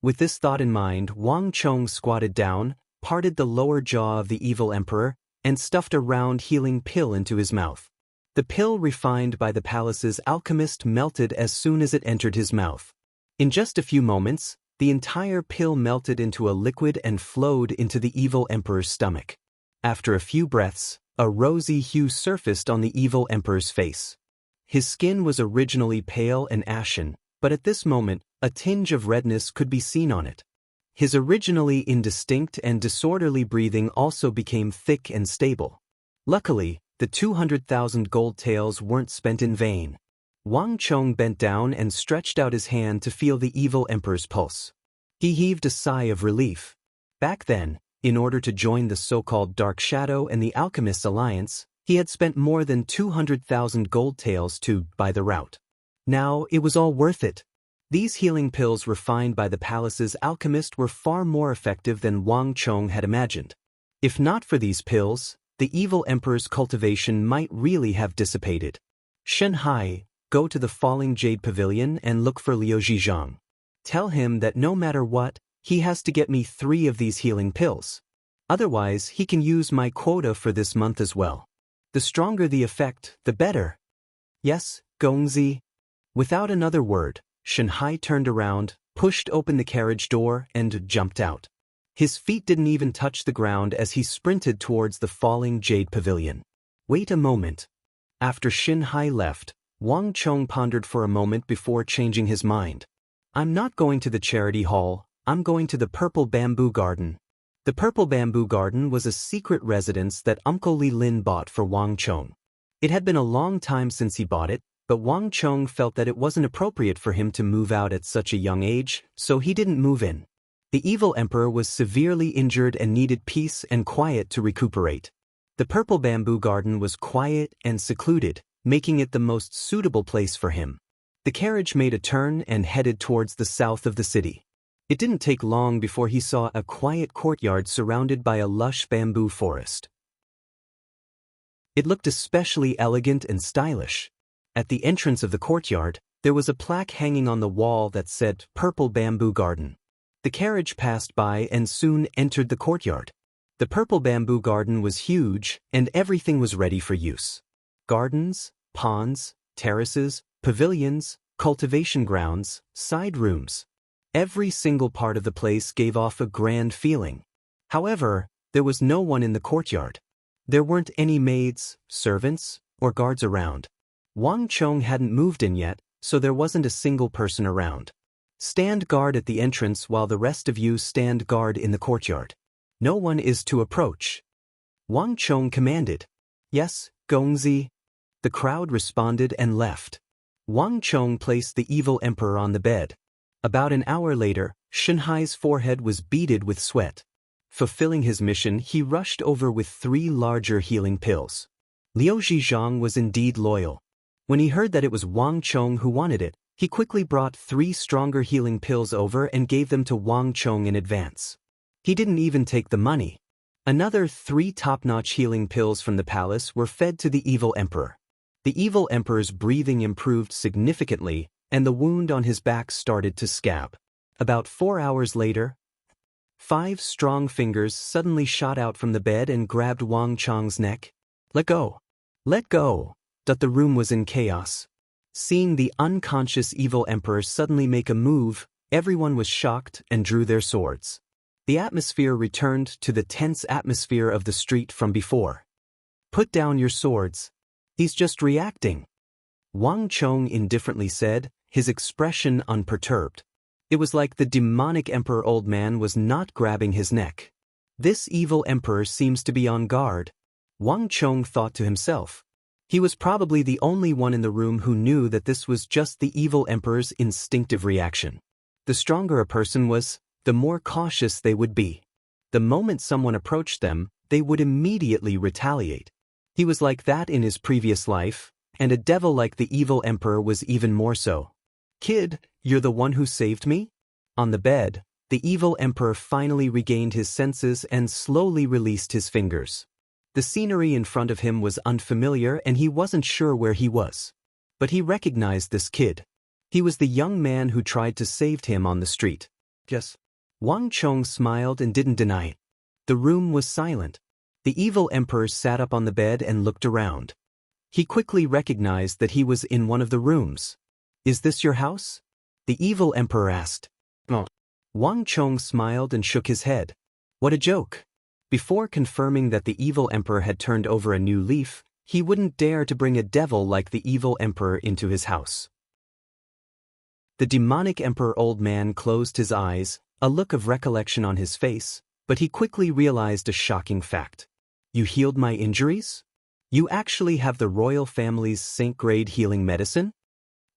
With this thought in mind, Wang Chong squatted down, parted the lower jaw of the evil emperor, and stuffed a round healing pill into his mouth. The pill refined by the palace's alchemist melted as soon as it entered his mouth. In just a few moments, the entire pill melted into a liquid and flowed into the evil emperor's stomach. After a few breaths, a rosy hue surfaced on the evil emperor's face. His skin was originally pale and ashen, but at this moment, a tinge of redness could be seen on it. His originally indistinct and disorderly breathing also became thick and stable. Luckily, the 200,000 gold taels weren't spent in vain. Wang Chong bent down and stretched out his hand to feel the evil emperor's pulse. He heaved a sigh of relief. Back then, in order to join the so-called Dark Shadow and the Alchemists' Alliance, he had spent more than 200,000 gold taels to buy the route. Now, it was all worth it. These healing pills refined by the palace's alchemist were far more effective than Wang Chong had imagined. If not for these pills, the evil emperor's cultivation might really have dissipated. Shen Hai, go to the Falling Jade Pavilion and look for Liu Zhizhang. Tell him that no matter what, he has to get me 3 of these healing pills. Otherwise, he can use my quota for this month as well. The stronger the effect, the better. Yes, Gongzi. Without another word, Shen Hai turned around, pushed open the carriage door, and jumped out. His feet didn't even touch the ground as he sprinted towards the Falling Jade Pavilion. Wait a moment. After Shen Hai left, Wang Chong pondered for a moment before changing his mind. I'm not going to the charity hall, I'm going to the Purple Bamboo Garden. The Purple Bamboo Garden was a secret residence that Uncle Li Lin bought for Wang Chong. It had been a long time since he bought it, but Wang Chong felt that it wasn't appropriate for him to move out at such a young age, so he didn't move in. The evil emperor was severely injured and needed peace and quiet to recuperate. The Purple Bamboo Garden was quiet and secluded, making it the most suitable place for him. The carriage made a turn and headed towards the south of the city. It didn't take long before he saw a quiet courtyard surrounded by a lush bamboo forest. It looked especially elegant and stylish. At the entrance of the courtyard, there was a plaque hanging on the wall that said Purple Bamboo Garden. The carriage passed by and soon entered the courtyard. The Purple Bamboo Garden was huge, and everything was ready for use. Gardens, ponds, terraces, pavilions, cultivation grounds, side rooms. Every single part of the place gave off a grand feeling. However, there was no one in the courtyard. There weren't any maids, servants, or guards around. Wang Chong hadn't moved in yet, so there wasn't a single person around. Stand guard at the entrance while the rest of you stand guard in the courtyard. No one is to approach. Wang Chong commanded. Yes, Gongzi. The crowd responded and left. Wang Chong placed the evil emperor on the bed. About an hour later, Shen Hai's forehead was beaded with sweat. Fulfilling his mission, he rushed over with 3 larger healing pills. Liu Zhizhang was indeed loyal. When he heard that it was Wang Chong who wanted it, he quickly brought 3 stronger healing pills over and gave them to Wang Chong in advance. He didn't even take the money. Another 3 top-notch healing pills from the palace were fed to the evil emperor. The evil emperor's breathing improved significantly, and the wound on his back started to scab. About 4 hours later, 5 strong fingers suddenly shot out from the bed and grabbed Wang Chong's neck. Let go. Let go. The room was in chaos. Seeing the unconscious evil emperor suddenly make a move, everyone was shocked and drew their swords. The atmosphere returned to the tense atmosphere of the street from before. Put down your swords. He's just reacting. Wang Chong indifferently said, his expression unperturbed. It was like the demonic emperor old man was not grabbing his neck. This evil emperor seems to be on guard. Wang Chong thought to himself. He was probably the only one in the room who knew that this was just the evil emperor's instinctive reaction. The stronger a person was, the more cautious they would be. The moment someone approached them, they would immediately retaliate. He was like that in his previous life, and a devil like the evil emperor was even more so. Kid, you're the one who saved me? On the bed, the evil emperor finally regained his senses and slowly released his fingers. The scenery in front of him was unfamiliar and he wasn't sure where he was. But he recognized this kid. He was the young man who tried to save him on the street. Yes. Wang Chong smiled and didn't deny it. The room was silent. The evil emperor sat up on the bed and looked around. He quickly recognized that he was in one of the rooms. Is this your house? The evil emperor asked. No. Wang Chong smiled and shook his head. What a joke. Before confirming that the evil emperor had turned over a new leaf, he wouldn't dare to bring a devil like the evil emperor into his house. The demonic emperor old man closed his eyes, a look of recollection on his face, but he quickly realized a shocking fact. You healed my injuries? You actually have the royal family's 5th grade healing medicine?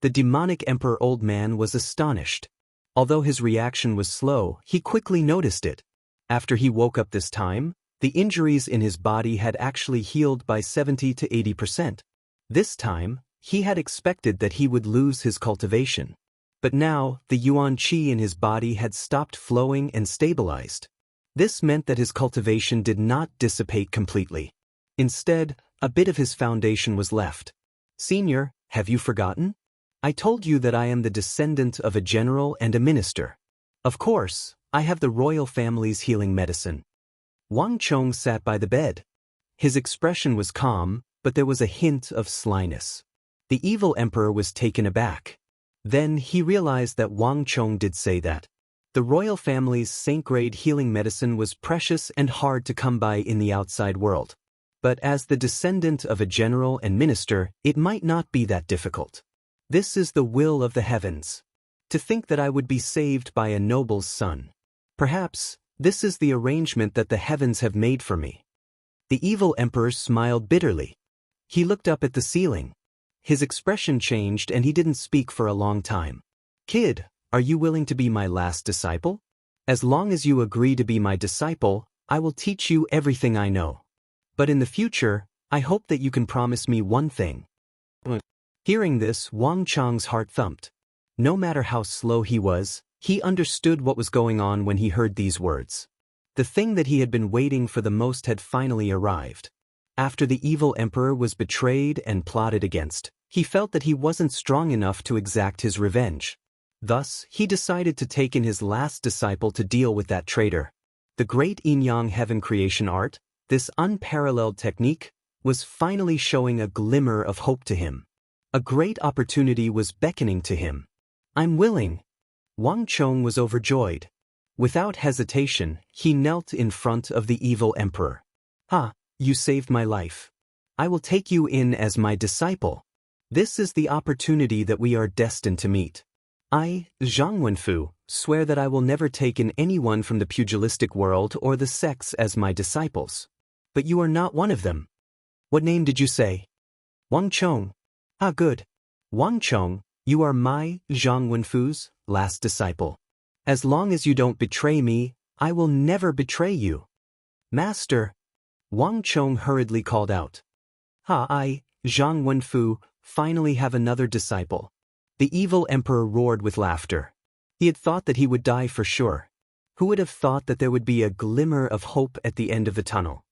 The demonic emperor old man was astonished. Although his reaction was slow, he quickly noticed it. After he woke up this time, the injuries in his body had actually healed by 70 to 80%. This time, he had expected that he would lose his cultivation. But now, the yuan qi in his body had stopped flowing and stabilized. This meant that his cultivation did not dissipate completely. Instead, a bit of his foundation was left. Senior, have you forgotten? I told you that I am the descendant of a general and a minister. Of course, I have the royal family's healing medicine. Wang Chong sat by the bed. His expression was calm, but there was a hint of slyness. The evil emperor was taken aback. Then he realized that Wang Chong did say that. The royal family's saint-grade healing medicine was precious and hard to come by in the outside world. But as the descendant of a general and minister, it might not be that difficult. This is the will of the heavens. To think that I would be saved by a noble's son. Perhaps, this is the arrangement that the heavens have made for me. The evil emperor smiled bitterly. He looked up at the ceiling. His expression changed and he didn't speak for a long time. Kid, are you willing to be my last disciple? As long as you agree to be my disciple, I will teach you everything I know. But in the future, I hope that you can promise me one thing. Hearing this, Wang Chong's heart thumped. No matter how slow he was, he understood what was going on when he heard these words. The thing that he had been waiting for the most had finally arrived. After the evil emperor was betrayed and plotted against, he felt that he wasn't strong enough to exact his revenge. Thus, he decided to take in his last disciple to deal with that traitor. The great yin-yang heaven creation art, this unparalleled technique, was finally showing a glimmer of hope to him. A great opportunity was beckoning to him. I'm willing. Wang Chong was overjoyed. Without hesitation, he knelt in front of the evil emperor. You saved my life. I will take you in as my disciple. This is the opportunity that we are destined to meet. I, Zhang Wenfu, swear that I will never take in anyone from the pugilistic world or the sects as my disciples. But you are not one of them. What name did you say? Wang Chong. Good. Wang Chong, you are my, Zhang Wenfu's, last disciple. As long as you don't betray me, I will never betray you. Master. Wang Chong hurriedly called out. I, Zhang Wenfu, finally have another disciple. The evil emperor roared with laughter. He had thought that he would die for sure. Who would have thought that there would be a glimmer of hope at the end of the tunnel?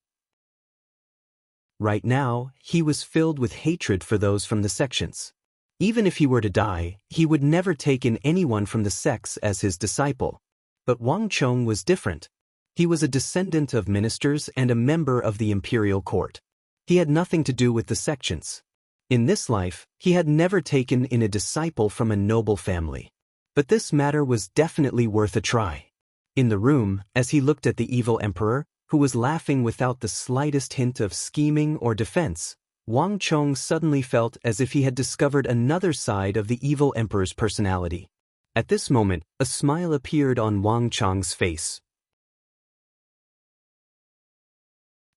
Right now, he was filled with hatred for those from the sections. Even if he were to die, he would never take in anyone from the sects as his disciple. But Wang Chong was different. He was a descendant of ministers and a member of the imperial court. He had nothing to do with the sections. In this life, he had never taken in a disciple from a noble family. But this matter was definitely worth a try. In the room, as he looked at the evil emperor, who was laughing without the slightest hint of scheming or defense, Wang Chong suddenly felt as if he had discovered another side of the evil emperor's personality. At this moment, a smile appeared on Wang Chong's face.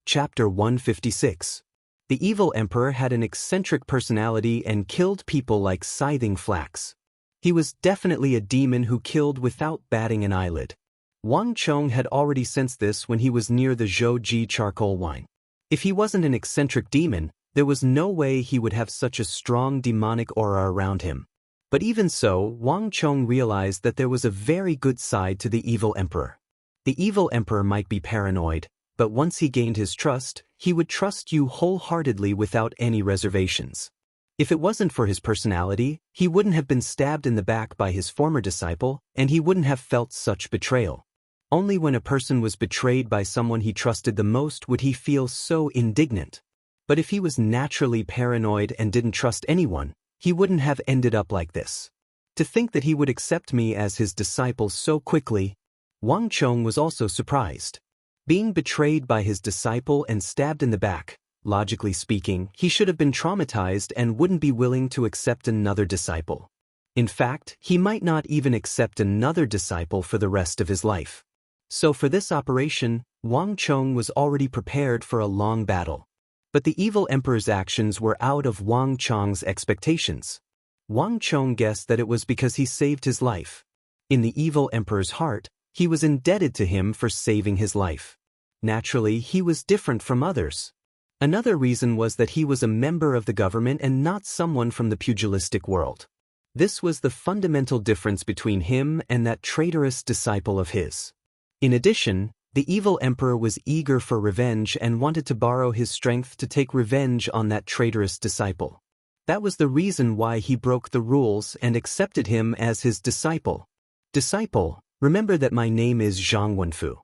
Chapter 156. The evil emperor had an eccentric personality and killed people like scything flax. He was definitely a demon who killed without batting an eyelid. Wang Chong had already sensed this when he was near the Zhou-Ji charcoal wine. If he wasn't an eccentric demon, there was no way he would have such a strong demonic aura around him. But even so, Wang Chong realized that there was a very good side to the evil emperor. The evil emperor might be paranoid, but once he gained his trust, he would trust you wholeheartedly without any reservations. If it wasn't for his personality, he wouldn't have been stabbed in the back by his former disciple, and he wouldn't have felt such betrayal. Only when a person was betrayed by someone he trusted the most would he feel so indignant. But if he was naturally paranoid and didn't trust anyone, he wouldn't have ended up like this. To think that he would accept me as his disciple so quickly, Wang Chong was also surprised. Being betrayed by his disciple and stabbed in the back, logically speaking, he should have been traumatized and wouldn't be willing to accept another disciple. In fact, he might not even accept another disciple for the rest of his life. So for this operation, Wang Chong was already prepared for a long battle. But the evil emperor's actions were out of Wang Chong's expectations. Wang Chong guessed that it was because he saved his life. In the evil emperor's heart, he was indebted to him for saving his life. Naturally, he was different from others. Another reason was that he was a member of the government and not someone from the pugilistic world. This was the fundamental difference between him and that traitorous disciple of his. In addition, the evil emperor was eager for revenge and wanted to borrow his strength to take revenge on that traitorous disciple. That was the reason why he broke the rules and accepted him as his disciple. Disciple, remember that my name is Zhang Wenfu.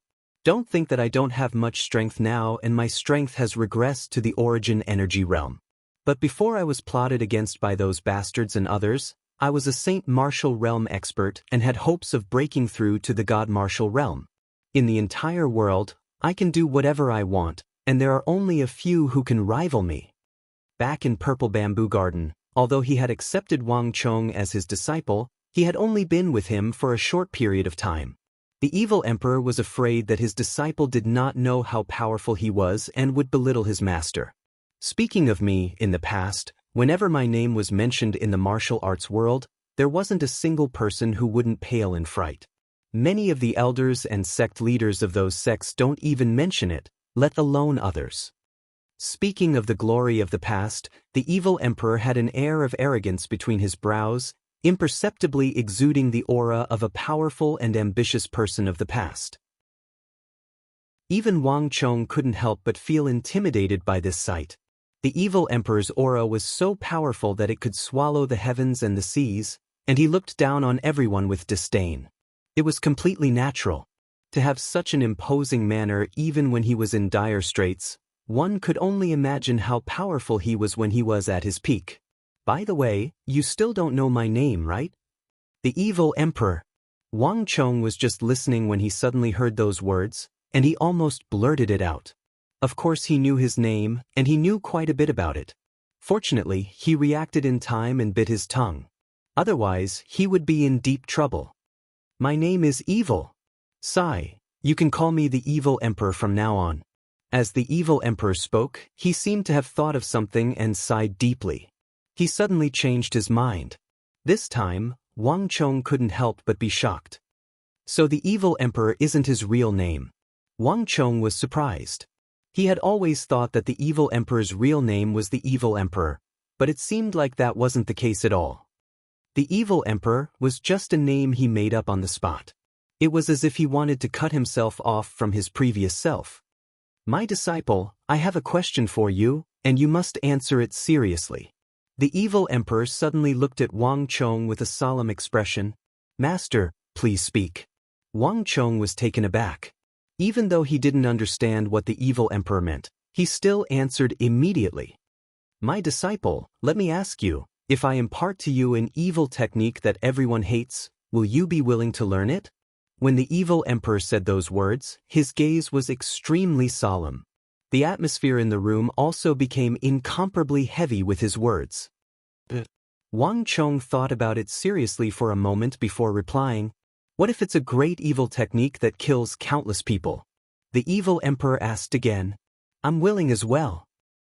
Don't think that I don't have much strength now and my strength has regressed to the origin energy realm. But before I was plotted against by those bastards and others, I was a Saint Martial Realm expert and had hopes of breaking through to the God Martial Realm. In the entire world, I can do whatever I want, and there are only a few who can rival me. Back in Purple Bamboo Garden, although he had accepted Wang Chong as his disciple, he had only been with him for a short period of time. The evil emperor was afraid that his disciple did not know how powerful he was and would belittle his master. Speaking of me, in the past, whenever my name was mentioned in the martial arts world, there wasn't a single person who wouldn't pale in fright. Many of the elders and sect leaders of those sects don't even mention it, let alone others. Speaking of the glory of the past, the evil emperor had an air of arrogance between his brows, imperceptibly exuding the aura of a powerful and ambitious person of the past. Even Wang Chong couldn't help but feel intimidated by this sight. The evil emperor's aura was so powerful that it could swallow the heavens and the seas, and he looked down on everyone with disdain. It was completely natural. To have such an imposing manner even when he was in dire straits, one could only imagine how powerful he was when he was at his peak. By the way, you still don't know my name, right? The evil emperor. Wang Chong was just listening when he suddenly heard those words, and he almost blurted it out. Of course he knew his name, and he knew quite a bit about it. Fortunately, he reacted in time and bit his tongue. Otherwise, he would be in deep trouble. My name is Evil. Sigh, you can call me the evil emperor from now on. As the evil emperor spoke, he seemed to have thought of something and sighed deeply. He suddenly changed his mind. This time, Wang Chong couldn't help but be shocked. So the evil emperor isn't his real name. Wang Chong was surprised. He had always thought that the evil emperor's real name was the evil emperor, but it seemed like that wasn't the case at all. The evil emperor was just a name he made up on the spot. It was as if he wanted to cut himself off from his previous self. My disciple, I have a question for you, and you must answer it seriously. The evil emperor suddenly looked at Wang Chong with a solemn expression. Master, please speak. Wang Chong was taken aback. Even though he didn't understand what the evil emperor meant, he still answered immediately. My disciple, let me ask you, if I impart to you an evil technique that everyone hates, will you be willing to learn it? When the evil emperor said those words, his gaze was extremely solemn. The atmosphere in the room also became incomparably heavy with his words. Wang Chong thought about it seriously for a moment before replying, What if it's a great evil technique that kills countless people? The evil emperor asked again. I'm willing as well.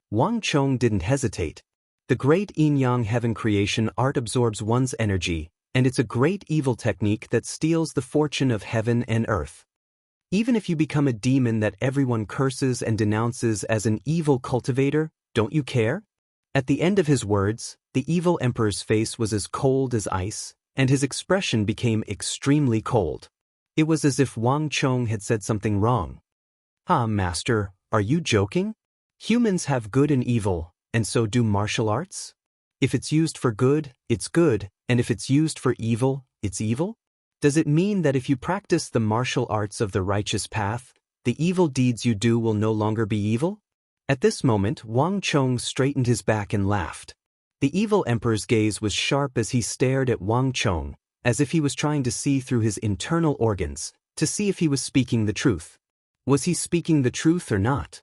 Wang Chong didn't hesitate. The great yin-yang heaven creation art absorbs one's energy, and it's a great evil technique that steals the fortune of heaven and earth. Even if you become a demon that everyone curses and denounces as an evil cultivator, don't you care? At the end of his words, the evil emperor's face was as cold as ice, and his expression became extremely cold. It was as if Wang Chong had said something wrong. Master, are you joking? Humans have good and evil, and so do martial arts? If it's used for good, it's good, and if it's used for evil, it's evil? Does it mean that if you practice the martial arts of the righteous path, the evil deeds you do will no longer be evil? At this moment, Wang Chong straightened his back and laughed. The evil emperor's gaze was sharp as he stared at Wang Chong, as if he was trying to see through his internal organs, to see if he was speaking the truth. Was he speaking the truth or not?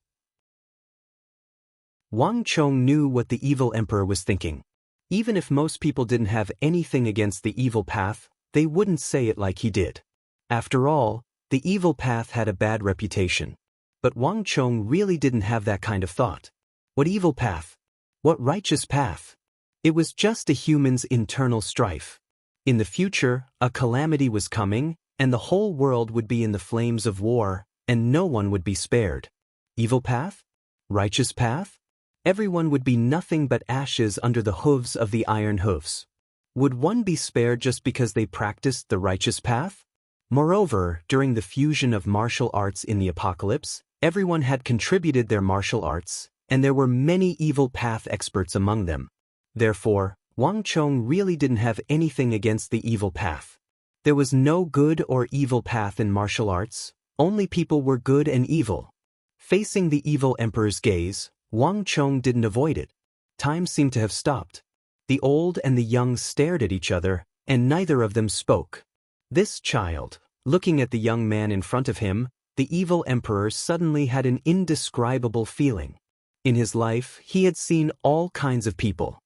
Wang Chong knew what the evil emperor was thinking. Even if most people didn't have anything against the evil path, they wouldn't say it like he did. After all, the evil path had a bad reputation. But Wang Chong really didn't have that kind of thought. What evil path? What righteous path? It was just a human's internal strife. In the future, a calamity was coming, and the whole world would be in the flames of war, and no one would be spared. Evil path? Righteous path? Everyone would be nothing but ashes under the hooves of the iron hoofs. Would one be spared just because they practiced the righteous path? Moreover, during the fusion of martial arts in the apocalypse, everyone had contributed their martial arts, and there were many evil path experts among them. Therefore, Wang Chong really didn't have anything against the evil path. There was no good or evil path in martial arts, only people were good and evil. Facing the evil emperor's gaze, Wang Chong didn't avoid it. Time seemed to have stopped. The old and the young stared at each other, and neither of them spoke. This child, looking at the young man in front of him, the evil emperor suddenly had an indescribable feeling. In his life, he had seen all kinds of people.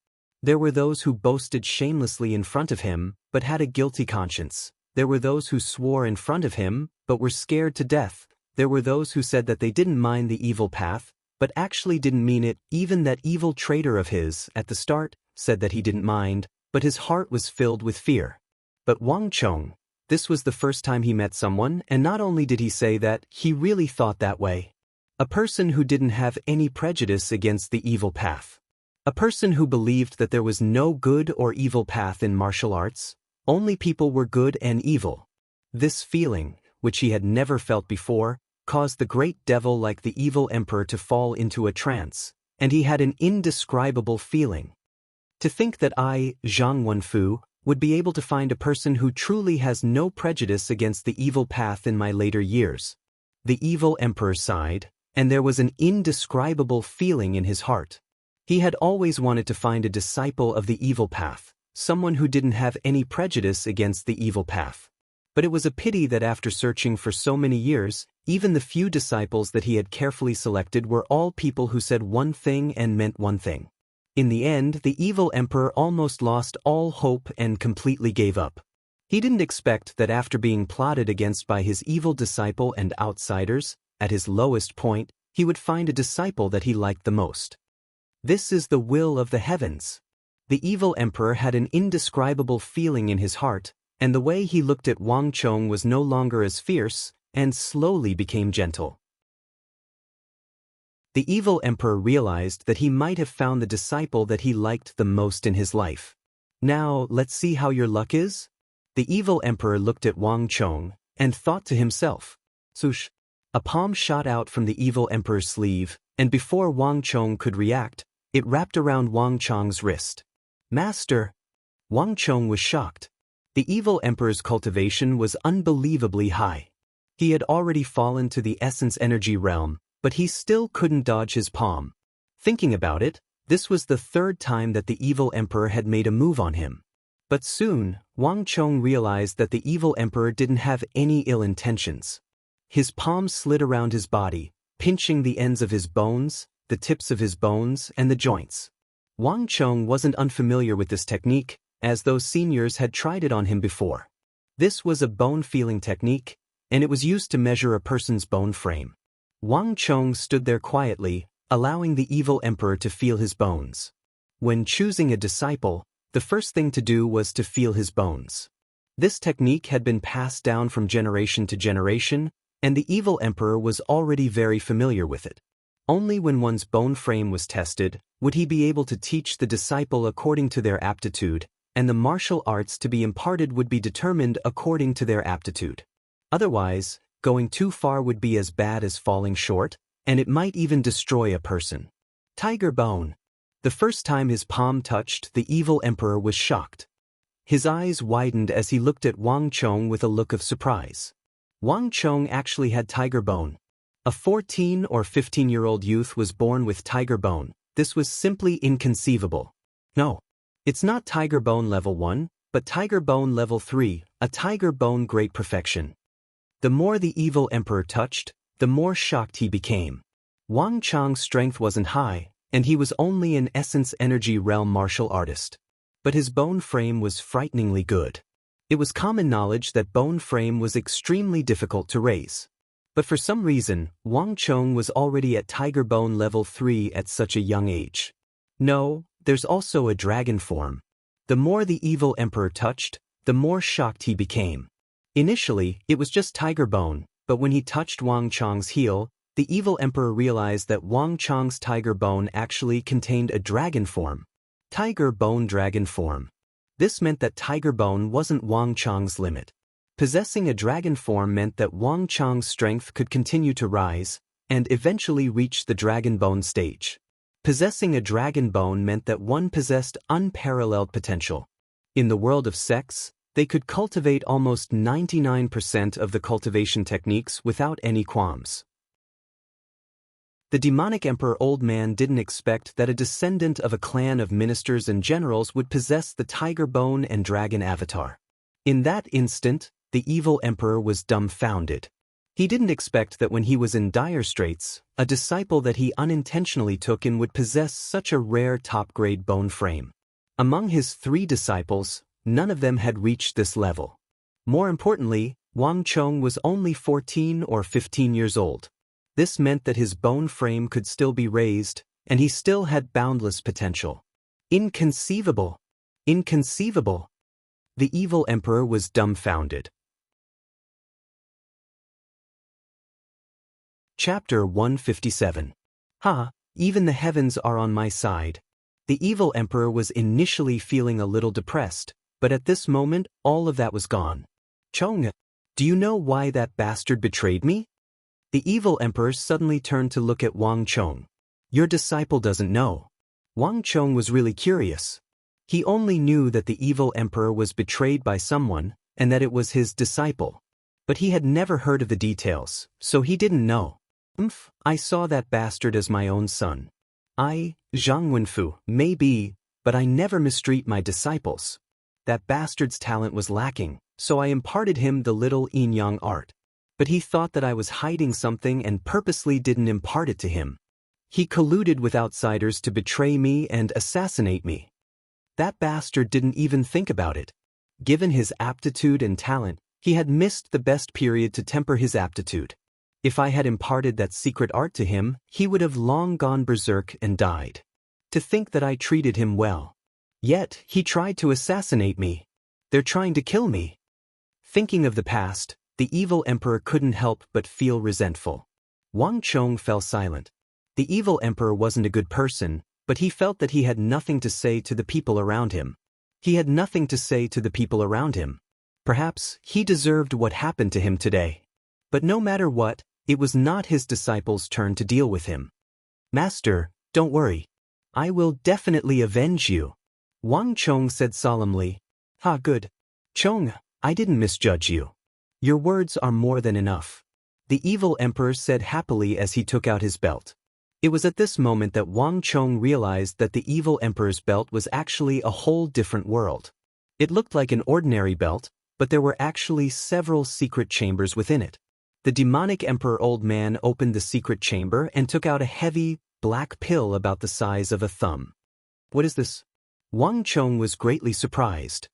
There were those who boasted shamelessly in front of him, but had a guilty conscience. There were those who swore in front of him, but were scared to death. There were those who said that they didn't mind the evil path, but actually didn't mean it. Even that evil traitor of his, at the start, said that he didn't mind, but his heart was filled with fear. But Wang Chong, this was the first time he met someone, and not only did he say that, he really thought that way. A person who didn't have any prejudice against the evil path. A person who believed that there was no good or evil path in martial arts, only people were good and evil. This feeling, which he had never felt before, caused the great devil like the evil emperor to fall into a trance, and he had an indescribable feeling. To think that I, Zhang Wenfu, would be able to find a person who truly has no prejudice against the evil path in my later years. The evil emperor sighed, and there was an indescribable feeling in his heart. He had always wanted to find a disciple of the evil path, someone who didn't have any prejudice against the evil path. But it was a pity that after searching for so many years, even the few disciples that he had carefully selected were all people who said one thing and meant one thing. In the end, the evil emperor almost lost all hope and completely gave up. He didn't expect that after being plotted against by his evil disciple and outsiders, at his lowest point, he would find a disciple that he liked the most. This is the will of the heavens. The evil emperor had an indescribable feeling in his heart, and the way he looked at Wang Chong was no longer as fierce, and slowly became gentle. The evil emperor realized that he might have found the disciple that he liked the most in his life. Now, let's see how your luck is? The evil emperor looked at Wang Chong, and thought to himself, "Swoosh." A palm shot out from the evil emperor's sleeve, and before Wang Chong could react, it wrapped around Wang Chong's wrist. "Master!" Wang Chong was shocked. The evil emperor's cultivation was unbelievably high. He had already fallen to the essence energy realm, but he still couldn't dodge his palm. Thinking about it, this was the third time that the evil emperor had made a move on him. But soon, Wang Chong realized that the evil emperor didn't have any ill intentions. His palm slid around his body, pinching the ends of his bones, the tips of his bones, and the joints. Wang Chong wasn't unfamiliar with this technique, as those seniors had tried it on him before. This was a bone-feeling technique, and it was used to measure a person's bone frame. Wang Chong stood there quietly, allowing the evil emperor to feel his bones. When choosing a disciple, the first thing to do was to feel his bones. This technique had been passed down from generation to generation, and the evil emperor was already very familiar with it. Only when one's bone frame was tested, would he be able to teach the disciple according to their aptitude, and the martial arts to be imparted would be determined according to their aptitude. Otherwise, going too far would be as bad as falling short, and it might even destroy a person. Tiger bone. The first time his palm touched, the evil emperor was shocked. His eyes widened as he looked at Wang Chong with a look of surprise. Wang Chong actually had tiger bone. A 14 or 15-year-old youth was born with tiger bone. This was simply inconceivable. No, it's not tiger bone level 1, but tiger bone level 3, a tiger bone great perfection. The more the evil emperor touched, the more shocked he became. Wang Chong's strength wasn't high, and he was only an essence energy realm martial artist. But his bone frame was frighteningly good. It was common knowledge that bone frame was extremely difficult to raise. But for some reason, Wang Chong was already at tiger bone level 3 at such a young age. No, there's also a dragon form. The more the evil emperor touched, the more shocked he became. Initially, it was just tiger bone, but when he touched Wang Chong's heel, the evil emperor realized that Wang Chong's tiger bone actually contained a dragon form. Tiger bone dragon form. This meant that tiger bone wasn't Wang Chong's limit. Possessing a dragon form meant that Wang Chong's strength could continue to rise, and eventually reach the dragon bone stage. Possessing a dragon bone meant that one possessed unparalleled potential. In the world of sex, they could cultivate almost 99% of the cultivation techniques without any qualms. The demonic emperor old man didn't expect that a descendant of a clan of ministers and generals would possess the tiger bone and dragon avatar. In that instant, the evil emperor was dumbfounded. He didn't expect that when he was in dire straits, a disciple that he unintentionally took in would possess such a rare top-grade bone frame. Among his 3 disciples, none of them had reached this level. More importantly, Wang Chong was only 14 or 15 years old. This meant that his bone frame could still be raised, and he still had boundless potential. Inconceivable! Inconceivable! The evil emperor was dumbfounded. Chapter 157. Even the heavens are on my side. The evil emperor was initially feeling a little depressed, but at this moment, all of that was gone. Chong, do you know why that bastard betrayed me? The evil emperor suddenly turned to look at Wang Chong. Your disciple doesn't know. Wang Chong was really curious. He only knew that the evil emperor was betrayed by someone, and that it was his disciple. But he had never heard of the details, so he didn't know. I saw that bastard as my own son. Zhang Wenfu, maybe, but I never mistreat my disciples. That bastard's talent was lacking, so I imparted him the little yin-yang art. But he thought that I was hiding something and purposely didn't impart it to him. He colluded with outsiders to betray me and assassinate me. That bastard didn't even think about it. Given his aptitude and talent, he had missed the best period to temper his aptitude. If I had imparted that secret art to him, he would have long gone berserk and died. To think that I treated him well. Yet, he tried to assassinate me. They're trying to kill me. Thinking of the past, the evil emperor couldn't help but feel resentful. Wang Chong fell silent. The evil emperor wasn't a good person, but he felt that he had nothing to say to the people around him. He had nothing to say to the people around him. Perhaps he deserved what happened to him today. But no matter what, it was not his disciples' turn to deal with him. Master, don't worry. I will definitely avenge you. Wang Chong said solemnly. Good. Chong, I didn't misjudge you. Your words are more than enough. The evil emperor said happily as he took out his belt. It was at this moment that Wang Chong realized that the evil emperor's belt was actually a whole different world. It looked like an ordinary belt, but there were actually several secret chambers within it. The demonic emperor old man opened the secret chamber and took out a heavy, black pill about the size of a thumb. What is this? Wang Chong was greatly surprised.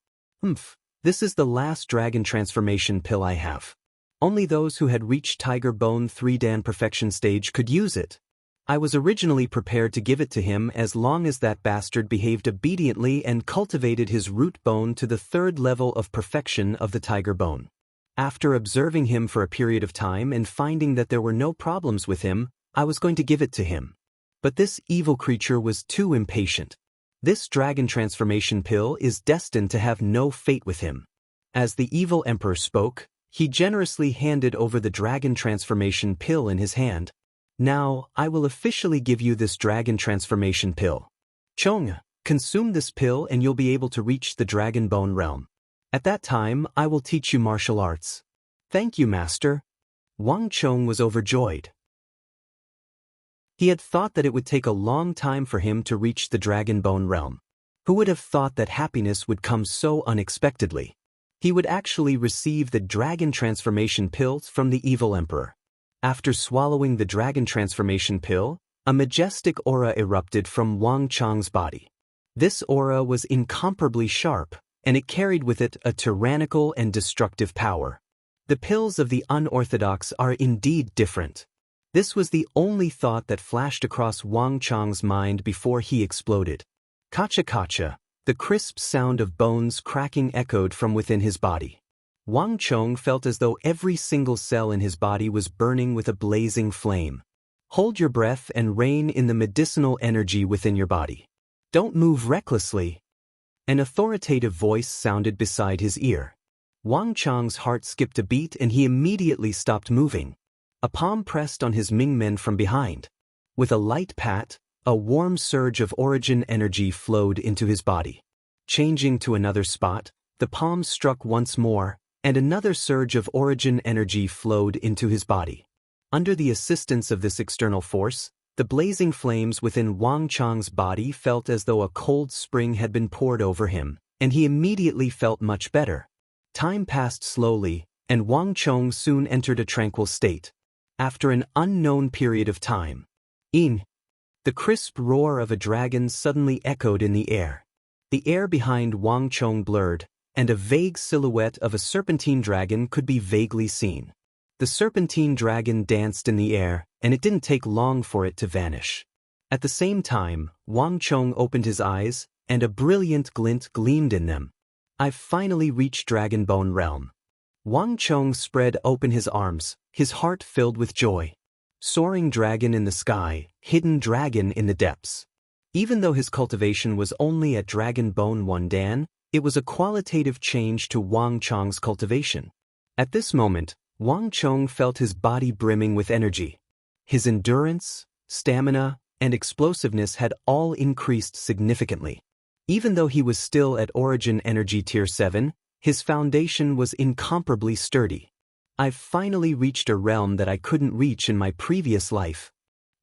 This is the last dragon transformation pill I have. Only those who had reached Tiger Bone 3-Dan perfection stage could use it. I was originally prepared to give it to him as long as that bastard behaved obediently and cultivated his root bone to the 3rd level of perfection of the Tiger Bone. After observing him for a period of time and finding that there were no problems with him, I was going to give it to him. But this evil creature was too impatient. This dragon transformation pill is destined to have no fate with him. As the evil emperor spoke, he generously handed over the dragon transformation pill in his hand. Now, I will officially give you this dragon transformation pill. Chong, consume this pill and you'll be able to reach the Dragon Bone realm. At that time, I will teach you martial arts. Thank you, master. Wang Chong was overjoyed. He had thought that it would take a long time for him to reach the Dragon Bone realm. Who would have thought that happiness would come so unexpectedly? He would actually receive the dragon transformation pill from the evil emperor. After swallowing the dragon transformation pill, a majestic aura erupted from Wang Chong's body. This aura was incomparably sharp, and it carried with it a tyrannical and destructive power. The pills of the unorthodox are indeed different. This was the only thought that flashed across Wang Chong's mind before he exploded. Kacha kacha, The crisp sound of bones cracking echoed from within his body. Wang Chong felt as though every single cell in his body was burning with a blazing flame. Hold your breath and rein in the medicinal energy within your body. Don't move recklessly. An authoritative voice sounded beside his ear. Wang Chong's heart skipped a beat and he immediately stopped moving. A palm pressed on his Mingmen from behind. With a light pat, a warm surge of origin energy flowed into his body. Changing to another spot, the palm struck once more, and another surge of origin energy flowed into his body. Under the assistance of this external force, the blazing flames within Wang Chong's body felt as though a cold spring had been poured over him, and he immediately felt much better. Time passed slowly, and Wang Chong soon entered a tranquil state. After an unknown period of time, the crisp roar of a dragon suddenly echoed in the air. The air behind Wang Chong blurred, and a vague silhouette of a serpentine dragon could be vaguely seen. The serpentine dragon danced in the air, and it didn't take long for it to vanish. At the same time, Wang Chong opened his eyes, and a brilliant glint gleamed in them. I've finally reached Dragon Bone Realm. Wang Chong spread open his arms, his heart filled with joy. Soaring dragon in the sky, hidden dragon in the depths. Even though his cultivation was only at Dragon Bone 1 Dan, it was a qualitative change to Wang Chong's cultivation. At this moment, Wang Chong felt his body brimming with energy. His endurance, stamina, and explosiveness had all increased significantly. Even though he was still at Origin Energy Tier 7, his foundation was incomparably sturdy. I've finally reached a realm that I couldn't reach in my previous life.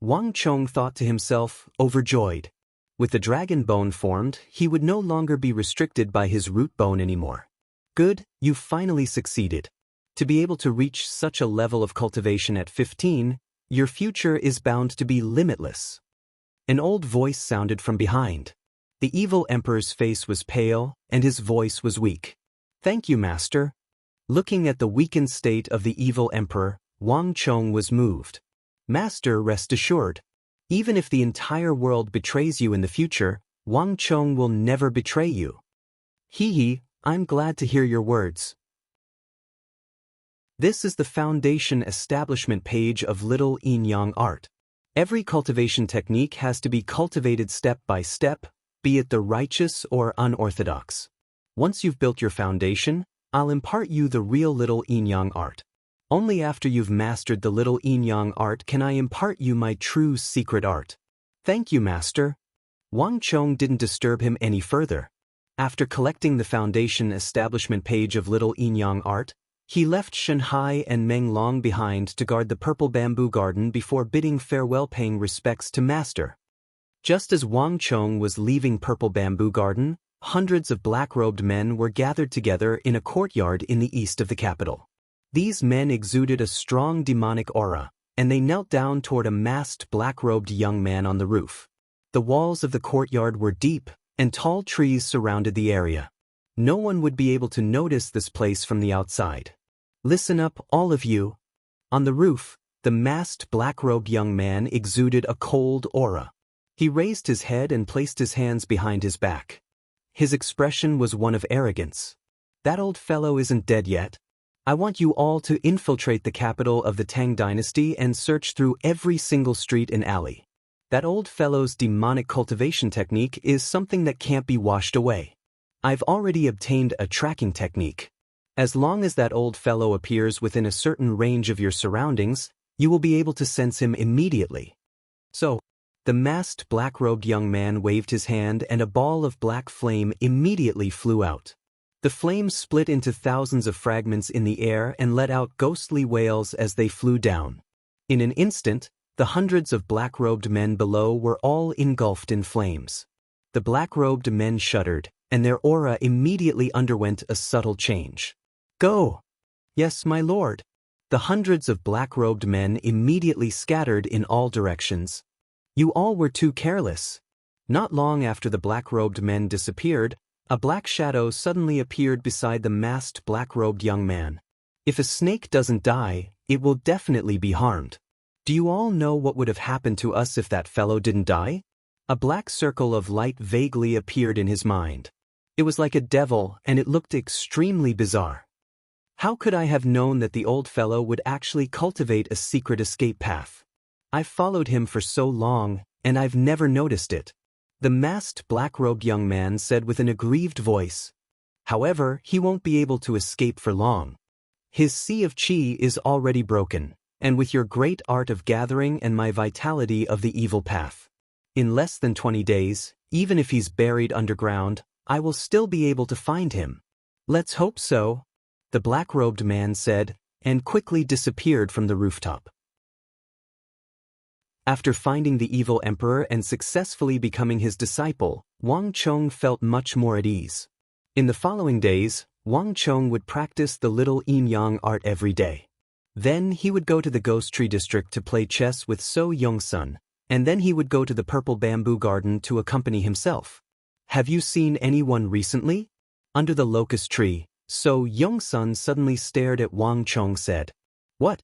Wang Chong thought to himself, overjoyed. With the dragon bone formed, he would no longer be restricted by his root bone anymore. Good, you've finally succeeded. To be able to reach such a level of cultivation at 15, your future is bound to be limitless. An old voice sounded from behind. The evil emperor's face was pale, and his voice was weak. Thank you, master. Looking at the weakened state of the evil emperor, Wang Chong was moved. Master, rest assured. Even if the entire world betrays you in the future, Wang Chong will never betray you. Hee, I'm glad to hear your words. This is the foundation establishment page of Little Yin Yang art. Every cultivation technique has to be cultivated step by step, be it the righteous or unorthodox. Once you've built your foundation, I'll impart you the real Little Yin Yang art. Only after you've mastered the Little Yin Yang art can I impart you my true secret art. Thank you, master. Wang Chong didn't disturb him any further. After collecting the foundation establishment page of Little Yin Yang art, he left Shanhai and Meng Long behind to guard the purple bamboo garden before bidding farewell, paying respects to master. Just as Wang Chong was leaving Purple Bamboo Garden, hundreds of black-robed men were gathered together in a courtyard in the east of the capital. These men exuded a strong demonic aura, and they knelt down toward a masked black-robed young man on the roof. The walls of the courtyard were deep, and tall trees surrounded the area. No one would be able to notice this place from the outside. Listen up, all of you. On the roof, the masked black-robed young man exuded a cold aura. He raised his head and placed his hands behind his back. His expression was one of arrogance. That old fellow isn't dead yet. I want you all to infiltrate the capital of the Tang dynasty and search through every single street and alley. That old fellow's demonic cultivation technique is something that can't be washed away. I've already obtained a tracking technique. As long as that old fellow appears within a certain range of your surroundings, you will be able to sense him immediately. So, the masked black-robed young man waved his hand and a ball of black flame immediately flew out. The flames split into thousands of fragments in the air and let out ghostly wails as they flew down. In an instant, the hundreds of black-robed men below were all engulfed in flames. The black-robed men shuddered, and their aura immediately underwent a subtle change. Go! Yes, my lord. The hundreds of black-robed men immediately scattered in all directions. You all were too careless. Not long after the black-robed men disappeared, a black shadow suddenly appeared beside the masked black-robed young man. If a snake doesn't die, it will definitely be harmed. Do you all know what would have happened to us if that fellow didn't die? A black circle of light vaguely appeared in his mind. It was like a devil, and it looked extremely bizarre. How could I have known that the old fellow would actually cultivate a secret escape path? I've followed him for so long, and I've never noticed it. The masked black-robed young man said with an aggrieved voice. However, he won't be able to escape for long. His sea of chi is already broken, and with your great art of gathering and my vitality of the evil path. In less than 20 days, even if he's buried underground, I will still be able to find him. Let's hope so, the black-robed man said, and quickly disappeared from the rooftop. After finding the evil emperor and successfully becoming his disciple, Wang Chong felt much more at ease. In the following days, Wang Chong would practice the little yin-yang art every day. Then he would go to the Ghost Tree District to play chess with So Young-sun, and then he would go to the Purple Bamboo Garden to accompany himself. Have you seen anyone recently? Under the locust tree, So Young-sun suddenly stared at Wang Chong said. What?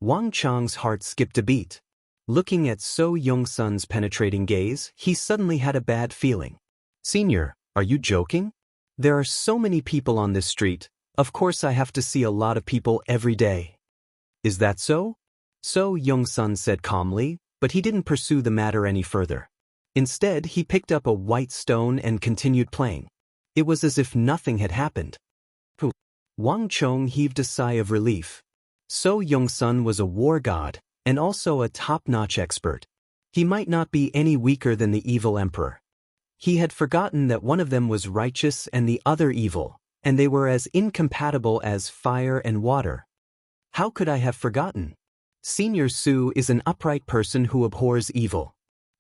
Wang Chong's heart skipped a beat. Looking at So Young-sun's penetrating gaze, he suddenly had a bad feeling. Senior, are you joking? There are so many people on this street, of course I have to see a lot of people every day. Is that so? So Young-sun said calmly, but he didn't pursue the matter any further. Instead, he picked up a white stone and continued playing. It was as if nothing had happened. Wang Chong heaved a sigh of relief. So Young-sun was a war god, and also a top-notch expert. He might not be any weaker than the evil emperor. He had forgotten that one of them was righteous and the other evil, and they were as incompatible as fire and water. How could I have forgotten? Senior Su is an upright person who abhors evil.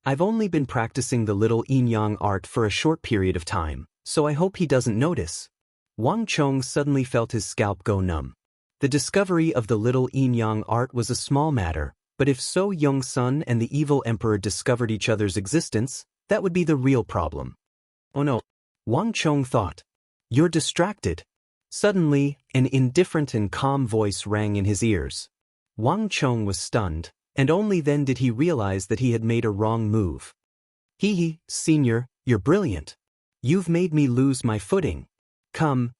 I've only been practicing the little yin-yang art for a short period of time, so I hope he doesn't notice. Wang Chong suddenly felt his scalp go numb. The discovery of the little yin-yang art was a small matter, but if So Young-sun and the evil emperor discovered each other's existence, that would be the real problem. Oh no, Wang Chong thought. You're distracted. Suddenly, an indifferent and calm voice rang in his ears. Wang Chong was stunned, and only then did he realize that he had made a wrong move. Senior, you're brilliant. You've made me lose my footing. Come,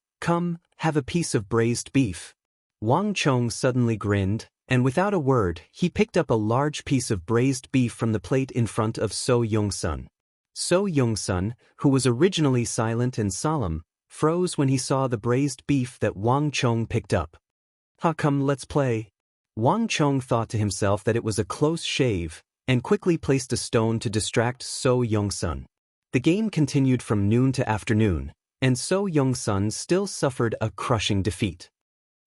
have a piece of braised beef. Wang Chong suddenly grinned, and without a word, he picked up a large piece of braised beef from the plate in front of So Young-sun. So Young-sun, who was originally silent and solemn, froze when he saw the braised beef that Wang Chong picked up. Come, let's play. Wang Chong thought to himself that it was a close shave, and quickly placed a stone to distract So Young-sun. The game continued from noon to afternoon, and So Young-sun still suffered a crushing defeat.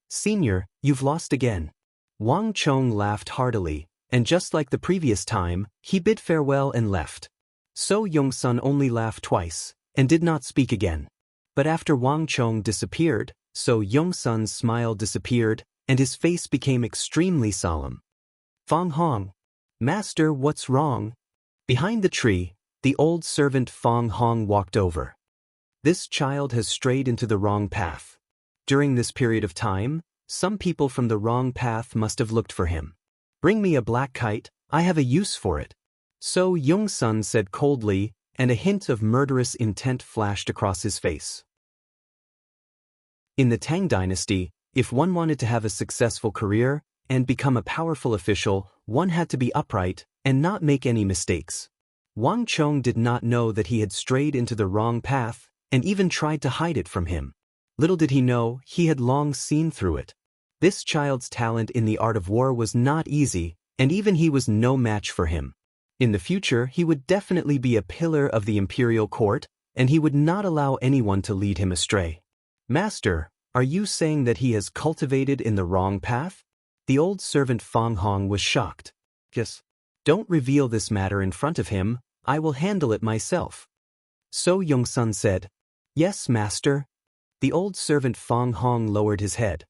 Senior, you've lost again. Wang Chong laughed heartily, and just like the previous time, he bid farewell and left. So Young-sun only laughed twice, and did not speak again. But after Wang Chong disappeared, So Young-sun's smile disappeared, and his face became extremely solemn. Fong Hong. Master, what's wrong? Behind the tree, the old servant Fong Hong walked over. This child has strayed into the wrong path. During this period of time, some people from the wrong path must have looked for him. Bring me a black kite, I have a use for it. So Young-sun said coldly, and a hint of murderous intent flashed across his face. In the Tang dynasty, if one wanted to have a successful career and become a powerful official, one had to be upright and not make any mistakes. Wang Chong did not know that he had strayed into the wrong path and even tried to hide it from him. Little did he know, he had long seen through it. This child's talent in the art of war was not easy, and even he was no match for him. In the future, he would definitely be a pillar of the imperial court, and he would not allow anyone to lead him astray. Master, are you saying that he has cultivated in the wrong path? The old servant Fong Hong was shocked. Yes. Don't reveal this matter in front of him, I will handle it myself. So Young-sun said. Yes, master. The old servant Fong Hong lowered his head.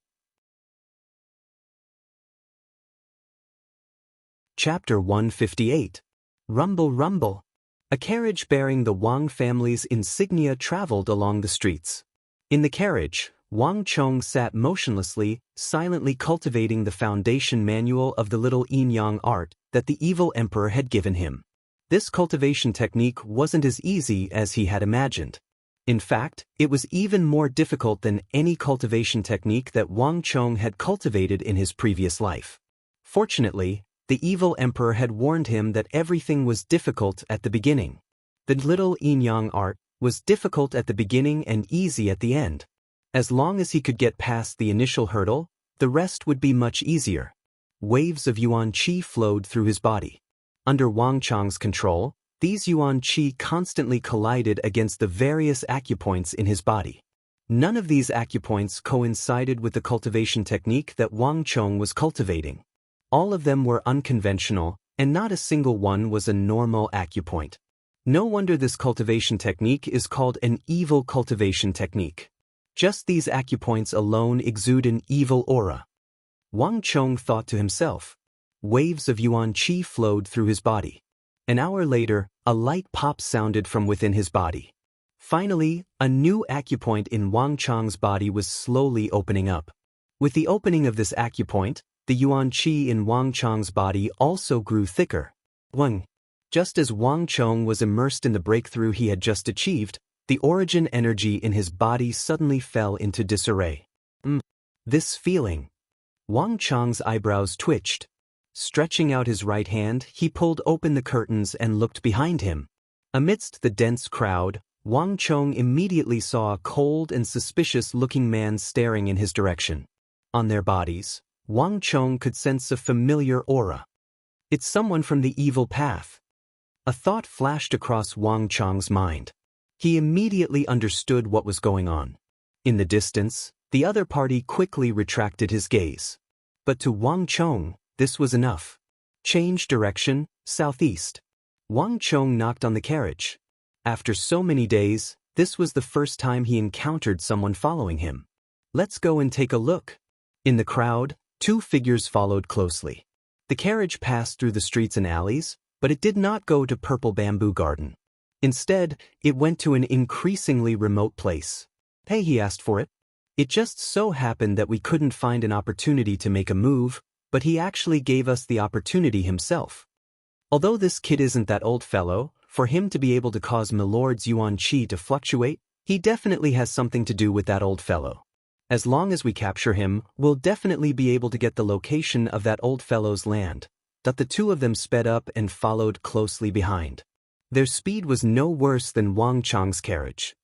Chapter 158. Rumble Rumble. A carriage bearing the Wang family's insignia traveled along the streets. In the carriage, Wang Chong sat motionlessly, silently cultivating the foundation manual of the little yin-yang art that the evil emperor had given him. This cultivation technique wasn't as easy as he had imagined. In fact, it was even more difficult than any cultivation technique that Wang Chong had cultivated in his previous life. Fortunately, the evil emperor had warned him that everything was difficult at the beginning. The little yin-yang art was difficult at the beginning and easy at the end. As long as he could get past the initial hurdle, the rest would be much easier. Waves of yuan qi flowed through his body. Under Wang Chong's control, these yuan qi constantly collided against the various acupoints in his body. None of these acupoints coincided with the cultivation technique that Wang Chong was cultivating. All of them were unconventional, and not a single one was a normal acupoint. No wonder this cultivation technique is called an evil cultivation technique. Just these acupoints alone exude an evil aura. Wang Chong thought to himself. Waves of yuan qi flowed through his body. An hour later, a light pop sounded from within his body. Finally, a new acupoint in Wang Chong's body was slowly opening up. With the opening of this acupoint, the yuan qi in Wang Chong's body also grew thicker. Just as Wang Chong was immersed in the breakthrough he had just achieved, the origin energy in his body suddenly fell into disarray. This feeling. Wang Chong's eyebrows twitched. Stretching out his right hand, he pulled open the curtains and looked behind him. Amidst the dense crowd, Wang Chong immediately saw a cold and suspicious-looking man staring in his direction. On their bodies, Wang Chong could sense a familiar aura. It's someone from the evil path. A thought flashed across Wang Chong's mind. He immediately understood what was going on. In the distance, the other party quickly retracted his gaze. But to Wang Chong, this was enough. Change direction, southeast. Wang Chong knocked on the carriage. After so many days, this was the first time he encountered someone following him. Let's go and take a look. In the crowd, two figures followed closely. The carriage passed through the streets and alleys, but it did not go to Purple Bamboo Garden. Instead, it went to an increasingly remote place. Hey, he asked for it. It just so happened that we couldn't find an opportunity to make a move, but he actually gave us the opportunity himself. Although this kid isn't that old fellow, for him to be able to cause Milord's yuan qi to fluctuate, he definitely has something to do with that old fellow. As long as we capture him, we'll definitely be able to get the location of that old fellow's land. The two of them sped up and followed closely behind. Their speed was no worse than Wang Chong's carriage.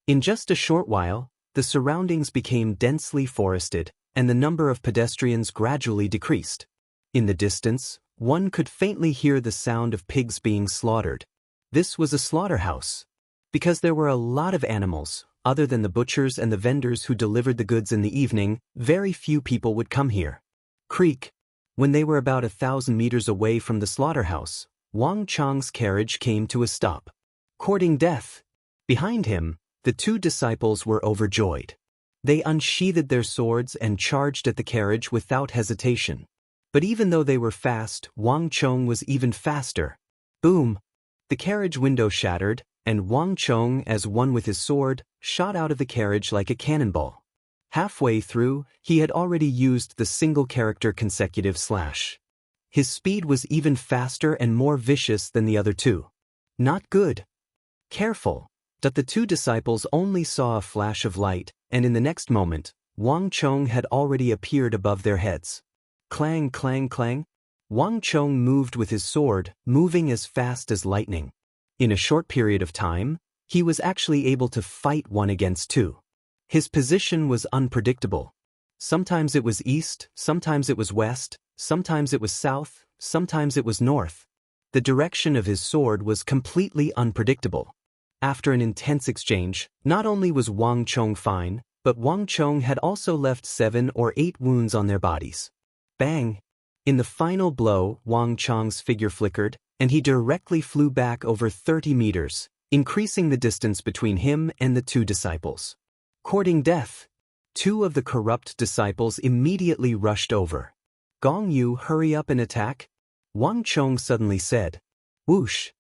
In just a short while, the surroundings became densely forested, and the number of pedestrians gradually decreased. In the distance, one could faintly hear the sound of pigs being slaughtered. This was a slaughterhouse. Because there were a lot of animals, other than the butchers and the vendors who delivered the goods in the evening, very few people would come here. Creak. When they were about 1,000 meters away from the slaughterhouse, Wang Chong's carriage came to a stop. Courting death. Behind him, the two disciples were overjoyed. They unsheathed their swords and charged at the carriage without hesitation. But even though they were fast, Wang Chong was even faster. Boom! The carriage window shattered, and Wang Chong, as one with his sword, shot out of the carriage like a cannonball. Halfway through, he had already used the single-character consecutive slash. His speed was even faster and more vicious than the other two. Not good. Careful. The two disciples only saw a flash of light, and in the next moment, Wang Chong had already appeared above their heads. Clang, clang, clang. Wang Chong moved with his sword, moving as fast as lightning. In a short period of time, he was actually able to fight one against two. His position was unpredictable. Sometimes it was east, sometimes it was west, sometimes it was south, sometimes it was north. The direction of his sword was completely unpredictable. After an intense exchange, not only was Wang Chong fine, but Wang Chong had also left 7 or 8 wounds on their bodies. Bang! In the final blow, Wang Chong's figure flickered, and he directly flew back over 30 meters, increasing the distance between him and the two disciples. Courting death. 2 of the corrupt disciples immediately rushed over. Gong Yu, hurry up and attack, Wang Chong suddenly said. Whoosh!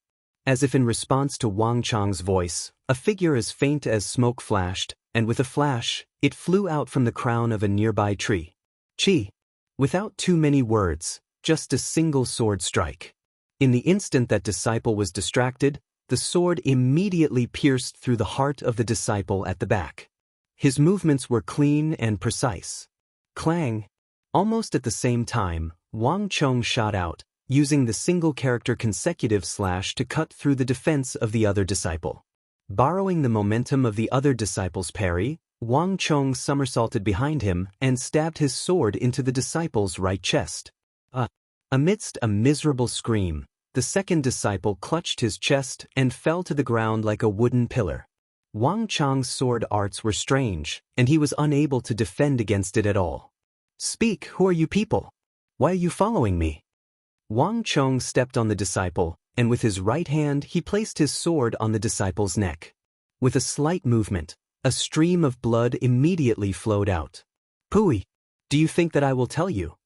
As if in response to Wang Chong's voice, a figure as faint as smoke flashed, and with a flash, it flew out from the crown of a nearby tree. Chi! Without too many words, just a single sword strike. In the instant that disciple was distracted, the sword immediately pierced through the heart of the disciple at the back. His movements were clean and precise. Clang! Almost at the same time, Wang Chong shot out, using the single-character consecutive slash to cut through the defense of the other disciple. Borrowing the momentum of the other disciple's parry, Wang Chong somersaulted behind him and stabbed his sword into the disciple's right chest. Amidst a miserable scream, the second disciple clutched his chest and fell to the ground like a wooden pillar. Wang Chong's sword arts were strange, and he was unable to defend against it at all. "Speak, who are you people? Why are you following me?" Wang Chong stepped on the disciple, and with his right hand he placed his sword on the disciple's neck. With a slight movement, a stream of blood immediately flowed out. "Pooey, do you think that I will tell you?"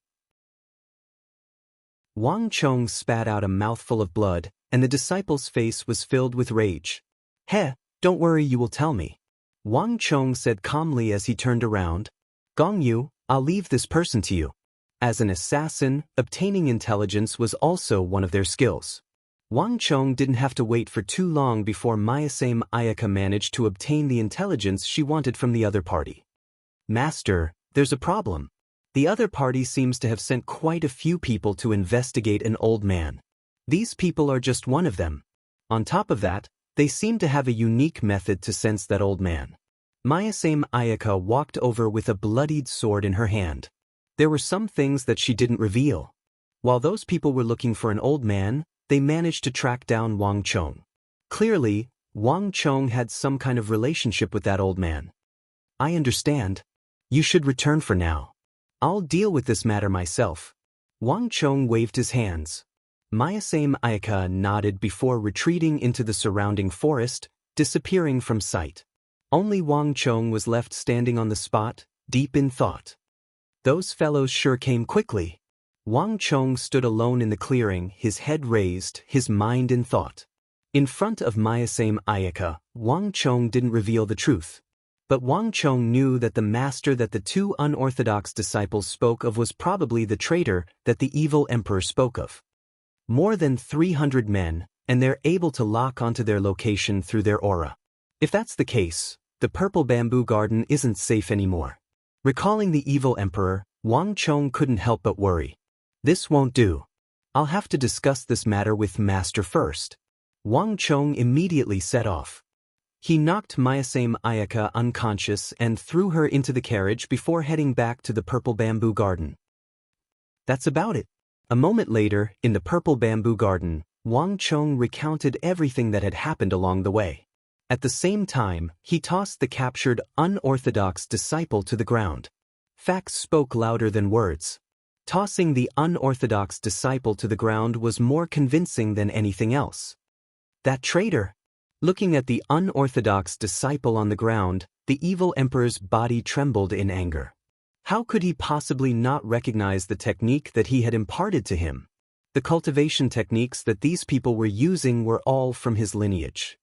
Wang Chong spat out a mouthful of blood, and the disciple's face was filled with rage. "Heh, don't worry, you will tell me," Wang Chong said calmly as he turned around. "Gong Yu, I'll leave this person to you." As an assassin, obtaining intelligence was also one of their skills. Wang Chong didn't have to wait for too long before Mayasame Ayaka managed to obtain the intelligence she wanted from the other party. "Master, there's a problem. The other party seems to have sent quite a few people to investigate an old man. These people are just one of them. On top of that, they seem to have a unique method to sense that old man." Mayasame Ayaka walked over with a bloodied sword in her hand. There were some things that she didn't reveal. While those people were looking for an old man, they managed to track down Wang Chong. Clearly, Wang Chong had some kind of relationship with that old man. "I understand. You should return for now. I'll deal with this matter myself." Wang Chong waved his hands. Mayasame Ayaka nodded before retreating into the surrounding forest, disappearing from sight. Only Wang Chong was left standing on the spot, deep in thought. Those fellows sure came quickly. Wang Chong stood alone in the clearing, his head raised, his mind in thought. In front of Mayasame Ayaka, Wang Chong didn't reveal the truth. But Wang Chong knew that the master that the two unorthodox disciples spoke of was probably the traitor that the evil emperor spoke of. More than 300 men, and they're able to lock onto their location through their aura. If that's the case, the purple bamboo garden isn't safe anymore. Recalling the evil emperor, Wang Chong couldn't help but worry. This won't do. I'll have to discuss this matter with Master first. Wang Chong immediately set off. He knocked Mayasame Ayaka unconscious and threw her into the carriage before heading back to the purple bamboo garden. That's about it. A moment later, in the purple bamboo garden, Wang Chong recounted everything that had happened along the way. At the same time, he tossed the captured, unorthodox disciple to the ground. Facts spoke louder than words. Tossing the unorthodox disciple to the ground was more convincing than anything else. That traitor! Looking at the unorthodox disciple on the ground, the evil emperor's body trembled in anger. How could he possibly not recognize the technique that he had imparted to him? The cultivation techniques that these people were using were all from his lineage.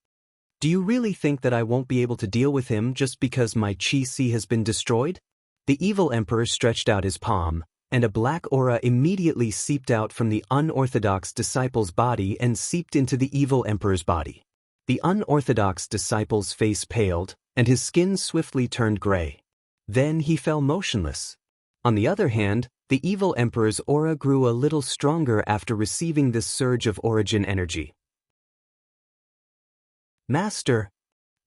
Do you really think that I won't be able to deal with him just because my chi-si has been destroyed? The evil emperor stretched out his palm, and a black aura immediately seeped out from the unorthodox disciple's body and seeped into the evil emperor's body. The unorthodox disciple's face paled, and his skin swiftly turned gray. Then he fell motionless. On the other hand, the evil emperor's aura grew a little stronger after receiving this surge of origin energy. Master!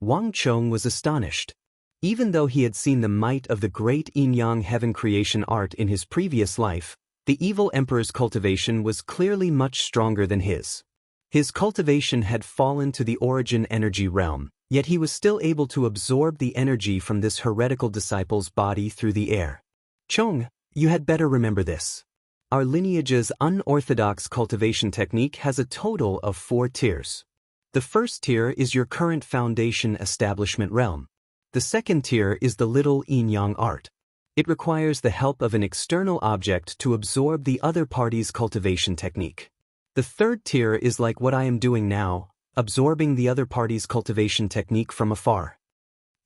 Wang Chong was astonished. Even though he had seen the might of the great yin-yang heaven creation art in his previous life, the evil emperor's cultivation was clearly much stronger than his. His cultivation had fallen to the origin energy realm, yet he was still able to absorb the energy from this heretical disciple's body through the air. Chong, you had better remember this. Our lineage's unorthodox cultivation technique has a total of 4 tiers. The first tier is your current foundation establishment realm. The second tier is the little yin-yang art. It requires the help of an external object to absorb the other party's cultivation technique. The third tier is like what I am doing now, absorbing the other party's cultivation technique from afar.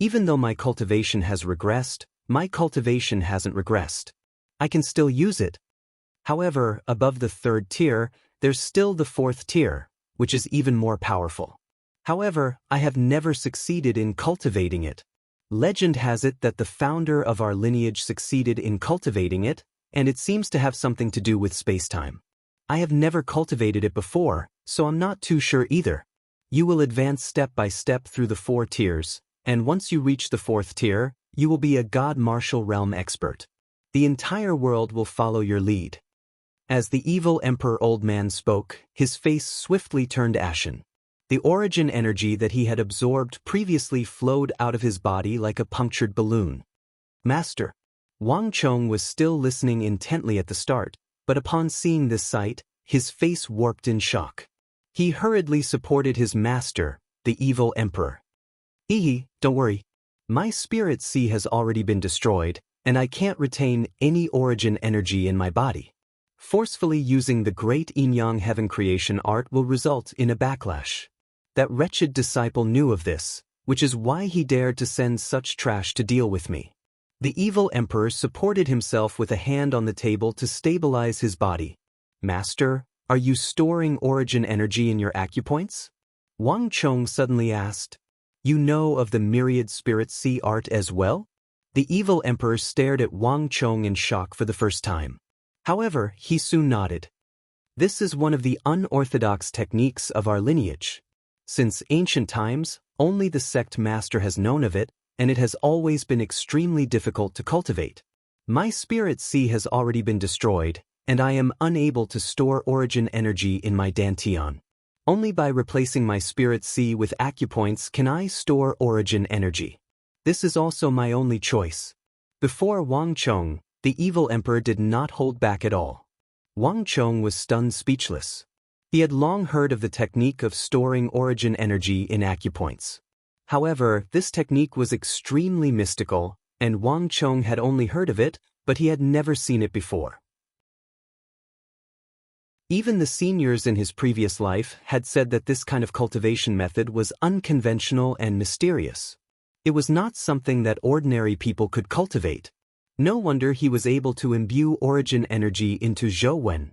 Even though my cultivation has regressed, my cultivation hasn't regressed. I can still use it. However, above the third tier, there's still the fourth tier, which is even more powerful. However, I have never succeeded in cultivating it. Legend has it that the founder of our lineage succeeded in cultivating it, and it seems to have something to do with spacetime. I have never cultivated it before, so I'm not too sure either. You will advance step by step through the 4 tiers, and once you reach the 4th tier, you will be a God Martial Realm expert. The entire world will follow your lead. As the evil Emperor Old Man spoke, his face swiftly turned ashen. The origin energy that he had absorbed previously flowed out of his body like a punctured balloon. Master. Wang Chong was still listening intently at the start, but upon seeing this sight, his face warped in shock. He hurriedly supported his master, the evil emperor. Don't worry. My spirit sea has already been destroyed, and I can't retain any origin energy in my body. Forcefully using the great Yin-Yang Heaven creation art will result in a backlash. That wretched disciple knew of this, which is why he dared to send such trash to deal with me. The evil emperor supported himself with a hand on the table to stabilize his body. Master, are you storing origin energy in your acupoints? Wang Chong suddenly asked. You know of the myriad spirit sea art as well? The evil emperor stared at Wang Chong in shock for the first time. However, he soon nodded. This is one of the unorthodox techniques of our lineage. Since ancient times, only the sect master has known of it, and it has always been extremely difficult to cultivate. My spirit sea has already been destroyed, and I am unable to store origin energy in my dantian. Only by replacing my spirit sea with acupoints can I store origin energy. This is also my only choice. Before Wang Chong, the evil emperor did not hold back at all. Wang Chong was stunned speechless. He had long heard of the technique of storing origin energy in acupoints. However, this technique was extremely mystical, and Wang Chong had only heard of it, but he had never seen it before. Even the seniors in his previous life had said that this kind of cultivation method was unconventional and mysterious. It was not something that ordinary people could cultivate. No wonder he was able to imbue origin energy into Zhou Wen.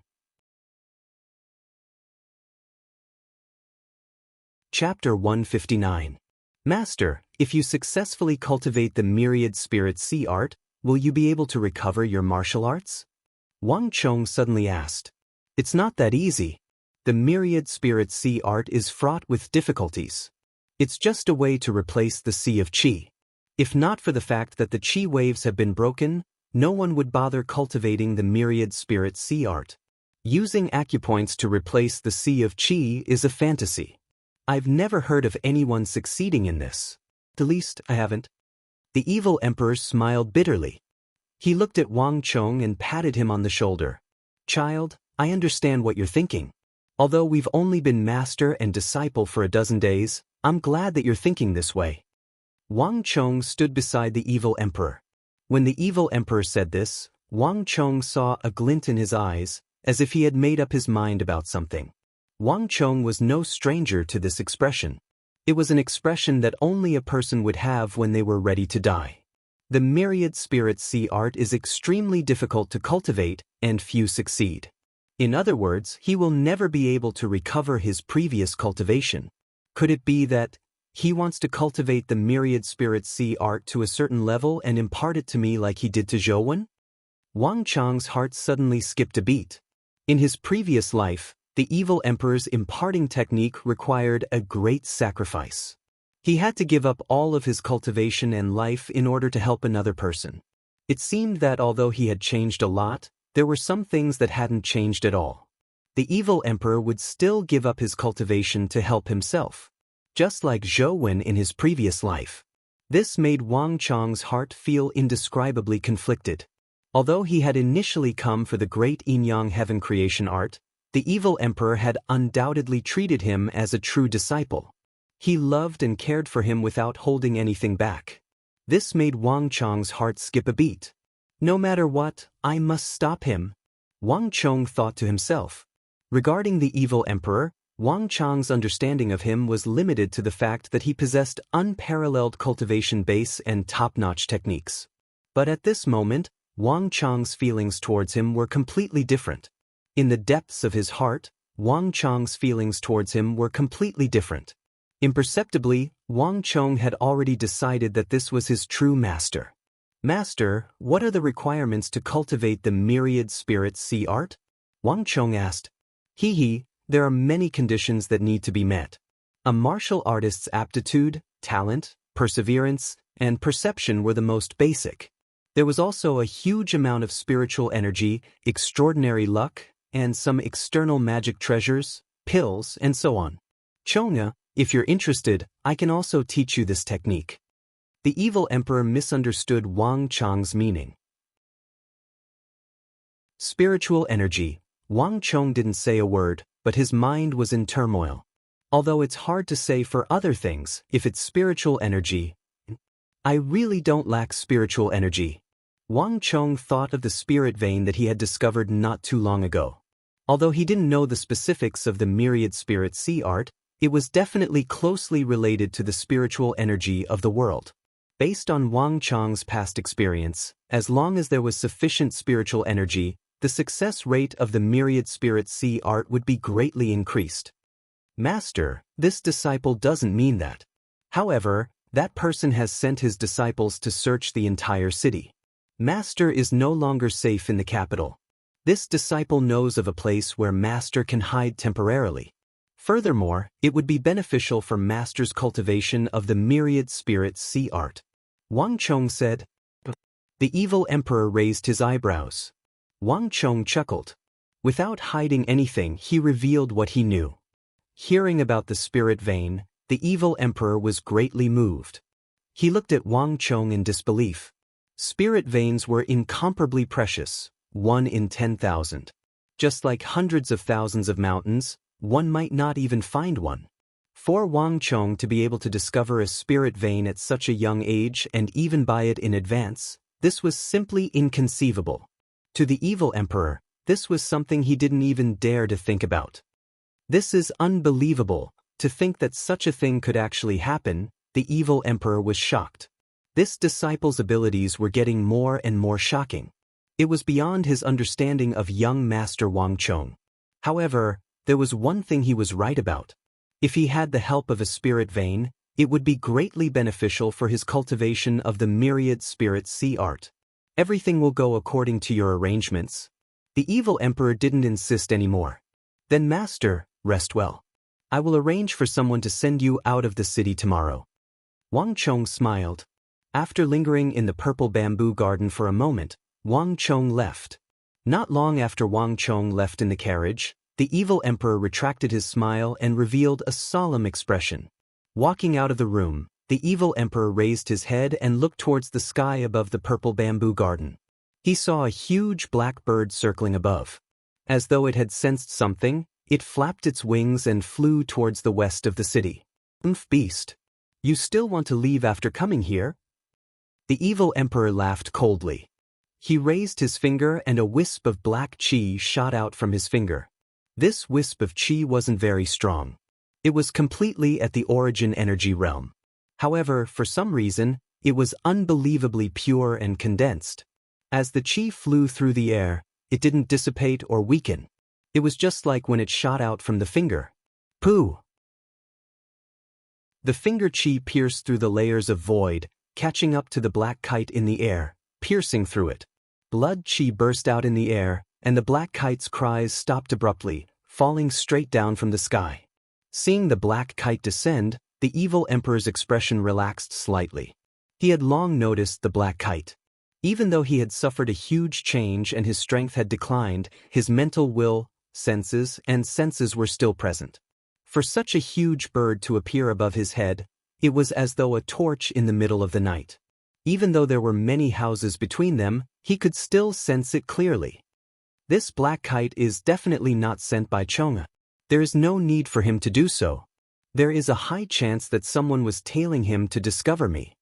Chapter 159. Master, if you successfully cultivate the myriad spirit sea art, will you be able to recover your martial arts? Wang Chong suddenly asked. It's not that easy. The myriad spirit sea art is fraught with difficulties. It's just a way to replace the sea of qi. If not for the fact that the qi waves have been broken, no one would bother cultivating the myriad spirit sea art. Using acupoints to replace the sea of qi is a fantasy. I've never heard of anyone succeeding in this. At least, I haven't. The evil emperor smiled bitterly. He looked at Wang Chong and patted him on the shoulder. Child, I understand what you're thinking. Although we've only been master and disciple for a dozen days, I'm glad that you're thinking this way. Wang Chong stood beside the evil emperor. When the evil emperor said this, Wang Chong saw a glint in his eyes, as if he had made up his mind about something. Wang Chong was no stranger to this expression. It was an expression that only a person would have when they were ready to die. The myriad spirit sea art is extremely difficult to cultivate, and few succeed. In other words, he will never be able to recover his previous cultivation. Could it be that he wants to cultivate the myriad spirit sea art to a certain level and impart it to me like he did to Zhouwen? Wang Chong's heart suddenly skipped a beat. In his previous life, the evil emperor's imparting technique required a great sacrifice. He had to give up all of his cultivation and life in order to help another person. It seemed that although he had changed a lot, there were some things that hadn't changed at all. The evil emperor would still give up his cultivation to help himself, just like Zhouwen in his previous life. This made Wang Chong's heart feel indescribably conflicted. Although he had initially come for the great Yin-Yang Heaven creation art, the evil emperor had undoubtedly treated him as a true disciple. He loved and cared for him without holding anything back. This made Wang Chong's heart skip a beat. No matter what, I must stop him, Wang Chong thought to himself. Regarding the evil emperor, Wang Chong's understanding of him was limited to the fact that he possessed unparalleled cultivation base and top-notch techniques. But at this moment, Wang Chong's feelings towards him were completely different. In the depths of his heart, Wang Chong's feelings towards him were completely different. Imperceptibly, Wang Chong had already decided that this was his true master. "Master, what are the requirements to cultivate the myriad spirit sea art?" Wang Chong asked. There are many conditions that need to be met. A martial artist's aptitude, talent, perseverance, and perception were the most basic. There was also a huge amount of spiritual energy, extraordinary luck, and some external magic treasures, pills, and so on. "Chonga, if you're interested, I can also teach you this technique." The evil emperor misunderstood Wang Chong's meaning. Spiritual energy. Wang Chong didn't say a word, but his mind was in turmoil. Although it's hard to say for other things, if it's spiritual energy. I really don't lack spiritual energy. Wang Chong thought of the spirit vein that he had discovered not too long ago. Although he didn't know the specifics of the myriad spirit sea art, it was definitely closely related to the spiritual energy of the world. Based on Wang Chong's past experience, as long as there was sufficient spiritual energy, the success rate of the myriad spirit sea art would be greatly increased. "Master, this disciple doesn't mean that. However, that person has sent his disciples to search the entire city. Master is no longer safe in the capital. This disciple knows of a place where Master can hide temporarily. Furthermore, it would be beneficial for Master's cultivation of the myriad spirit sea art." Wang Chong said. The evil emperor raised his eyebrows. Wang Chong chuckled. Without hiding anything, he revealed what he knew. Hearing about the spirit vein, the evil emperor was greatly moved. He looked at Wang Chong in disbelief. Spirit veins were incomparably precious, 1 in 10,000. Just like hundreds of thousands of mountains, one might not even find one. For Wang Chong to be able to discover a spirit vein at such a young age and even buy it in advance, this was simply inconceivable. To the evil emperor, this was something he didn't even dare to think about. "This is unbelievable, to think that such a thing could actually happen." The evil emperor was shocked. This disciple's abilities were getting more and more shocking. It was beyond his understanding of young Master Wang Chong. However, there was one thing he was right about. If he had the help of a spirit vein, it would be greatly beneficial for his cultivation of the myriad spirit sea art. "Everything will go according to your arrangements." The evil emperor didn't insist anymore. "Then Master, rest well. I will arrange for someone to send you out of the city tomorrow." Wang Chong smiled. After lingering in the purple bamboo garden for a moment, Wang Chong left. Not long after Wang Chong left in the carriage, the evil emperor retracted his smile and revealed a solemn expression. Walking out of the room, the evil emperor raised his head and looked towards the sky above the purple bamboo garden. He saw a huge black bird circling above. As though it had sensed something, it flapped its wings and flew towards the west of the city. Beast. You still want to leave after coming here?" The evil emperor laughed coldly. He raised his finger and a wisp of black chi shot out from his finger. This wisp of chi wasn't very strong. It was completely at the origin energy realm. However, for some reason, it was unbelievably pure and condensed. As the chi flew through the air, it didn't dissipate or weaken. It was just like when it shot out from the finger. Pooh! The finger chi pierced through the layers of void, catching up to the black kite in the air, piercing through it. Blood chi burst out in the air, and the black kite's cries stopped abruptly, falling straight down from the sky. Seeing the black kite descend, the evil emperor's expression relaxed slightly. He had long noticed the black kite. Even though he had suffered a huge change and his strength had declined, his mental will, senses were still present. For such a huge bird to appear above his head, it was as though a torch in the middle of the night. Even though there were many houses between them, he could still sense it clearly. This black kite is definitely not sent by Chonga. There is no need for him to do so. There is a high chance that someone was tailing him to discover me.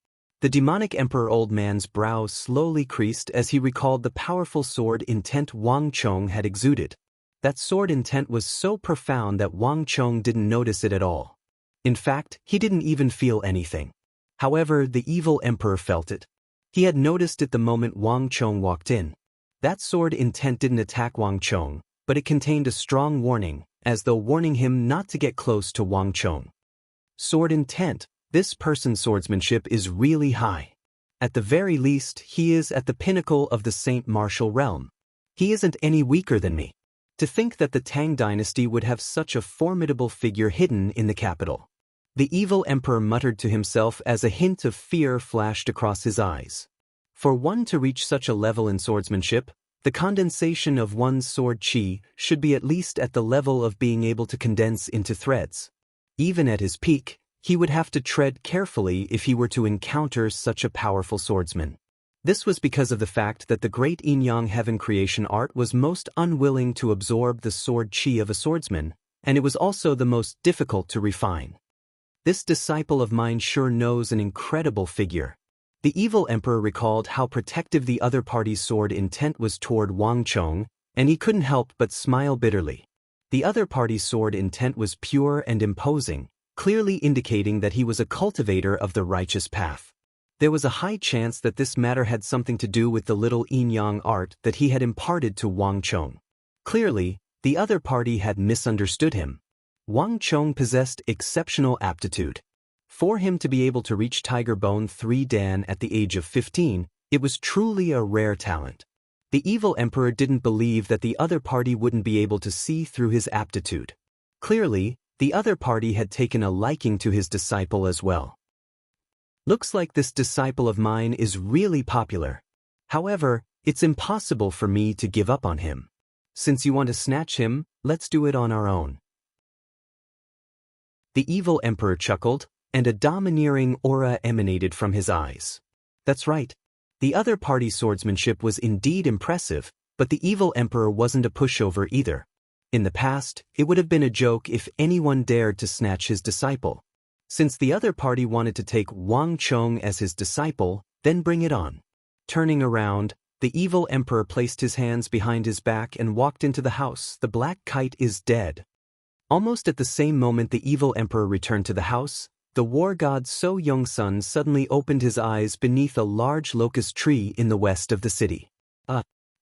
The demonic emperor old man's brow slowly creased as he recalled the powerful sword intent Wang Chong had exuded. That sword intent was so profound that Wang Chong didn't notice it at all. In fact, he didn't even feel anything. However, the evil emperor felt it. He had noticed it the moment Wang Chong walked in. That sword intent didn't attack Wang Chong, but it contained a strong warning, as though warning him not to get close to Wang Chong. Sword intent. This person's swordsmanship is really high. At the very least, he is at the pinnacle of the Saint Martial realm. He isn't any weaker than me. To think that the Tang dynasty would have such a formidable figure hidden in the capital. The evil emperor muttered to himself as a hint of fear flashed across his eyes. For one to reach such a level in swordsmanship, the condensation of one's sword qi should be at least at the level of being able to condense into threads. Even at his peak, he would have to tread carefully if he were to encounter such a powerful swordsman. This was because of the fact that the great yin-yang heaven creation art was most unwilling to absorb the sword qi of a swordsman, and it was also the most difficult to refine. This disciple of mine sure knows an incredible figure. The evil emperor recalled how protective the other party's sword intent was toward Wang Chong, and he couldn't help but smile bitterly. The other party's sword intent was pure and imposing, clearly indicating that he was a cultivator of the righteous path. There was a high chance that this matter had something to do with the little yin-yang art that he had imparted to Wang Chong. Clearly, the other party had misunderstood him. Wang Chong possessed exceptional aptitude. For him to be able to reach Tiger Bone 3 Dan at the age of 15, it was truly a rare talent. The evil emperor didn't believe that the other party wouldn't be able to see through his aptitude. Clearly, the other party had taken a liking to his disciple as well. Looks like this disciple of mine is really popular. However, it's impossible for me to give up on him. Since you want to snatch him, let's do it on our own. The evil emperor chuckled, and a domineering aura emanated from his eyes. That's right. The other party's swordsmanship was indeed impressive, but the evil emperor wasn't a pushover either. In the past, it would have been a joke if anyone dared to snatch his disciple. Since the other party wanted to take Wang Chong as his disciple, then bring it on. Turning around, the evil emperor placed his hands behind his back and walked into the house. The black kite is dead. Almost at the same moment the evil emperor returned to the house, the war god So Yong-sun suddenly opened his eyes beneath a large locust tree in the west of the city.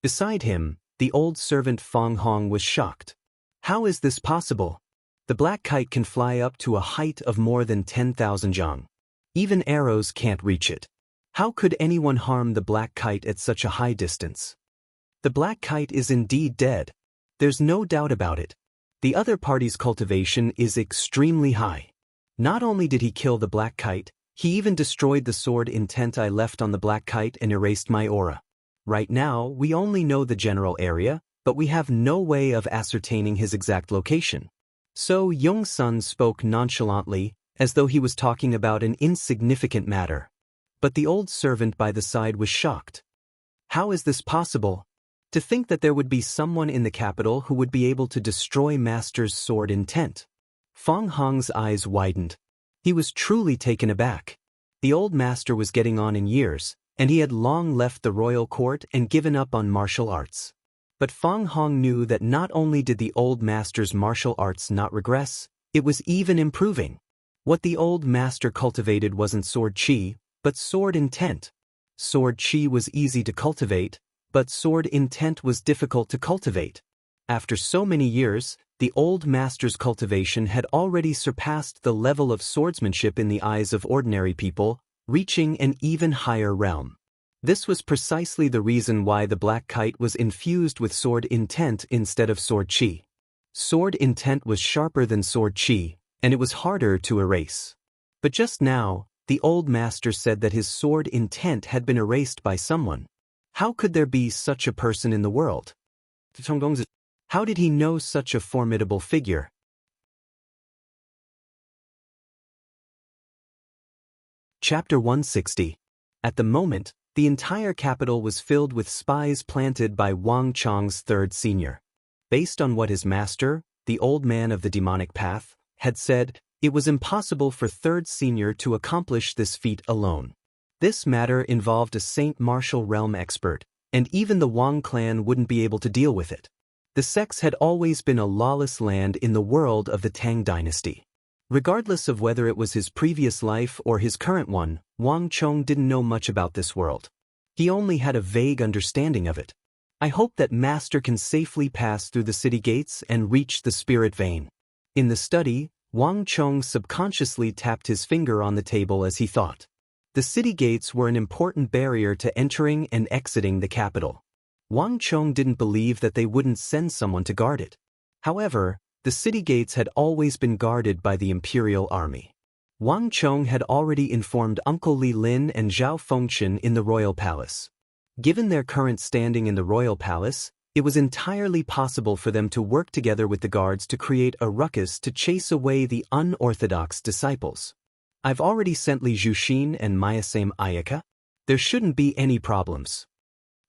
Beside him, the old servant Fong Hong was shocked. How is this possible? The black kite can fly up to a height of more than 10,000 zhang. Even arrows can't reach it. How could anyone harm the black kite at such a high distance? The black kite is indeed dead. There's no doubt about it. The other party's cultivation is extremely high. Not only did he kill the black kite, he even destroyed the sword intent I left on the black kite and erased my aura. Right now, we only know the general area, but we have no way of ascertaining his exact location. So Yong-sun spoke nonchalantly, as though he was talking about an insignificant matter. But the old servant by the side was shocked. How is this possible? To think that there would be someone in the capital who would be able to destroy Master's sword intent. Fong Hong's eyes widened. He was truly taken aback. The old master was getting on in years, and he had long left the royal court and given up on martial arts. But Fong Hong knew that not only did the old master's martial arts not regress, it was even improving. What the old master cultivated wasn't sword qi, but sword intent. Sword qi was easy to cultivate, but sword intent was difficult to cultivate. After so many years, the old master's cultivation had already surpassed the level of swordsmanship in the eyes of ordinary people, reaching an even higher realm. This was precisely the reason why the black kite was infused with sword intent instead of sword qi. Sword intent was sharper than sword qi, and it was harder to erase. But just now, the old master said that his sword intent had been erased by someone. How could there be such a person in the world? How did he know such a formidable figure? Chapter 160. At the moment, the entire capital was filled with spies planted by Wang Chong's third senior. Based on what his master, the old man of the demonic path, had said, it was impossible for third senior to accomplish this feat alone. This matter involved a Saint Martial realm expert, and even the Wang clan wouldn't be able to deal with it. The sects had always been a lawless land in the world of the Tang dynasty. Regardless of whether it was his previous life or his current one, Wang Chong didn't know much about this world. He only had a vague understanding of it. I hope that Master can safely pass through the city gates and reach the spirit vein. In the study, Wang Chong subconsciously tapped his finger on the table as he thought. The city gates were an important barrier to entering and exiting the capital. Wang Chong didn't believe that they wouldn't send someone to guard it. However, the city gates had always been guarded by the imperial army. Wang Chong had already informed Uncle Li Lin and Zhao Fengchen in the royal palace. Given their current standing in the royal palace, it was entirely possible for them to work together with the guards to create a ruckus to chase away the unorthodox disciples. I've already sent Li Zhuxin and Myasame Ayaka. There shouldn't be any problems.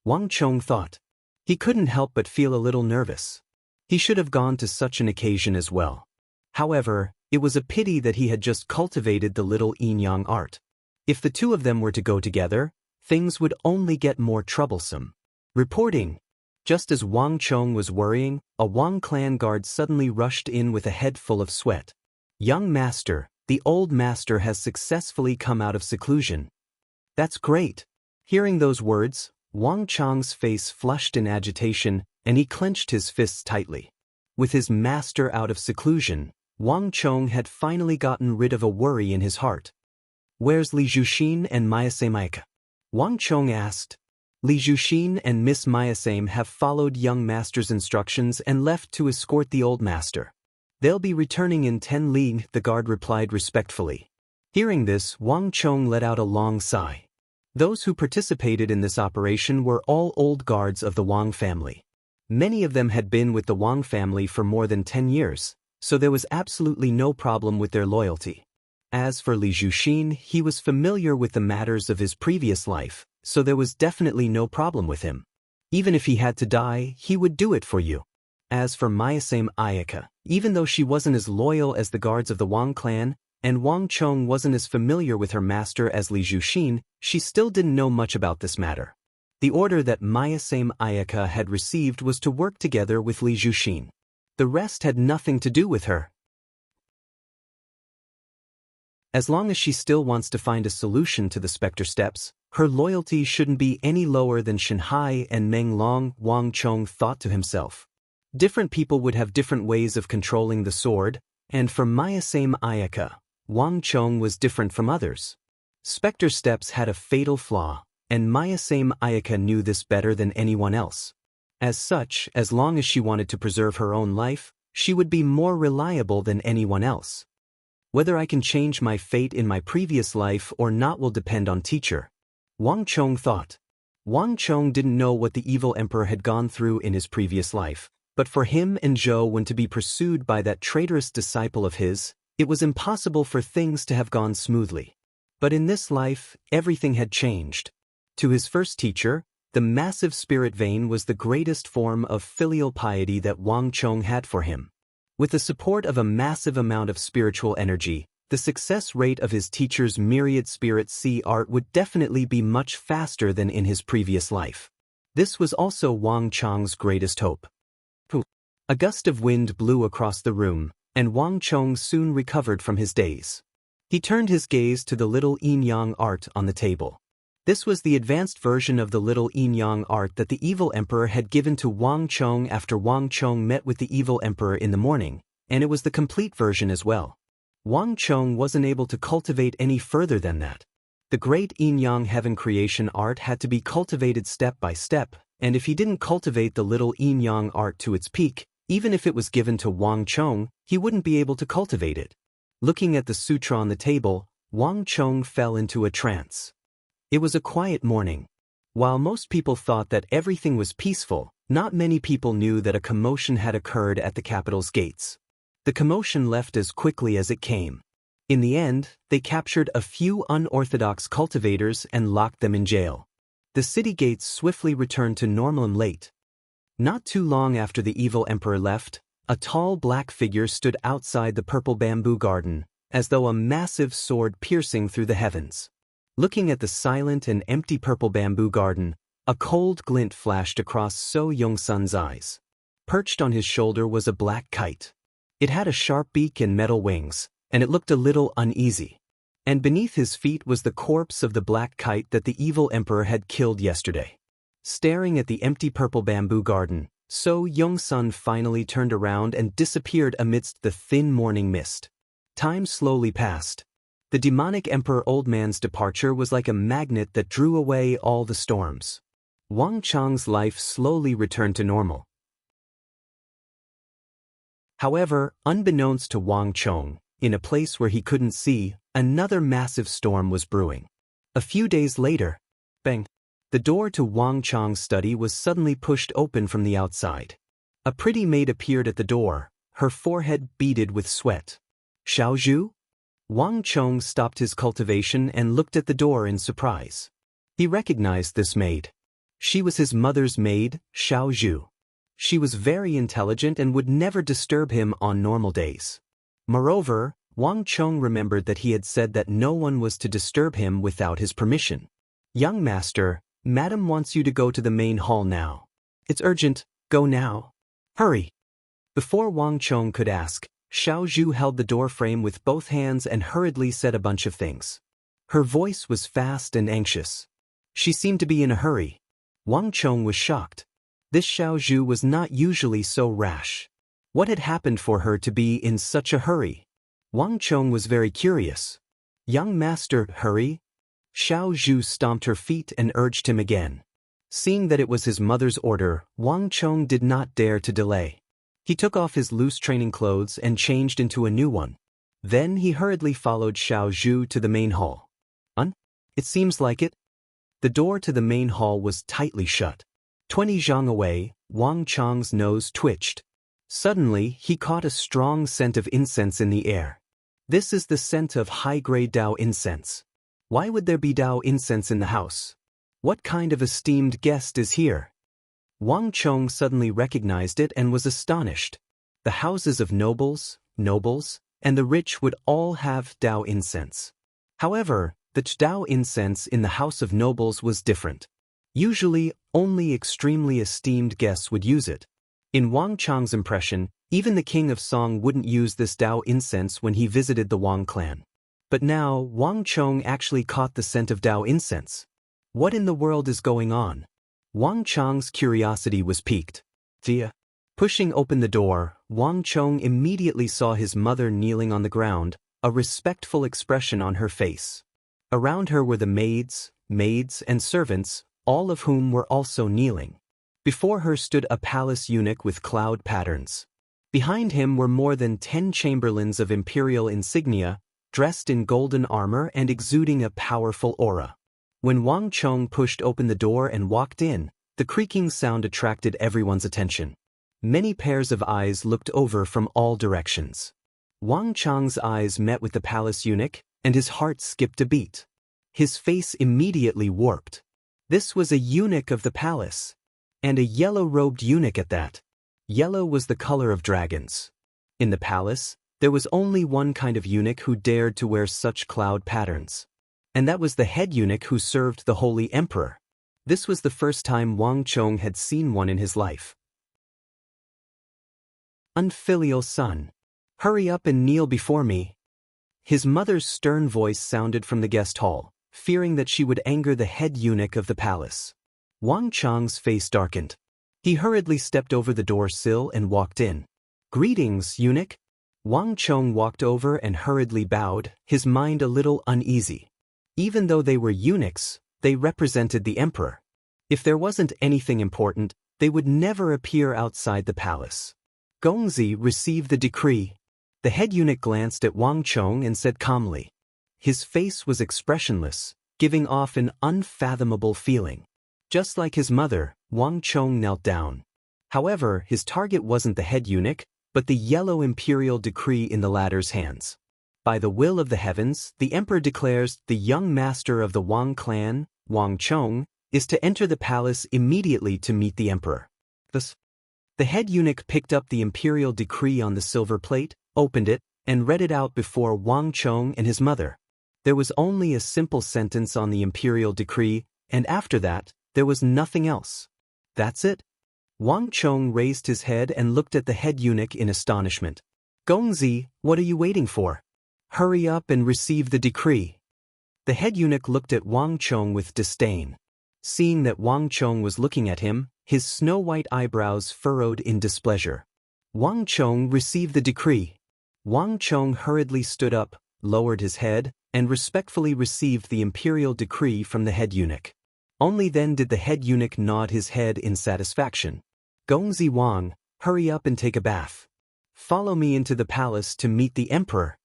Wang Chong thought. He couldn't help but feel a little nervous. He should have gone to such an occasion as well. However, it was a pity that he had just cultivated the little yin-yang art. If the two of them were to go together, things would only get more troublesome. Reporting. Just as Wang Chong was worrying, a Wang clan guard suddenly rushed in with a head full of sweat. Young master, the old master has successfully come out of seclusion. That's great. Hearing those words, Wang Chong's face flushed in agitation, and he clenched his fists tightly. With his master out of seclusion, Wang Chong had finally gotten rid of a worry in his heart. Where's Li Zhuxin and Myasame Ayaka? Wang Chong asked. Li Zhuxin and Miss Myasame have followed young master's instructions and left to escort the old master. They'll be returning in 10 li, the guard replied respectfully. Hearing this, Wang Chong let out a long sigh. Those who participated in this operation were all old guards of the Wang family. Many of them had been with the Wang family for more than 10 years, so there was absolutely no problem with their loyalty. As for Li Zhuxin, he was familiar with the matters of his previous life, so there was definitely no problem with him. Even if he had to die, he would do it for you. As for Myasame Ayaka, even though she wasn't as loyal as the guards of the Wang clan, and Wang Chong wasn't as familiar with her master as Li Zhuxin, she still didn't know much about this matter. The order that Myasame Ayaka had received was to work together with Li Zhuxin. The rest had nothing to do with her. As long as she still wants to find a solution to the Spectre Steps, her loyalty shouldn't be any lower than Shanhai and Meng Long, Wang Chong thought to himself. Different people would have different ways of controlling the sword, and for Myasame Ayaka, Wang Chong was different from others. Spectre Steps had a fatal flaw, and Myasame Ayaka knew this better than anyone else. As such, as long as she wanted to preserve her own life, she would be more reliable than anyone else. Whether I can change my fate in my previous life or not will depend on teacher. Wang Chong thought. Wang Chong didn't know what the evil emperor had gone through in his previous life, but for him and Zhou Wen to be pursued by that traitorous disciple of his, it was impossible for things to have gone smoothly. But in this life, everything had changed. To his first teacher, the massive spirit vein was the greatest form of filial piety that Wang Chong had for him. With the support of a massive amount of spiritual energy, the success rate of his teacher's myriad spirit sea art would definitely be much faster than in his previous life. This was also Wang Chong's greatest hope. A gust of wind blew across the room, and Wang Chong soon recovered from his daze. He turned his gaze to the little yin-yang art on the table. This was the advanced version of the little yin-yang art that the evil emperor had given to Wang Chong after Wang Chong met with the evil emperor in the morning, and it was the complete version as well. Wang Chong wasn't able to cultivate any further than that. The great yin-yang heaven creation art had to be cultivated step by step, and if he didn't cultivate the little yin-yang art to its peak, even if it was given to Wang Chong, he wouldn't be able to cultivate it. Looking at the sutra on the table, Wang Chong fell into a trance. It was a quiet morning. While most people thought that everything was peaceful, not many people knew that a commotion had occurred at the capital's gates. The commotion left as quickly as it came. In the end, they captured a few unorthodox cultivators and locked them in jail. The city gates swiftly returned to normal late. Not too long after the evil emperor left, a tall black figure stood outside the purple bamboo garden, as though a massive sword piercing through the heavens. Looking at the silent and empty purple bamboo garden, a cold glint flashed across So Young-sun's eyes. Perched on his shoulder was a black kite. It had a sharp beak and metal wings, and it looked a little uneasy. And beneath his feet was the corpse of the black kite that the evil emperor had killed yesterday. Staring at the empty purple bamboo garden, So Young-sun finally turned around and disappeared amidst the thin morning mist. Time slowly passed. The demonic Emperor Old Man's departure was like a magnet that drew away all the storms. Wang Chang's life slowly returned to normal. However, unbeknownst to Wang Chong, in a place where he couldn't see, another massive storm was brewing. A few days later, bang! The door to Wang Chang's study was suddenly pushed open from the outside. A pretty maid appeared at the door, her forehead beaded with sweat. Xiao Zhu? Wang Chong stopped his cultivation and looked at the door in surprise. He recognized this maid. She was his mother's maid, Xiao Zhu. She was very intelligent and would never disturb him on normal days. Moreover, Wang Chong remembered that he had said that no one was to disturb him without his permission. Young master, Madam wants you to go to the main hall now. It's urgent, go now. Hurry. Before Wang Chong could ask, Xiao Zhu held the door frame with both hands and hurriedly said a bunch of things. Her voice was fast and anxious. She seemed to be in a hurry. Wang Chong was shocked. This Xiao Zhu was not usually so rash. What had happened for her to be in such a hurry? Wang Chong was very curious. Young master, hurry. Xiao Zhu stomped her feet and urged him again. Seeing that it was his mother's order, Wang Chong did not dare to delay. He took off his loose training clothes and changed into a new one. Then he hurriedly followed Xiao Zhu to the main hall. It seems like it. The door to the main hall was tightly shut. 20 zhang away, Wang Chong's nose twitched. Suddenly, he caught a strong scent of incense in the air. This is the scent of high-grade Dao incense. Why would there be Dao incense in the house? What kind of esteemed guest is here? Wang Chong suddenly recognized it and was astonished. The houses of nobles, and the rich would all have Dao incense. However, the Dao incense in the house of nobles was different. Usually, only extremely esteemed guests would use it. In Wang Chong's impression, even the king of Song wouldn't use this Dao incense when he visited the Wang clan. But now, Wang Chong actually caught the scent of Dao incense. What in the world is going on? Wang Chong's curiosity was piqued. Pushing open the door, Wang Chong immediately saw his mother kneeling on the ground, a respectful expression on her face. Around her were the maids, and servants, all of whom were also kneeling. Before her stood a palace eunuch with cloud patterns. Behind him were more than 10 chamberlains of imperial insignia, dressed in golden armor and exuding a powerful aura. When Wang Chong pushed open the door and walked in, the creaking sound attracted everyone's attention. Many pairs of eyes looked over from all directions. Wang Chong's eyes met with the palace eunuch, and his heart skipped a beat. His face immediately warped. This was a eunuch of the palace. And a yellow-robed eunuch at that. Yellow was the color of dragons. In the palace, there was only one kind of eunuch who dared to wear such cloud patterns. And that was the head eunuch who served the holy emperor. This was the first time Wang Chong had seen one in his life. Unfilial son. Hurry up and kneel before me. His mother's stern voice sounded from the guest hall, fearing that she would anger the head eunuch of the palace. Wang Chong's face darkened. He hurriedly stepped over the door sill and walked in. Greetings, eunuch. Wang Chong walked over and hurriedly bowed, his mind a little uneasy. Even though they were eunuchs, they represented the emperor. If there wasn't anything important, they would never appear outside the palace. Gongzi received the decree. The head eunuch glanced at Wang Chong and said calmly. His face was expressionless, giving off an unfathomable feeling. Just like his mother, Wang Chong knelt down. However, his target wasn't the head eunuch, but the yellow imperial decree in the latter's hands. By the will of the heavens, the emperor declares the young master of the Wang clan, Wang Chong, is to enter the palace immediately to meet the emperor. Thus, the head eunuch picked up the imperial decree on the silver plate, opened it, and read it out before Wang Chong and his mother. There was only a simple sentence on the imperial decree, and after that, there was nothing else. That's it? Wang Chong raised his head and looked at the head eunuch in astonishment. Gongzi, what are you waiting for? Hurry up and receive the decree. The head eunuch looked at Wang Chong with disdain. Seeing that Wang Chong was looking at him, his snow-white eyebrows furrowed in displeasure. Wang Chong received the decree. Wang Chong hurriedly stood up, lowered his head, and respectfully received the imperial decree from the head eunuch. Only then did the head eunuch nod his head in satisfaction. Gongzi Wang, hurry up and take a bath. Follow me into the palace to meet the emperor.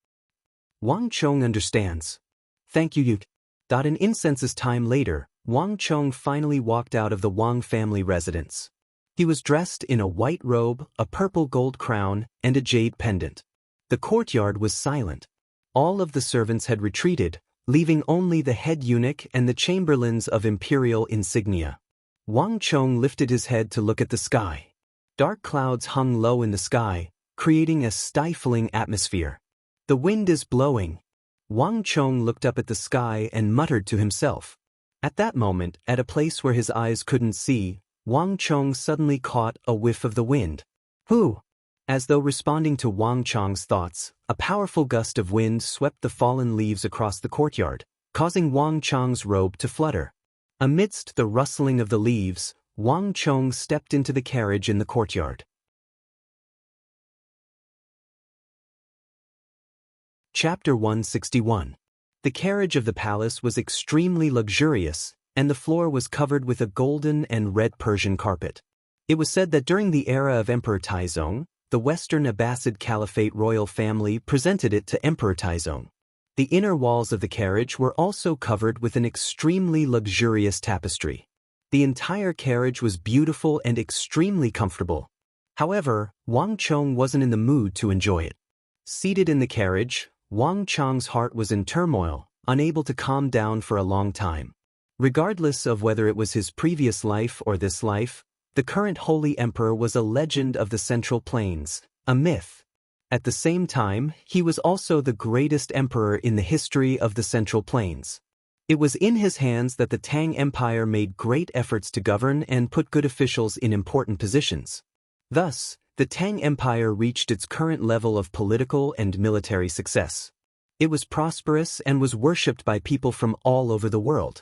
Wang Chong understands. Thank you, Yuke. An incense's time later, Wang Chong finally walked out of the Wang family residence. He was dressed in a white robe, a purple gold crown, and a jade pendant. The courtyard was silent. All of the servants had retreated, leaving only the head eunuch and the chamberlains of imperial insignia. Wang Chong lifted his head to look at the sky. Dark clouds hung low in the sky, creating a stifling atmosphere. The wind is blowing. Wang Chong looked up at the sky and muttered to himself. At that moment, at a place where his eyes couldn't see, Wang Chong suddenly caught a whiff of the wind. Hoo! As though responding to Wang Chong's thoughts, a powerful gust of wind swept the fallen leaves across the courtyard, causing Wang Chong's robe to flutter. Amidst the rustling of the leaves, Wang Chong stepped into the carriage in the courtyard. Chapter 161. The carriage of the palace was extremely luxurious, and the floor was covered with a golden and red Persian carpet. It was said that during the era of Emperor Taizong, the Western Abbasid Caliphate royal family presented it to Emperor Taizong. The inner walls of the carriage were also covered with an extremely luxurious tapestry. The entire carriage was beautiful and extremely comfortable. However, Wang Chong wasn't in the mood to enjoy it. Seated in the carriage, Wang Chong's heart was in turmoil, unable to calm down for a long time. Regardless of whether it was his previous life or this life, the current holy emperor was a legend of the Central Plains, a myth. At the same time, he was also the greatest emperor in the history of the Central Plains. It was in his hands that the Tang Empire made great efforts to govern and put good officials in important positions. Thus, the Tang Empire reached its current level of political and military success. It was prosperous and was worshipped by people from all over the world.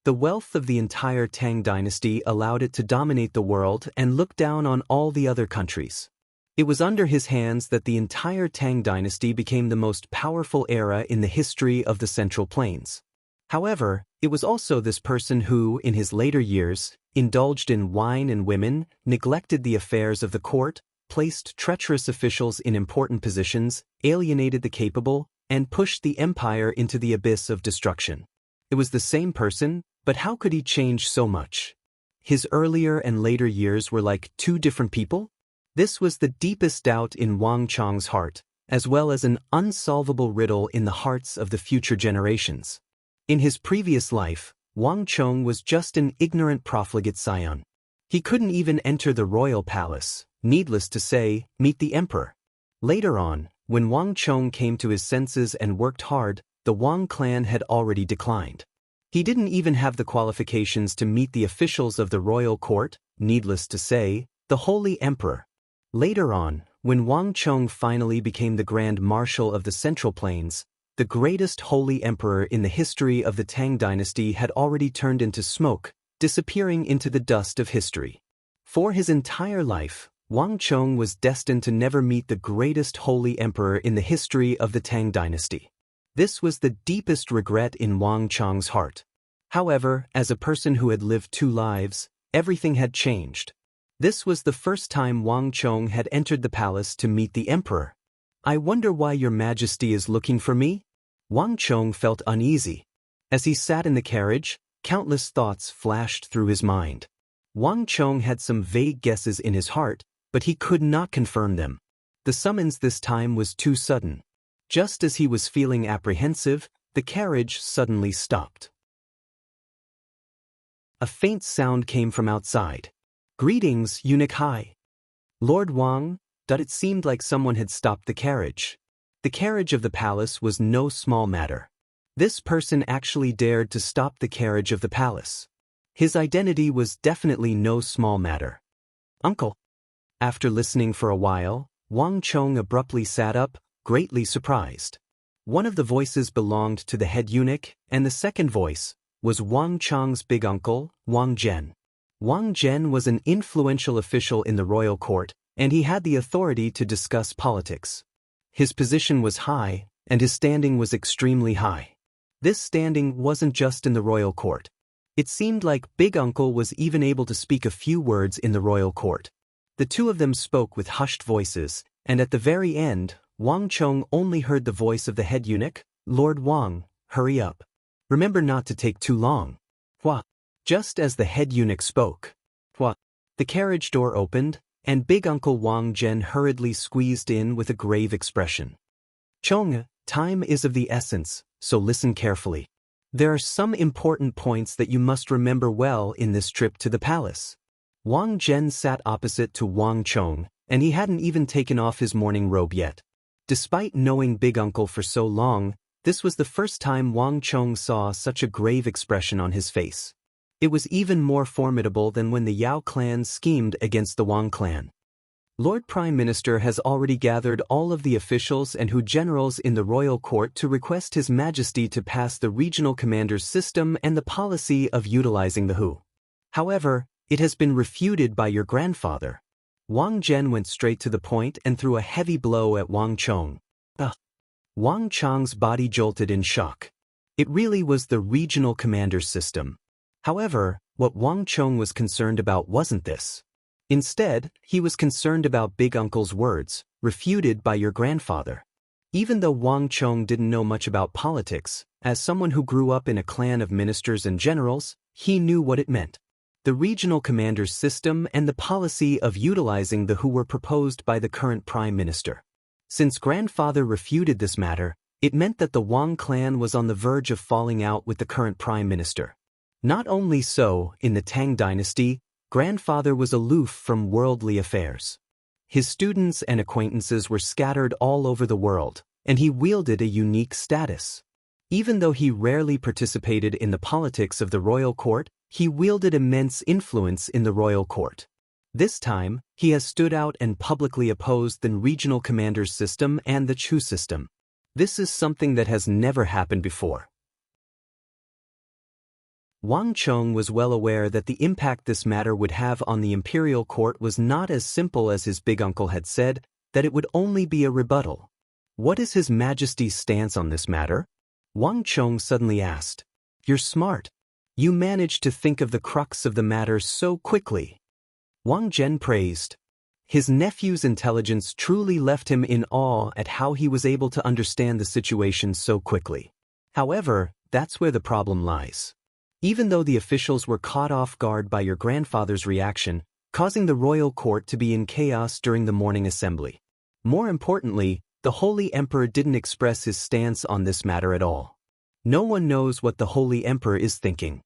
The wealth of the entire Tang dynasty allowed it to dominate the world and look down on all the other countries. It was under his hands that the entire Tang dynasty became the most powerful era in the history of the Central Plains. However, it was also this person who, in his later years, indulged in wine and women, neglected the affairs of the court, placed treacherous officials in important positions, alienated the capable, and pushed the empire into the abyss of destruction. It was the same person, but how could he change so much? His earlier and later years were like two different people? This was the deepest doubt in Wang Chong's heart, as well as an unsolvable riddle in the hearts of the future generations. In his previous life, Wang Chong was just an ignorant profligate scion. He couldn't even enter the royal palace, needless to say, meet the emperor. Later on, when Wang Chong came to his senses and worked hard, the Wang clan had already declined. He didn't even have the qualifications to meet the officials of the royal court, needless to say, the holy emperor. Later on, when Wang Chong finally became the Grand Marshal of the Central Plains, the greatest holy emperor in the history of the Tang dynasty had already turned into smoke, disappearing into the dust of history. For his entire life, Wang Chong was destined to never meet the greatest holy emperor in the history of the Tang dynasty. This was the deepest regret in Wang Chong's heart. However, as a person who had lived two lives, everything had changed. This was the first time Wang Chong had entered the palace to meet the emperor. "I wonder why your majesty is looking for me?" Wang Chong felt uneasy. As he sat in the carriage, countless thoughts flashed through his mind. Wang Chong had some vague guesses in his heart, but he could not confirm them. The summons this time was too sudden. Just as he was feeling apprehensive, the carriage suddenly stopped. A faint sound came from outside. "Greetings, Eunuch Hai." "Lord Wang," it seemed like someone had stopped the carriage. The carriage of the palace was no small matter. This person actually dared to stop the carriage of the palace. His identity was definitely no small matter. "Uncle." After listening for a while, Wang Chong abruptly sat up, greatly surprised. One of the voices belonged to the head eunuch, and the second voice, was Wang Chang's big uncle, Wang Zhen. Wang Zhen was an influential official in the royal court, and he had the authority to discuss politics. His position was high, and his standing was extremely high. This standing wasn't just in the royal court. It seemed like Big Uncle was even able to speak a few words in the royal court. The two of them spoke with hushed voices, and at the very end, Wang Chong only heard the voice of the head eunuch, "Lord Wang, hurry up. Remember not to take too long." Hua. Just as the head eunuch spoke, Hua, the carriage door opened, and Big Uncle Wang Zhen hurriedly squeezed in with a grave expression. "Chong, time is of the essence, so listen carefully. There are some important points that you must remember well in this trip to the palace." Wang Zhen sat opposite to Wang Chong, and he hadn't even taken off his morning robe yet. Despite knowing Big Uncle for so long, this was the first time Wang Chong saw such a grave expression on his face. It was even more formidable than when the Yao clan schemed against the Wang clan. Lord Prime Minister has already gathered all of the officials and generals in the royal court to request His Majesty to pass the regional commanders system and the policy of utilizing the WHO. However, it has been refuted by your grandfather. Wang Zhen went straight to the point and threw a heavy blow at Wang Chong. Wang Chong's body jolted in shock. It really was the regional commanders system. However, what Wang Chong was concerned about wasn't this. Instead, he was concerned about Big Uncle's words, refuted by your grandfather. Even though Wang Chong didn't know much about politics, as someone who grew up in a clan of ministers and generals, he knew what it meant. The regional commanders system and the policy of utilizing the WHO were proposed by the current prime minister. Since grandfather refuted this matter, it meant that the Wang clan was on the verge of falling out with the current prime minister. Not only so, in the Tang dynasty, grandfather was aloof from worldly affairs. His students and acquaintances were scattered all over the world, and he wielded a unique status. Even though he rarely participated in the politics of the royal court, he wielded immense influence in the royal court. This time, he has stood out and publicly opposed the regional commanders system and the Chu system. This is something that has never happened before. Wang Chong was well aware that the impact this matter would have on the imperial court was not as simple as his big uncle had said, that it would only be a rebuttal. What is His Majesty's stance on this matter? Wang Chong suddenly asked. You're smart. You managed to think of the crux of the matter so quickly. Wang Zhen praised. His nephew's intelligence truly left him in awe at how he was able to understand the situation so quickly. However, that's where the problem lies. Even though the officials were caught off guard by your grandfather's reaction, causing the royal court to be in chaos during the morning assembly. More importantly, the Holy Emperor didn't express his stance on this matter at all. No one knows what the Holy Emperor is thinking.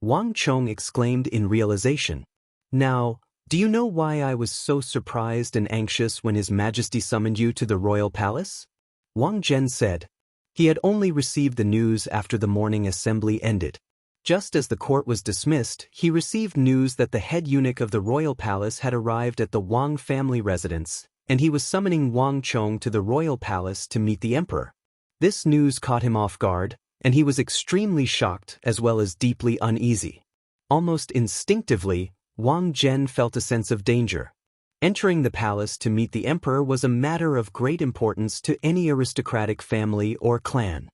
Wang Chong exclaimed in realization. Now, do you know why I was so surprised and anxious when His Majesty summoned you to the royal palace? Wang Zhen said. He had only received the news after the morning assembly ended. Just as the court was dismissed, he received news that the head eunuch of the royal palace had arrived at the Wang family residence, and he was summoning Wang Chong to the royal palace to meet the emperor. This news caught him off guard, and he was extremely shocked as well as deeply uneasy. Almost instinctively, Wang Zhen felt a sense of danger. Entering the palace to meet the emperor was a matter of great importance to any aristocratic family or clan.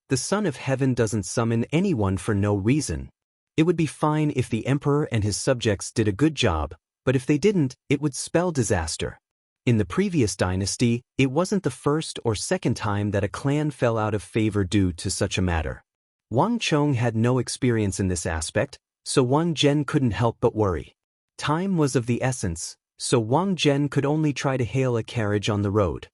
The Son of Heaven doesn't summon anyone for no reason. It would be fine if the emperor and his subjects did a good job, but if they didn't, it would spell disaster. In the previous dynasty, it wasn't the first or second time that a clan fell out of favor due to such a matter. Wang Chong had no experience in this aspect, so Wang Zhen couldn't help but worry. Time was of the essence, so Wang Zhen could only try to hail a carriage on the road.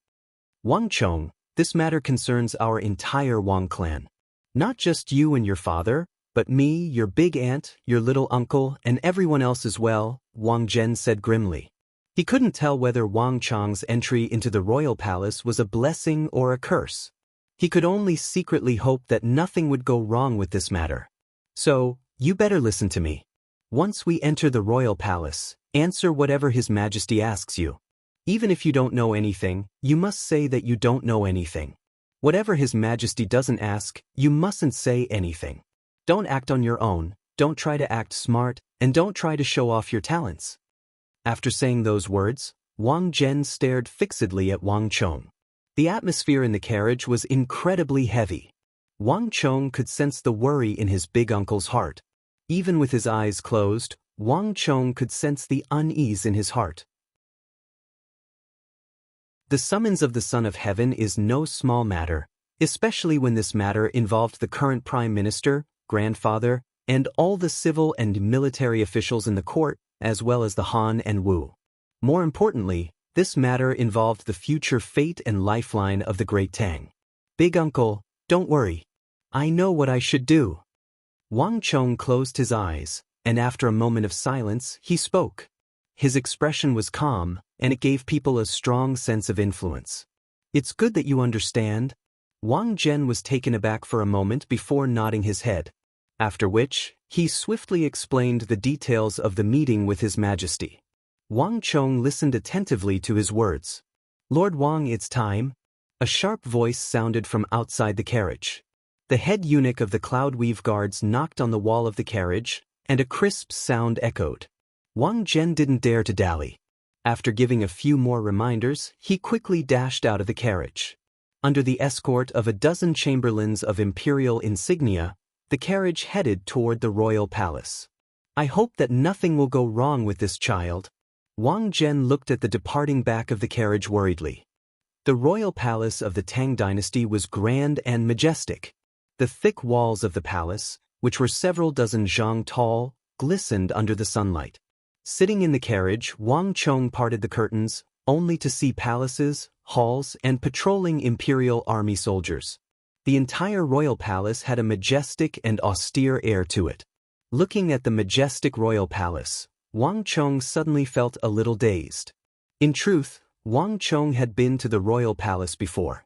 Wang Chong, this matter concerns our entire Wang clan. Not just you and your father, but me, your big aunt, your little uncle, and everyone else as well, Wang Zhen said grimly. He couldn't tell whether Wang Chong's entry into the royal palace was a blessing or a curse. He could only secretly hope that nothing would go wrong with this matter. So, you better listen to me. Once we enter the royal palace, answer whatever His Majesty asks you. Even if you don't know anything, you must say that you don't know anything. Whatever His Majesty doesn't ask, you mustn't say anything. Don't act on your own, don't try to act smart, and don't try to show off your talents. After saying those words, Wang Zhen stared fixedly at Wang Chong. The atmosphere in the carriage was incredibly heavy. Wang Chong could sense the worry in his big uncle's heart. Even with his eyes closed, Wang Chong could sense the unease in his heart. The summons of the Son of Heaven is no small matter, especially when this matter involved the current Prime Minister, grandfather, and all the civil and military officials in the court, as well as the Han and Wu. More importantly, this matter involved the future fate and lifeline of the Great Tang. Big Uncle, don't worry. I know what I should do. Wang Chong closed his eyes, and after a moment of silence, he spoke. His expression was calm, and it gave people a strong sense of influence. It's good that you understand. Wang Zhen was taken aback for a moment before nodding his head. After which, he swiftly explained the details of the meeting with His Majesty. Wang Chong listened attentively to his words. Lord Wang, it's time. A sharp voice sounded from outside the carriage. The head eunuch of the Cloudweave Guards knocked on the wall of the carriage, and a crisp sound echoed. Wang Zhen didn't dare to dally. After giving a few more reminders, he quickly dashed out of the carriage. Under the escort of a dozen chamberlains of imperial insignia, the carriage headed toward the royal palace. I hope that nothing will go wrong with this child. Wang Zhen looked at the departing back of the carriage worriedly. The royal palace of the Tang dynasty was grand and majestic. The thick walls of the palace, which were several dozen zhang tall, glistened under the sunlight. Sitting in the carriage, Wang Chong parted the curtains, only to see palaces, halls, and patrolling imperial army soldiers. The entire royal palace had a majestic and austere air to it. Looking at the majestic royal palace, Wang Chong suddenly felt a little dazed. In truth, Wang Chong had been to the royal palace before.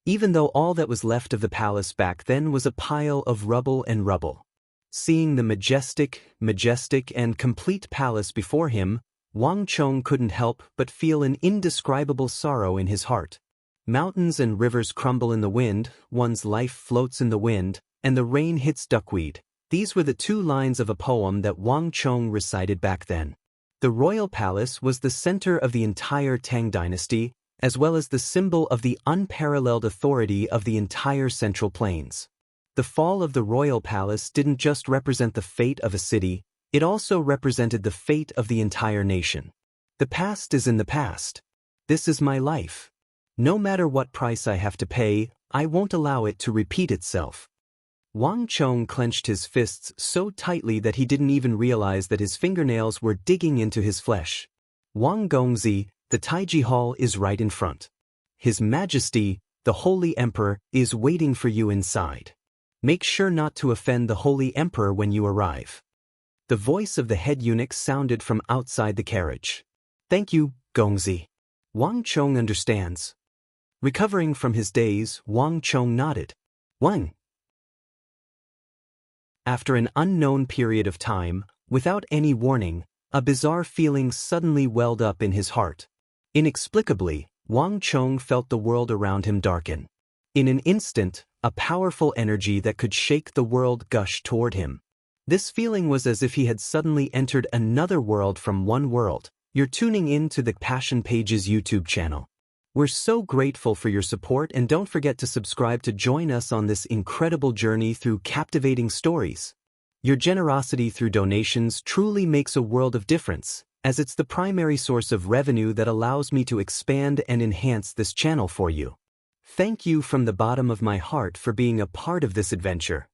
Even though all that was left of the palace back then was a pile of rubble and rubble. Seeing the majestic, and complete palace before him, Wang Chong couldn't help but feel an indescribable sorrow in his heart. Mountains and rivers crumble in the wind, one's life floats in the wind, and the rain hits duckweed. These were the two lines of a poem that Wang Chong recited back then. The royal palace was the center of the entire Tang dynasty, as well as the symbol of the unparalleled authority of the entire Central Plains. The fall of the royal palace didn't just represent the fate of a city, it also represented the fate of the entire nation. The past is in the past. This is my life. No matter what price I have to pay, I won't allow it to repeat itself. Wang Chong clenched his fists so tightly that he didn't even realize that his fingernails were digging into his flesh. Wang Gongzi, the Taiji Hall is right in front. His Majesty, the Holy Emperor, is waiting for you inside. Make sure not to offend the Holy Emperor when you arrive. The voice of the head eunuch sounded from outside the carriage. Thank you, Gongzi. Wang Chong understands. Recovering from his daze, Wang Chong nodded. Wang. After an unknown period of time, without any warning, a bizarre feeling suddenly welled up in his heart. Inexplicably, Wang Chong felt the world around him darken. In an instant, a powerful energy that could shake the world gushed toward him. This feeling was as if he had suddenly entered another world from one world. You're tuning in to the Passion Pages YouTube channel. We're so grateful for your support, and don't forget to subscribe to join us on this incredible journey through captivating stories. Your generosity through donations truly makes a world of difference, as it's the primary source of revenue that allows me to expand and enhance this channel for you. Thank you from the bottom of my heart for being a part of this adventure.